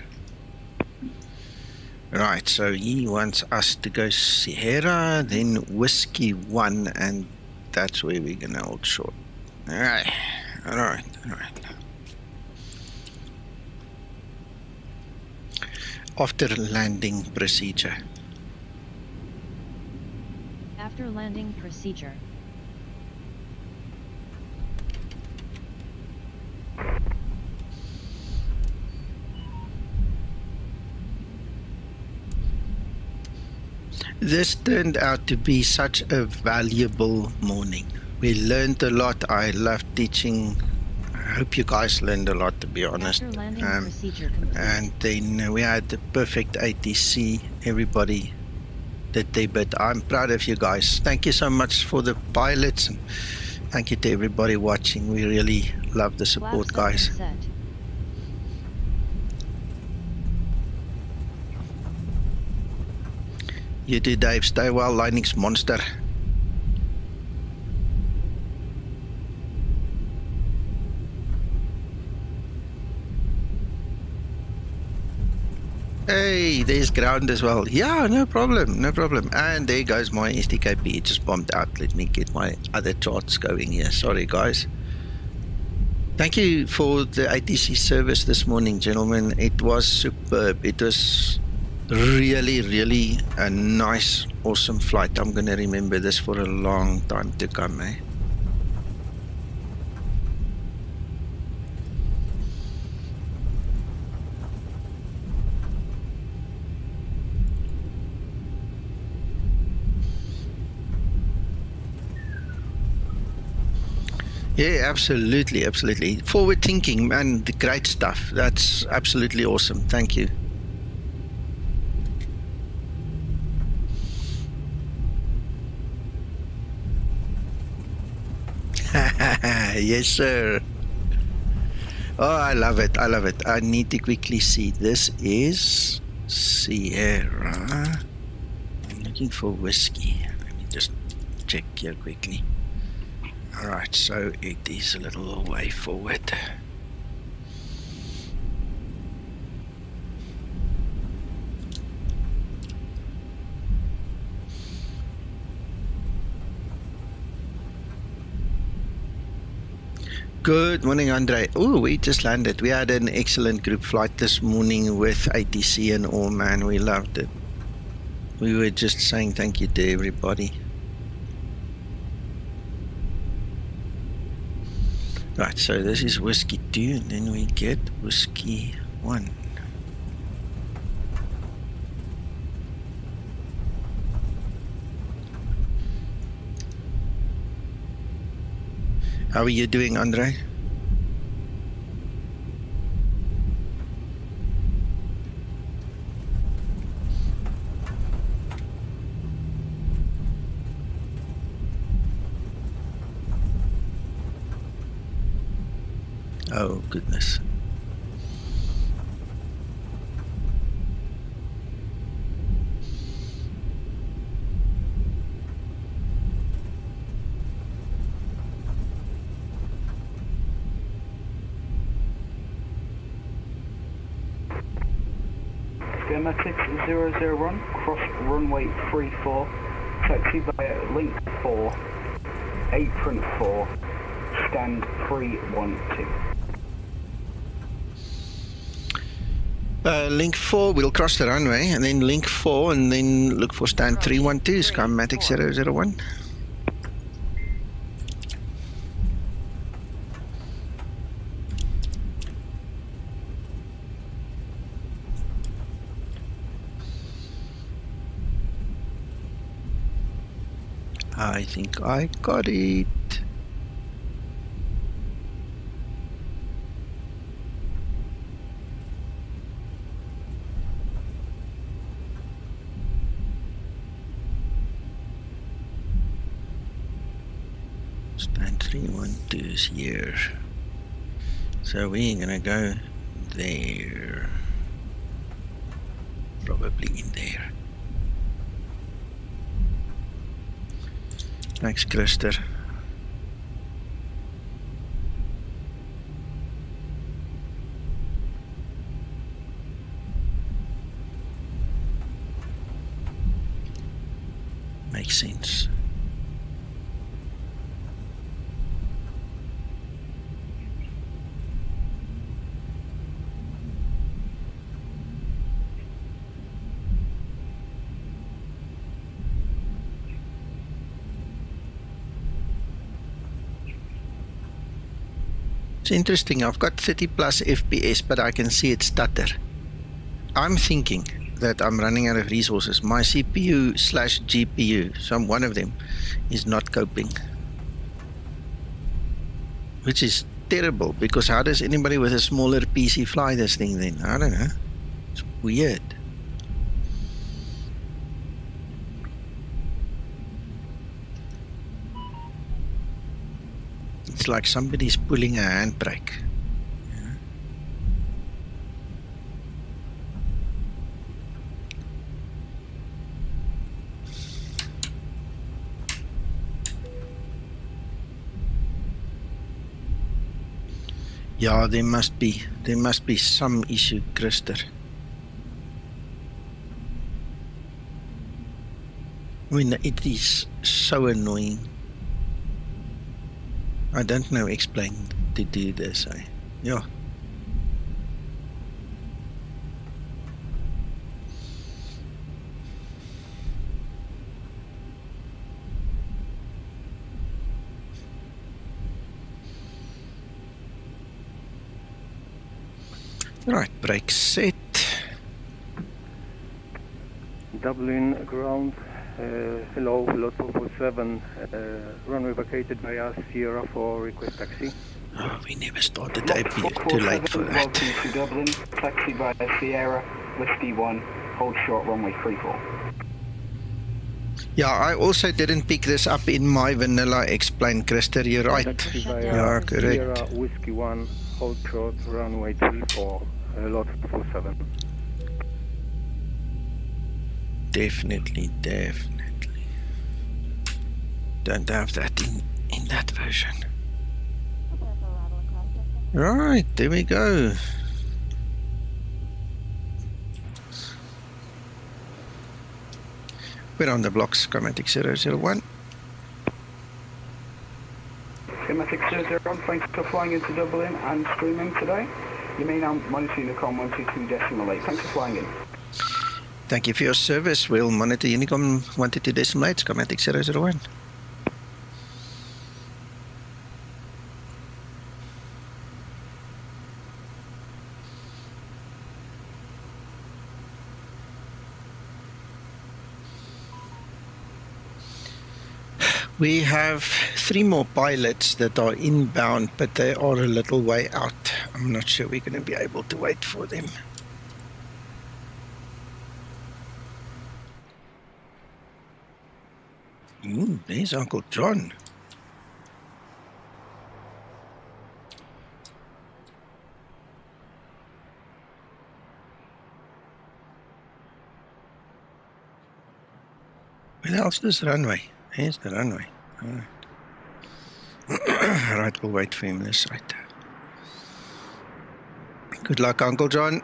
Right, so he wants us to go Sierra, then Whiskey 1, and that's where we're going to hold short. Alright. After landing procedure. After landing procedure. This turned out to be such a valuable morning. We learned a lot. I loved teaching. I hope you guys learned a lot, to be honest. After landing procedure complete. And then we had the perfect ATC. Everybody did their bit. I'm proud of you guys. Thank you so much for the pilots, and thank you to everybody watching. We really love the support, guys. You too, Dave. Stay well, Linux Monster. Hey, there's ground as well. Yeah, no problem, no problem. And there goes my SDKP. It just bombed out. Let me get my other charts going here. Sorry, guys. Thank you for the ATC service this morning, gentlemen. It was superb. It was really, really a nice, awesome flight. I'm going to remember this for a long time to come, eh? Yeah, absolutely, absolutely. Forward thinking, man, the great stuff. That's absolutely awesome. Thank you. Yes, sir. Oh, I love it. I love it. I need to quickly see. This is Sierra. I'm looking for whiskey. Let me just check here quickly. All right, so it is a little way forward. Good morning, Andre. Oh, we just landed. We had an excellent group flight this morning with ATC and all, man. We loved it. We were just saying thank you to everybody. Right, so this is Whiskey 2, and then we get Whiskey 1. How are you doing, Andre? Oh, goodness. Skymatix 001, cross runway 34, taxi via link 4, apron 4, stand 312. Link 4, we'll cross the runway, and then link 4, and then look for stand 312, Skymatix 001. I think I got it. Stand 312 is here. So we're gonna go there. Probably in there. Thanks, Krister. Makes sense. It's interesting, I've got 30 plus FPS, but I can see it stutter. I'm thinking that I'm running out of resources. My CPU / GPU, some one of them, is not coping. Which is terrible, because how does anybody with a smaller PC fly this thing then? I don't know. It's weird. It's like somebody's pulling a handbrake. Yeah, there must be some issue, Christer. I mean, it is so annoying. I don't know explain to do this. Yeah. Right, brake set. Dublin ground. Hello, lot 447. Runway vacated by us, Sierra for request taxi. Oh, we never started ABNED. Too late for that. Welcome to Dublin. Taxi via Sierra, Whiskey 1. Hold short, runway 34. Yeah, I also didn't pick this up in my vanilla explain, Christer. You're right. Taxi via Yeah, correct. Sierra, Whiskey 1. Hold short, runway 34. Lot 447. Definitely. Don't have that in that version. Right, there we go. We're on the block, Skymatix 001. Skymatix 001, thanks for flying into Dublin and streaming today. You may now monitor Unicom 122.8. Thanks for flying in. Thank you for your service. We'll monitor Unicom 122.8, Skymatix 001. We have 3 more pilots that are inbound, but they are a little way out. I'm not sure we're going to be able to wait for them. Ooh, there's Uncle John. Where else is this runway? Here's the runway. All right. Right, we'll wait for him this side. Good luck, Uncle John.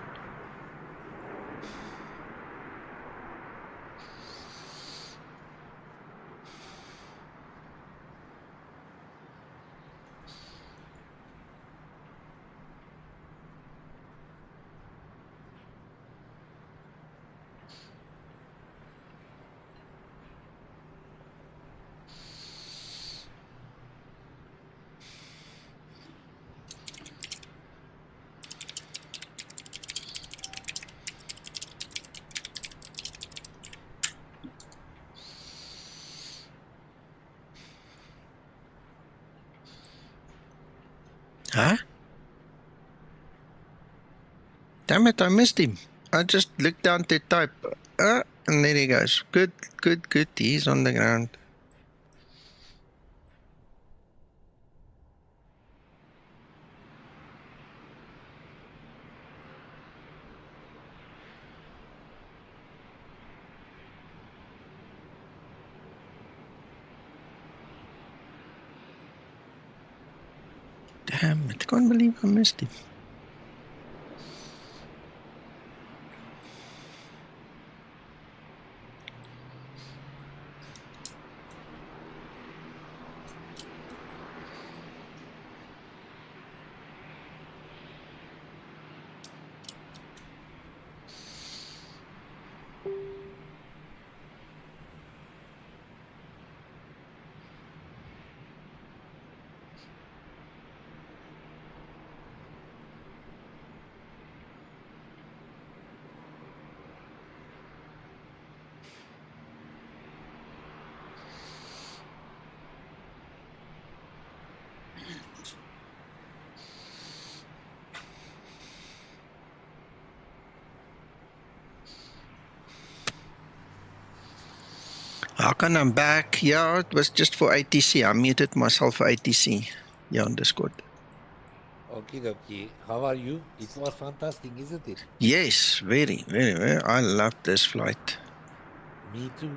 Huh? Damn it, I missed him. I just looked down to type. And there he goes. Good. He's on the ground. Damn it, I can't believe I missed him. Hakan, I'm back. Yeah, it was just for ATC. I muted myself for ATC. Yeah, on Discord. Okay. How are you? It was fantastic, isn't it? Yes, very, very, very. I loved this flight. Me too.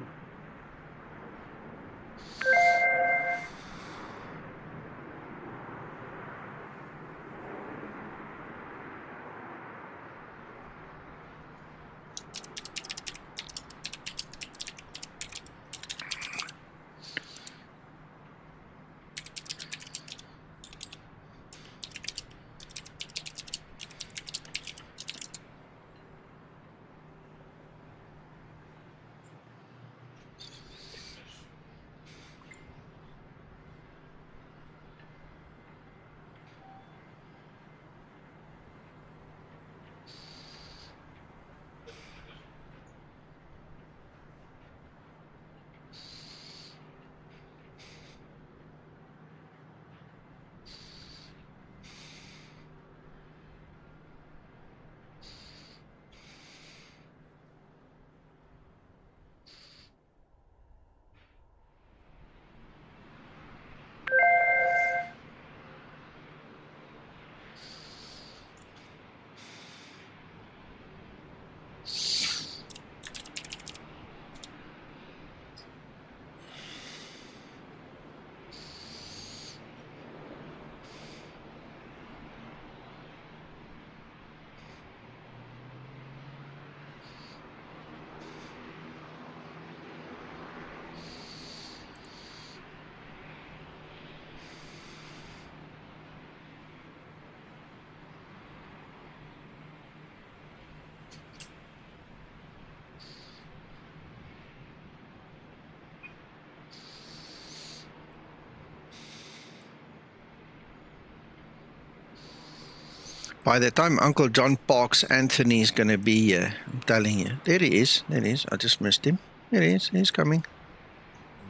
By the time Uncle John Parks Anthony is going to be here, I'm telling you. There he is. There he is. I just missed him. There he is. He's coming.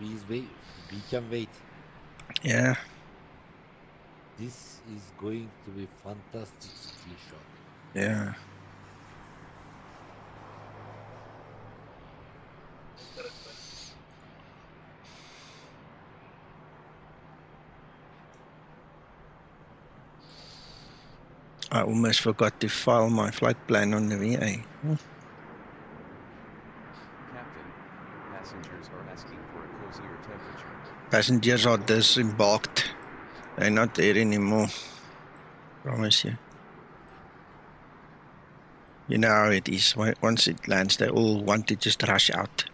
We can wait. Yeah. This is going to be fantastic screenshot. Yeah. I almost forgot to file my flight plan on the VA. Captain, passengers are asking for a cozier temperature. Passengers are disembarked. They're not there anymore. Promise you. You know how it is. Once it lands, they all want to just rush out.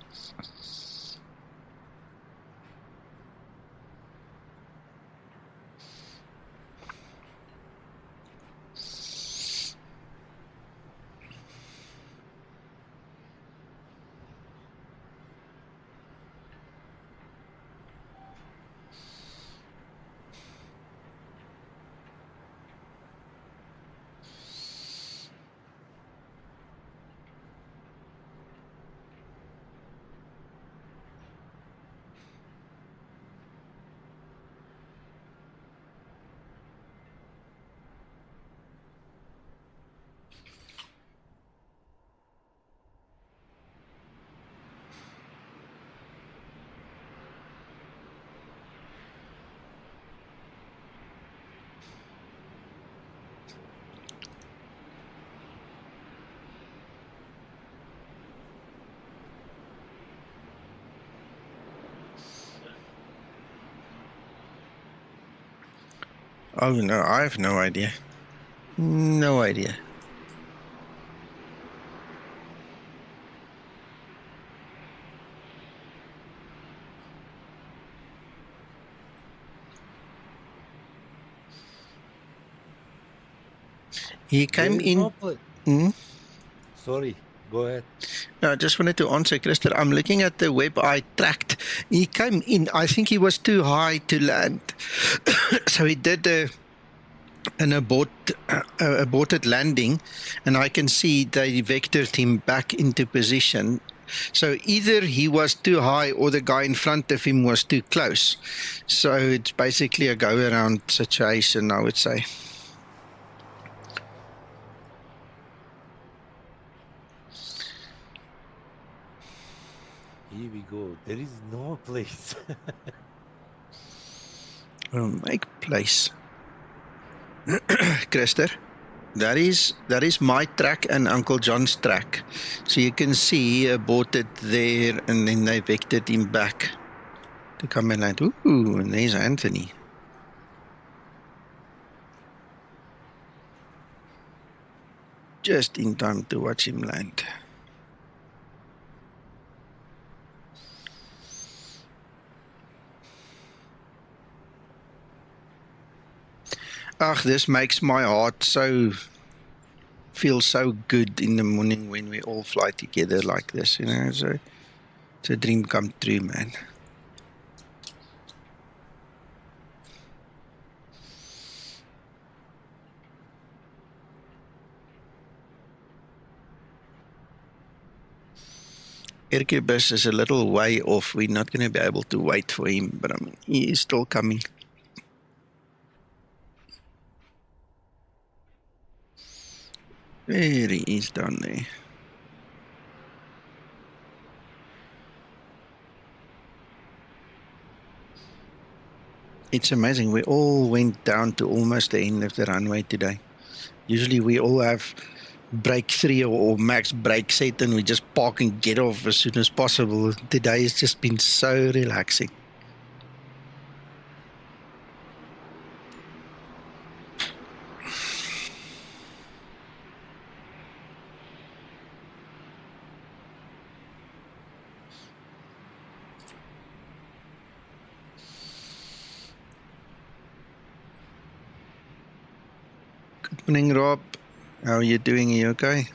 Oh no, I have no idea. No idea. He came in. Sorry, go ahead. No, I just wanted to answer, Christer. I'm looking at the web I tracked. He came in. I think he was too high to land. So he did an aborted landing, and I can see they vectored him back into position. So either he was too high or the guy in front of him was too close. So it's basically a go-around situation, I would say. Here we go. There is no place. We'll make place. Christer, that is my track and Uncle John's track. So you can see he aborted there and then they vectored him back to come and land. Ooh, and there's Anthony. Just in time to watch him land. Ach, this makes my heart feel so good in the morning when we all fly together like this, you know. So it's a dream come true, man. Irkubus is a little way off. We're not going to be able to wait for him, but I mean, he is still coming. There he is down there. It's amazing. We all went down to almost the end of the runway today. Usually we all have break 3 or max break set and we just park and get off as soon as possible. Today has just been so relaxing. Good morning, Rob. How are you doing? Are you okay?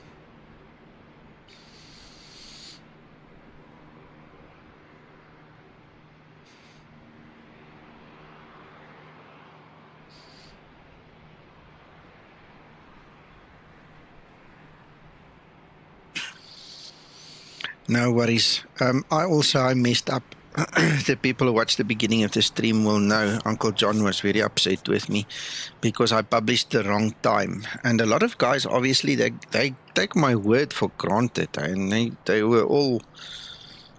No worries. I messed up. The people who watched the beginning of the stream will know Uncle John was very upset with me because I published the wrong time. And a lot of guys, obviously, they take my word for granted. And they were all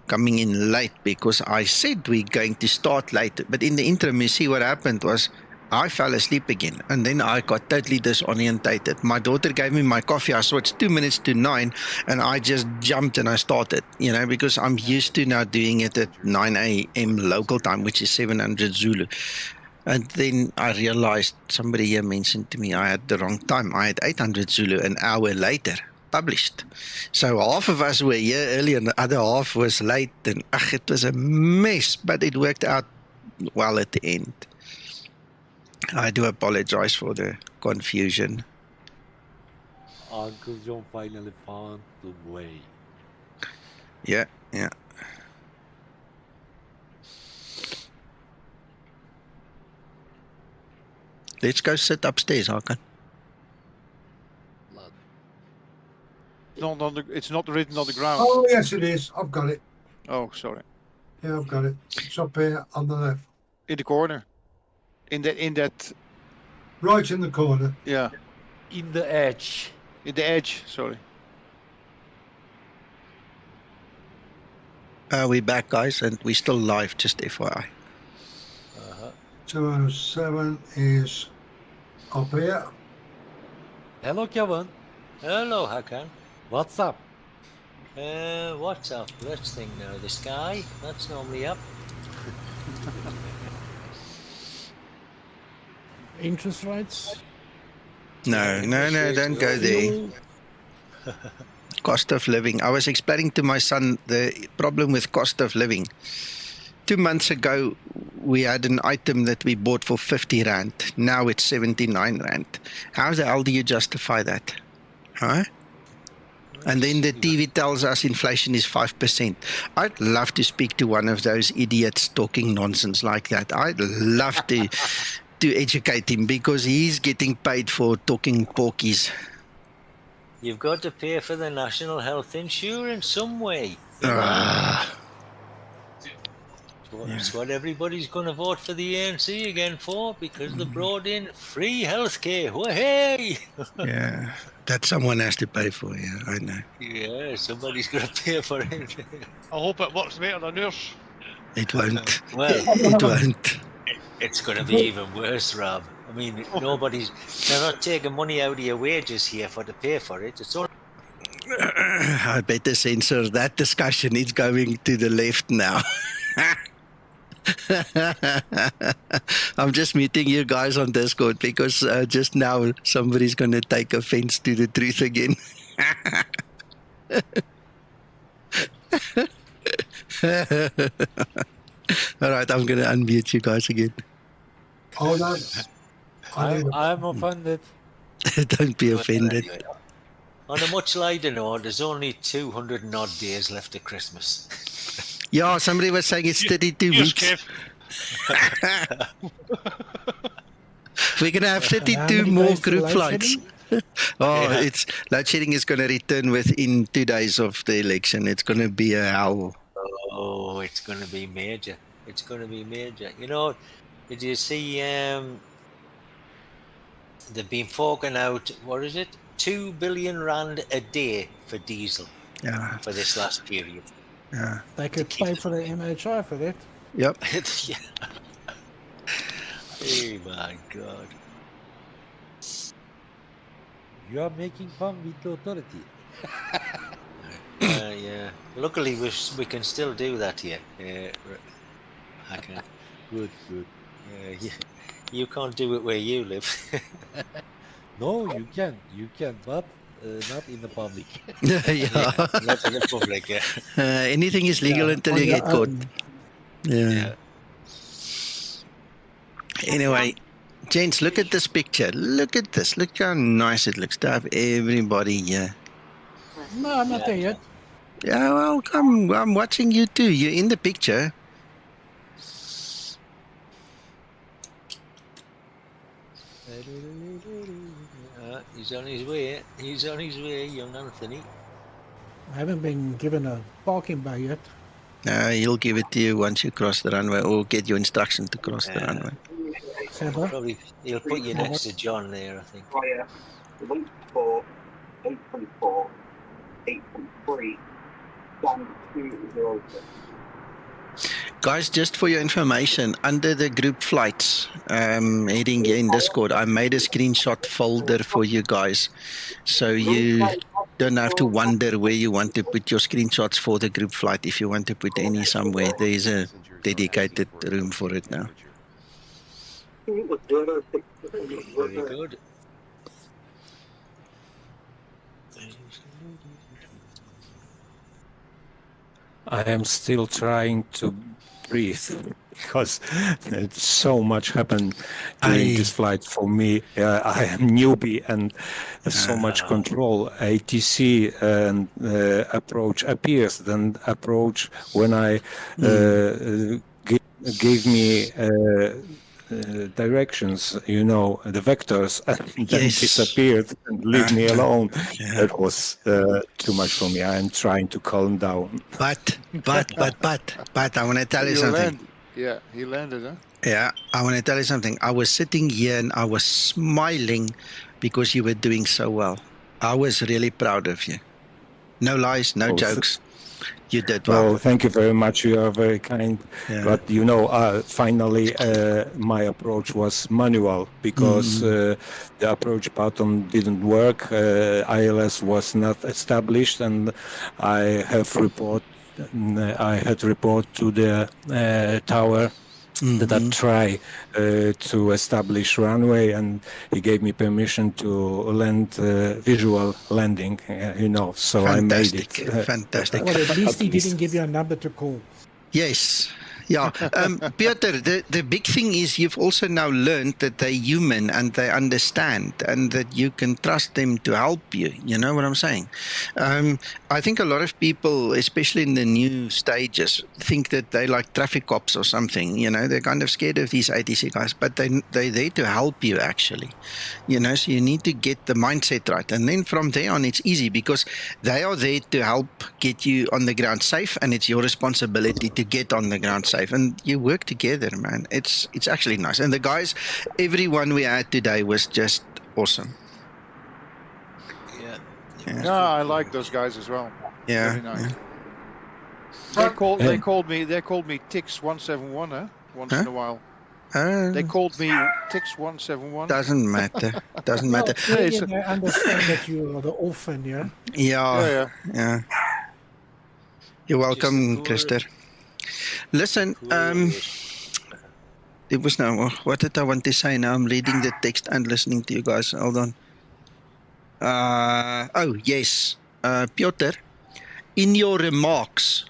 coming in late because I said we're going to start late. But in the interim, you see what happened was I fell asleep again. And then I got totally disorientated. My daughter gave me my coffee. I saw it's 2 minutes to 9. And I just jumped and I started, you know, because I'm used to now doing it at 9 a.m. local time, which is 700 Zulu. And then I realized somebody here mentioned to me I had the wrong time. I had 800 Zulu an hour later published. So half of us were here early and the other half was late. And it was a mess, but it worked out well at the end. I do apologize for the confusion. Uncle John finally found the way. Yeah. Let's go sit upstairs, Hakan. It's not written on the ground. Oh, yes, it is. I've got it. Oh, sorry. Yeah, I've got it. It's up here on the left. In the corner. In that. Right in the corner. Yeah. In the edge. In the edge, sorry. We're back, guys, and we're still live, just FYI. 207 is up here. Hello, Kevin. Hello, Hakan. What's up? What's up? Let's think now. The sky, that's normally up. Interest rates? No, don't go there. Cost of living. I was explaining to my son the problem with cost of living. 2 months ago, we had an item that we bought for 50 Rand. Now it's 79 Rand. How the hell do you justify that? Huh? And then the TV tells us inflation is 5%. I'd love to speak to one of those idiots talking nonsense like that. I'd love to educate him because he's getting paid for talking porkies. You've got to pay for the national health insurance some way. It's what everybody's going to vote for the ANC again for, because they brought in free healthcare. Hey! Yeah, that someone has to pay for. Yeah, I know. Yeah, somebody's going to pay for it. I hope it works better than yours. It won't. Well, It won't. It's going to be even worse, Rob. I mean, they're not taking money out of your wages here to pay for it. It's all. I better censor that discussion. It's going to the left now. I'm just meeting you guys on Discord because just now somebody's going to take offense to the truth again. All right, I'm going to unmute you guys again. Hold on. I'm offended. Don't be offended. Anyway, on a much lighter note, there's only 200 and odd days left of Christmas. Yeah, somebody was saying it's 32 weeks. We're going to have 32 more group flights. It's load shedding is going to return within 2 days of the election. It's going to be a hell. Oh, it's going to be major. It's going to be major. You know, did you see they've been forking out, what is it, 2 billion rand a day for diesel for this last period. Yeah. They could pay for the MHI for that. Yep. Oh my God. You are making fun with the authority. Yeah. Luckily, we can still do that here. I can. Good. You can't do it where you live. No, you can, but not in the public. Not in the public, yeah. Anything is legal until you get caught. Yeah. Anyway, gents, look at this picture. Look at this. Look how nice it looks to have everybody here. No, I'm not there yet. Yeah, well, I'm watching you too. You're in the picture. He's on his way. He's on his way, young Anthony. I haven't been given a parking bay yet. No, he'll give it to you once you cross the runway or get your instruction to cross the runway. Probably he'll put you next to John there, I think. Fire, 124, 824, 8.3, stand 206. Guys, just for your information, under the group flights, heading here in Discord, I made a screenshot folder for you guys. So you don't have to wonder where you want to put your screenshots for the group flight. If you want to put any somewhere, there is a dedicated room for it now. Very good. I am still trying to breathe because so much happened during this flight for me. I am newbie and so much control. ATC and approach appears, then approach when I gave me directions, you know, the vectors, and then disappeared and leave me alone. That was too much for me. I am trying to calm down. But I want to tell you something. He landed, huh? Yeah, I want to tell you something. I was sitting here and I was smiling because you were doing so well. I was really proud of you. No lies, no jokes. You did well. Oh, thank you very much. You are very kind. Yeah. But you know, finally, my approach was manual because the approach button didn't work. ILS was not established, and I had report to the tower that I try to establish runway, and he gave me permission to land visual landing, you know, so Fantastic. I made it. Fantastic. Well, at least he didn't give you a number to call. Yes. Yeah. Peter, the big thing is you've also now learned that they're human and they understand and that you can trust them to help you. You know what I'm saying? I think a lot of people, especially in the new stages, think that they like traffic cops or something. You know, they're kind of scared of these ATC guys, but they're there to help you actually. You know, so you need to get the mindset right. And then from there on, it's easy because they are there to help get you on the ground safe, and it's your responsibility to get on the ground safe. safe, and you work together, man. It's actually nice. And the guys, everyone we had today was just awesome. Yeah. No, I like those guys as well. Yeah. Very nice. Yeah. They called me TEWXI, huh? Once in a while. They called me TEWXI. Doesn't matter. Doesn't Well, matter. Canadian, I understand that you are the orphan, yeah? Yeah. You're welcome, Christer. Listen, it was now. What did I want to say? Now I'm reading the text and listening to you guys. Hold on. Oh yes, Piotr. In your remarks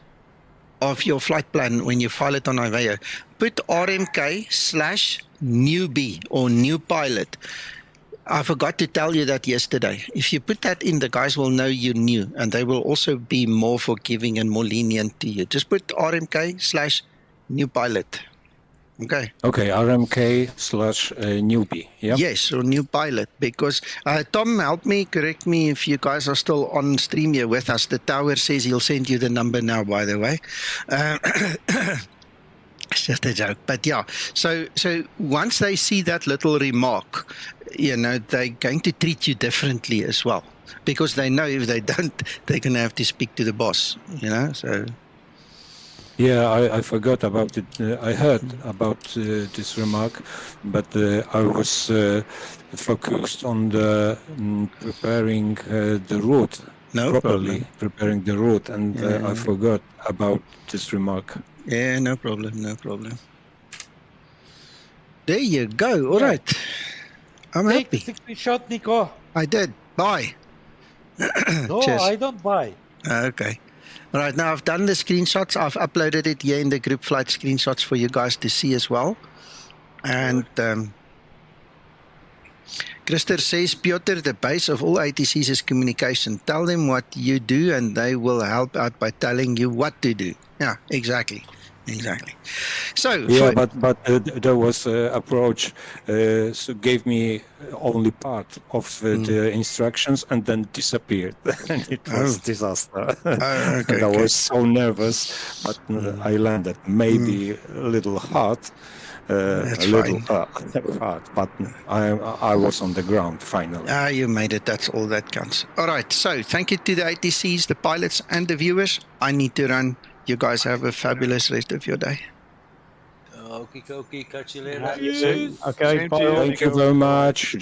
of your flight plan when you file it on IVEO, put RMK/newbie or new pilot. I forgot to tell you that yesterday. If you put that in, the guys will know you're new, and they will also be more forgiving and more lenient to you. Just put RMK/new pilot. Okay. Okay, RMK/newbie. Yeah. Yes, or new pilot, because Tom, help me, correct me if you guys are still on stream here with us. The tower says he'll send you the number now, by the way. It's just a joke, but yeah. So once they see that little remark, they're going to treat you differently as well, because they know if they don't, they're going to have to speak to the boss. So. Yeah, I forgot about it. I heard about this remark, but I was focused on the preparing the route properly, preparing the route, and I forgot about this remark. Yeah, no problem. There you go. All right. I'm happy. Take the screenshot, Nico. I did. Bye. No, Cheers. I don't buy. Okay. All right. Now I've done the screenshots. I've uploaded it here in the group flight screenshots for you guys to see as well. And Christer says, Piotr, the base of all ATCs is communication. Tell them what you do and they will help out by telling you what to do. Yeah, exactly. So yeah, but there was approach, so gave me only part of the instructions and then disappeared. And it was disaster. Okay, and I was so nervous, but I landed. Maybe a little hard, hard, but I was on the ground finally. You made it. That's all that counts. All right. So thank you to the ATCs, the pilots, and the viewers. I need to run. You guys have a fabulous rest of your day. Okie dokie, catch you later. Okay, thank you very much.